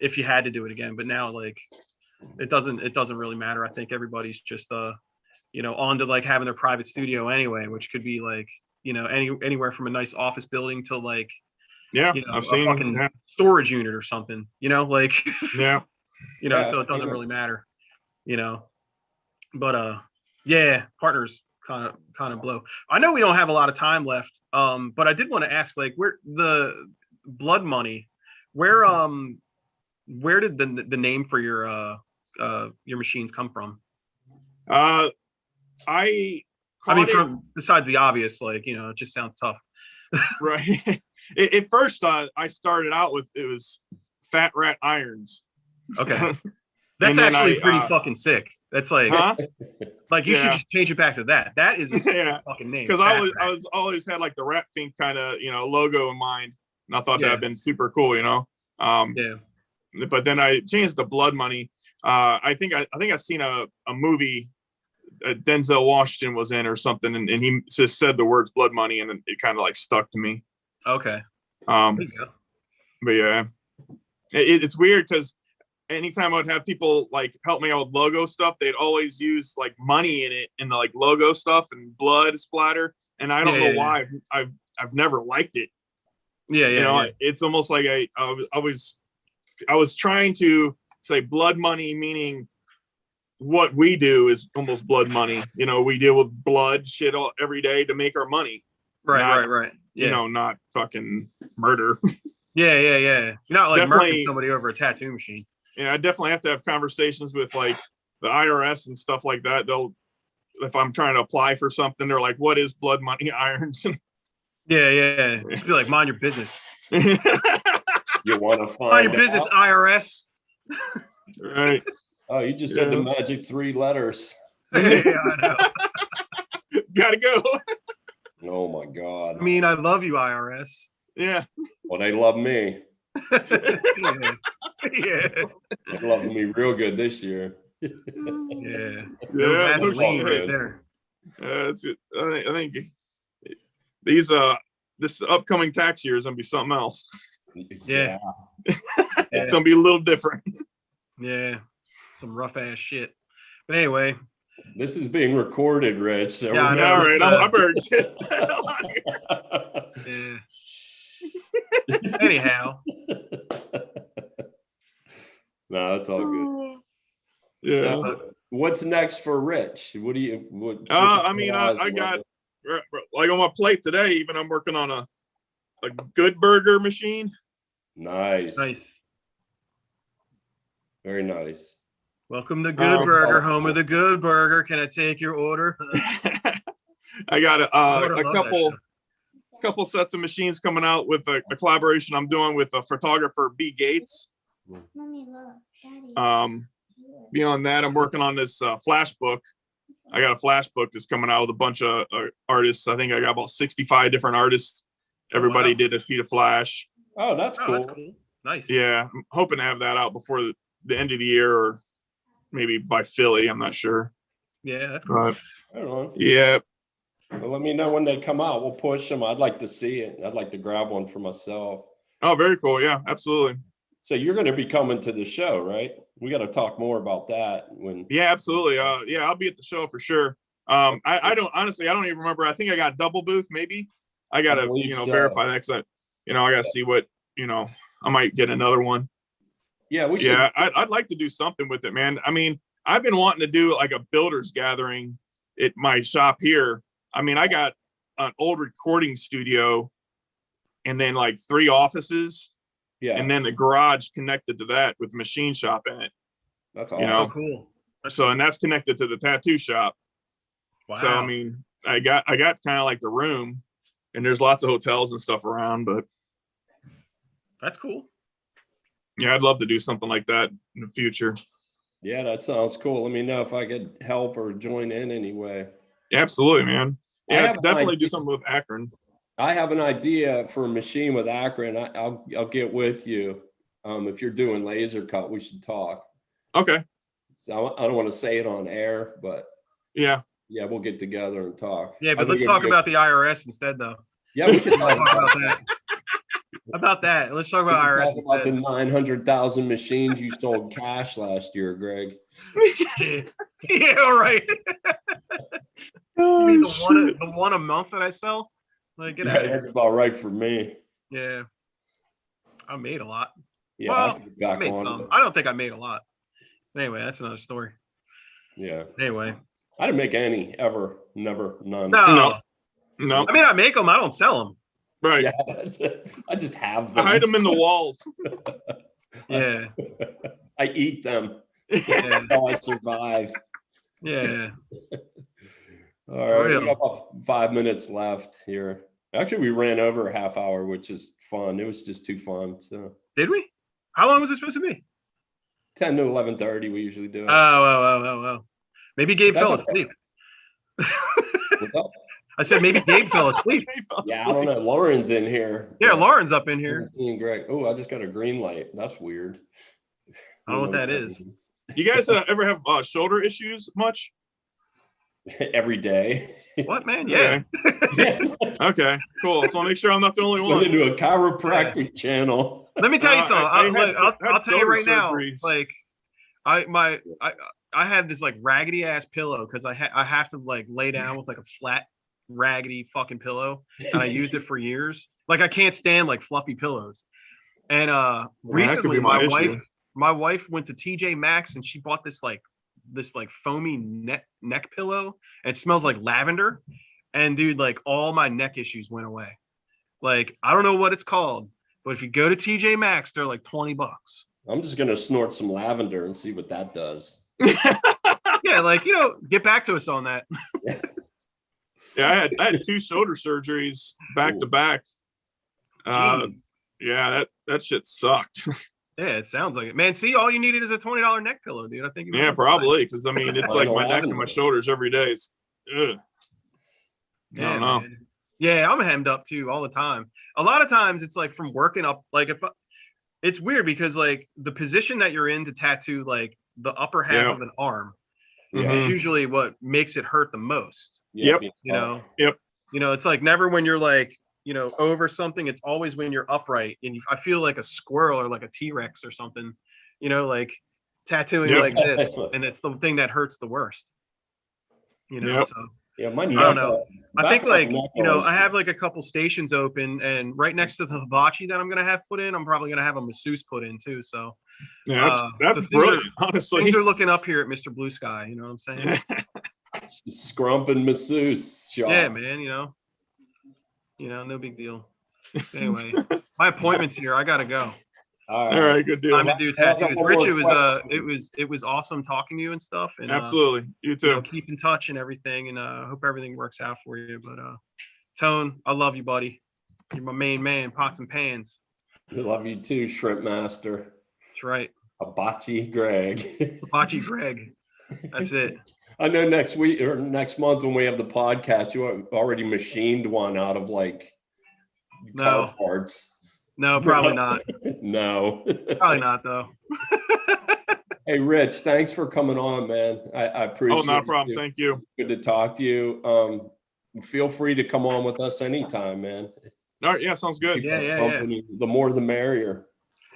If you had to do it again, but now like it doesn't really matter. I think everybody's just on to like having their private studio anyway, which could be like, anywhere from a nice office building to like, Yeah. a I've seen. fucking storage unit or something, like, Yeah. Yeah, so it doesn't yeah. really matter, but yeah, partners kind of blow. I know we don't have a lot of time left, but I did want to ask, like, where the blood money, where did the name for your machines come from? I mean, caught it- besides the obvious, like, you know, it just sounds tough. right. At first, I started out with, it was Fat Rat Irons. Okay. And That's then actually pretty fucking sick. That's like, Huh? like you should Yeah. just change it back to that. That is a sick Yeah. fucking name. Because Fat I Rat. was always had like the Rat Fink kind of, you know, logo in mind, and I thought Yeah. that'd been super cool, you know. Yeah. But then I changed to Blood Money. I think I seen a movie Denzel Washington was in or something, and he just said the words Blood Money, and it kind of like stuck to me. Okay. There you go. But yeah, it's weird because anytime I'd have people like help me out with logo stuff, they'd always use like money in it and like logo stuff and blood splatter, and I don't know why. I've never liked it. Yeah, you know, it's almost like I was trying to say blood money, meaning what we do is almost blood money. You know, we deal with blood shit every day to make our money. Right. Yeah. You know, not fucking murder. Yeah. You're not like Definitely- murdering somebody over a tattoo machine. Yeah, I definitely have to have conversations with like the IRS and stuff like that. If I'm trying to apply for something, they're like, "What is blood money irons?" Yeah. Just be like, mind your business. You want to Mind find your business, out? IRS. Right. Oh, you just said the Yeah. magic 3 letters. Yeah, I know. Gotta go. Oh my God. I mean, I love you, IRS. Yeah. Well, they love me. Yeah. They love me real good this year. Yeah. Yeah. No no Vaseline right shit. there. That's it. I think this upcoming tax year is gonna be something else. Yeah. It's gonna be a little different. Yeah. Some rough ass shit. But anyway, This is being recorded, Rich. So Yeah, I know. All right, I better get. yeah. Anyhow, No, it's all good. Yeah. So, what's next for Rich? What do you? I mean, I got like on my plate today. Even I'm working on a good burger machine. Nice. nice. Very nice. Welcome to Good Burger, home of the Good Burger. Can I take your order? I got I would've a loved that couple sets of machines coming out with a collaboration I'm doing with a photographer, B. Gates. Mommy, look. Daddy. Beyond that, I'm working on this flash book. I got a flash book that's coming out with a bunch of artists. I think I got about 65 different artists. Everybody wow. did a feet of flash. Oh, that's Oh, cool. that's cool. Nice. Yeah, I'm hoping to have that out before the end of the year, or maybe by Philly. I'm not sure. Yeah, that's cool. But I don't know. yeah, Well, let me know when they come out. We'll push them. I'd like to see it. I'd like to grab one for myself. oh, very cool. Yeah, absolutely. So you're going to be coming to the show, right? We got to talk more about that when. Yeah, absolutely. Yeah, I'll be at the show for sure. I don't honestly, I don't even remember. I think I got double booth. Maybe I gotta believe so. verify that. 'Cause I gotta see what I might get another one. Yeah, we should. Yeah, I'd like to do something with it, man. I mean, I've been wanting to do like a builders gathering at my shop here. I mean, I got an old recording studio and then like 3 offices Yeah, and then the garage connected to that with the machine shop in it. that's you awesome. know, Oh, cool. So, and that's connected to the tattoo shop. Wow. So, I mean, I got kind of like the room, and there's lots of hotels and stuff around, but that's cool. yeah, I'd love to do something like that in the future. Yeah, that sounds cool. Let me know if I could help or join in anyway. Yeah, absolutely, man. I Yeah, have an definitely do idea. something with Akron. I have an idea for a machine with Akron. I'll get with you. If you're doing laser cut, we should talk. Okay. So I don't want to say it on air, but Yeah. yeah, we'll get together and talk. Yeah, I but think let's it'd talk be- about the IRS instead, though. Yeah, we can Let's talk talk about that. About that. Let's talk about IRS about the instead. 900,000 machines you sold cash last year, Greg. Yeah, right. You mean the one a month that I sell? Like, get out Yeah, of here. that's about right for me. Yeah. I made a lot. Yeah, I have Well, to get I back made on some. it. I don't think I made a lot. Anyway, that's another story. Yeah. Anyway. I didn't make any ever, never, none. No. I mean, I make them. I don't sell them. Right. Yeah, that's it. I just have I them. hide them in the walls. Yeah. I eat them. Yeah. That's how I survive. Yeah. All right, Real. we got about 5 minutes left here. Actually, we ran over a half hour, which is fun. It was just too fun. So Did we? How long was it supposed to be? 10 to 11:30, we usually do it. Oh. Maybe Gabe That's fell okay. asleep. What's up? I said maybe Gabe fell asleep. Yeah, I don't know. Lauren's in here. Yeah, Lauren's up in here. Seeing Greg. Oh, I just got a green light. That's weird. I don't know what that is. You guys ever have shoulder issues much? Every day. What, man? Yeah. Okay, cool. So I'll make sure I'm not the only Went one. into a chiropractic channel. Let me tell you something. I'll tell you right now. surgeries. Like, I have this like raggedy ass pillow because I have to like lay down with like a flat raggedy fucking pillow, and I used it for years. Like I can't stand like fluffy pillows. And recently my wife went to TJ Maxx and she bought this foamy neck pillow, and it smells like lavender. And dude, like all my neck issues went away. Like I don't know what it's called, but if you go to TJ Maxx, they're like $20. I'm just gonna snort some lavender and see what that does. Yeah, like get back to us on that. Yeah, I had 2 shoulder surgeries back to back. Jeez. Yeah, that shit sucked. Yeah, it sounds like it, man. See, all you needed is a $20 neck pillow, dude. I think. Yeah, probably, because I mean it's like my neck and my shoulders every day. It's, ugh. I don't know. Man. Yeah, I'm hemmed up too all the time. A lot of times it's like from working up. Like it's weird because like the position that you're in to tattoo like the upper half of an arm is usually what makes it hurt the most. Yep. It's like never when you're like over something. It's always when you're upright, and I feel like a squirrel or like a T-Rex or something. Like tattooing like this, and it's the thing that hurts the worst. So. Yeah, my I don't know. I think like I have like a couple stations open, and right next to the hibachi that I'm gonna have put in, I'm probably gonna have a masseuse put in too. So yeah, that's brilliant. Honestly, things are looking up here at Mr. Blue Sky. You know what I'm saying? Scrump and masseuse shop. Yeah, man. No big deal. Anyway, my appointment's here. I gotta go. All right, good deal. Time to do tattoos. Rich, it was awesome talking to you and stuff. And absolutely, you too. Keep in touch and everything, and hope everything works out for you. But Tone, I love you, buddy. You're my main man, pots and pans. I love you too, Shrimp Master. That's right. Hibachi Greg. Hibachi Greg. That's it. I know next week or next month when we have the podcast, you already machined one out of like car parts. No, probably not. No. Probably not, though. Hey, Rich, thanks for coming on, man. I appreciate it. Oh, no problem. Thank you. It's good to talk to you. Feel free to come on with us anytime, man. All right. Yeah, sounds good. Yeah. The more the merrier.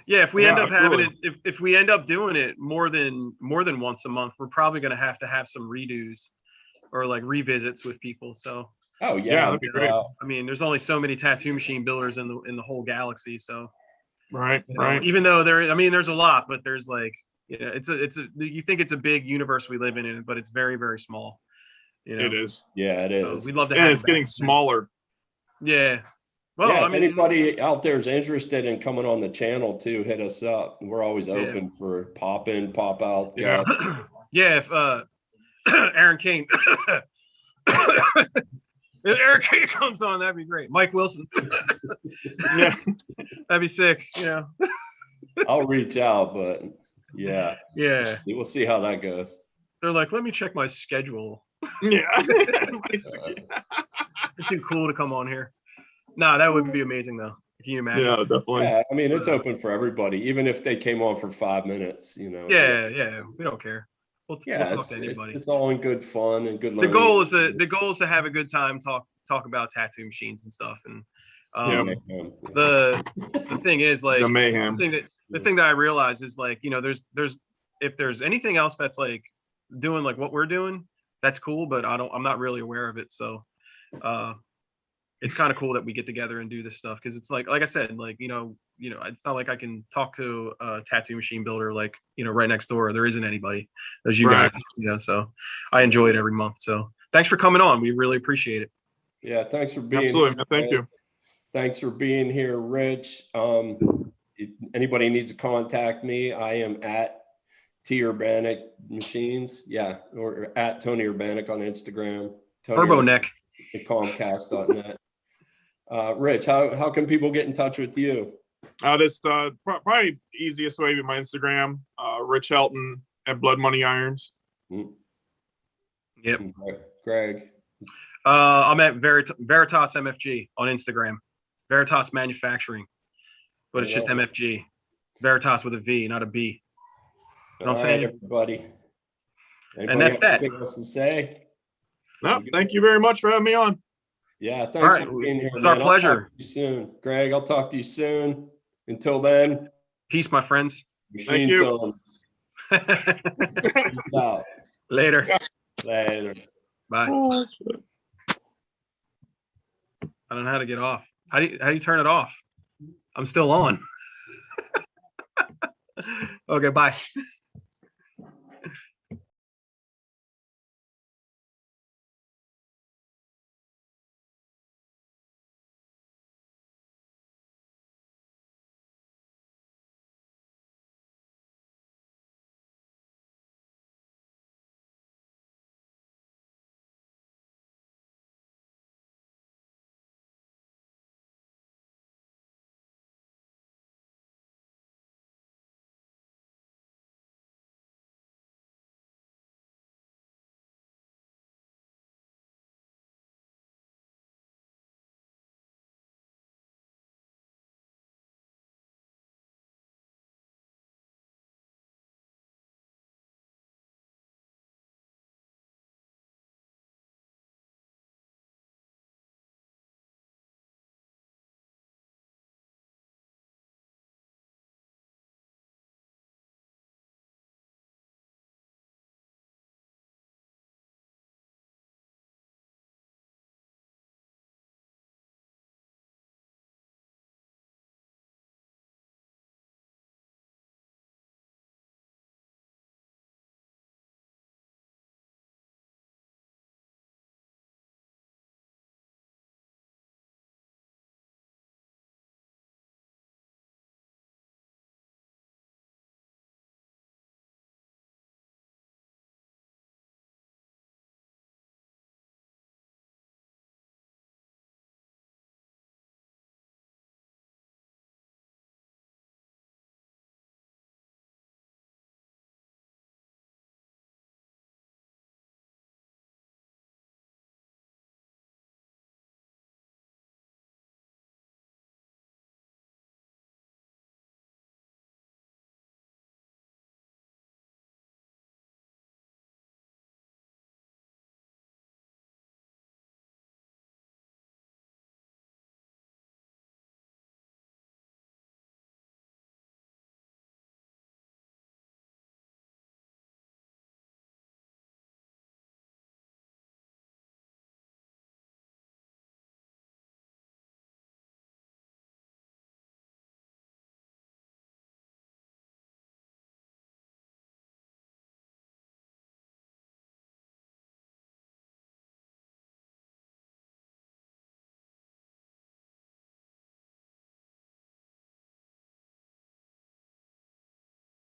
Yeah, if we end up having it, if we end up doing it more than once a month, we're probably going to have some redos or like revisits with people. So. Oh yeah, that'd be great. I mean, there's only so many tattoo machine builders in the whole galaxy. So. Right. Even though there's a lot, but there's like, you think it's a big universe we live in, but it's very, very small. It is. Yeah, it is. So we'd love to. And it's getting smaller. Yeah. Well, yeah, if anybody out there is interested in coming on the channel too, hit us up. We're always open for pop in, pop out. Yeah. Yeah. If Aaron King, if Aaron King comes on, that'd be great. Mike Wilson. Yeah. That'd be sick. I'll reach out, but yeah. We'll see how that goes. They're like, let me check my schedule. Yeah. It's too cool to come on here. No, that would be amazing though. Can you imagine? Yeah, definitely. Yeah, I mean, it's open for everybody, even if they came on for 5 minutes, Yeah, we don't care. We'll talk to anybody. It's all in good fun and good learning. The goal is to have a good time, talk about tattoo machines and stuff. And the thing is like the mayhem. The thing that I realize is like, there's if there's anything else that's like doing like what we're doing, that's cool, but I'm not really aware of it. So it's kind of cool that we get together and do this stuff, because it's like I said, like, it's not like I can talk to a tattoo machine builder like, right next door. There isn't anybody. There's you Right. guys, so I enjoy it every month. So thanks for coming on. We really appreciate it. Yeah, thanks for being Absolutely. here. Thank you. Thanks for being here, Rich. If anybody needs to contact me, I am at Urbanek Machines. Yeah, or at Tony Urbanek on Instagram. Urbanek. At Comcast.net. Rich, how can people get in touch with you? Just probably easiest way with my Instagram, Rich Helton at Blood Money Irons. Yep. Greg. I'm at Veritas MFG on Instagram. Veritas Manufacturing, but it's just MFG. Veritas with a V, not a B. You know what I'm saying? Everybody. And that's that. Anything else to say? No, thank you very much for having me on. Yeah, thanks for being here. It's our pleasure. I'll talk to you soon. Greg, I'll talk to you soon. Until then, peace, my friends. Thank you. Peace out. Later. Later. Bye. I don't know how to get off. How do you turn it off? I'm still on. Okay, bye.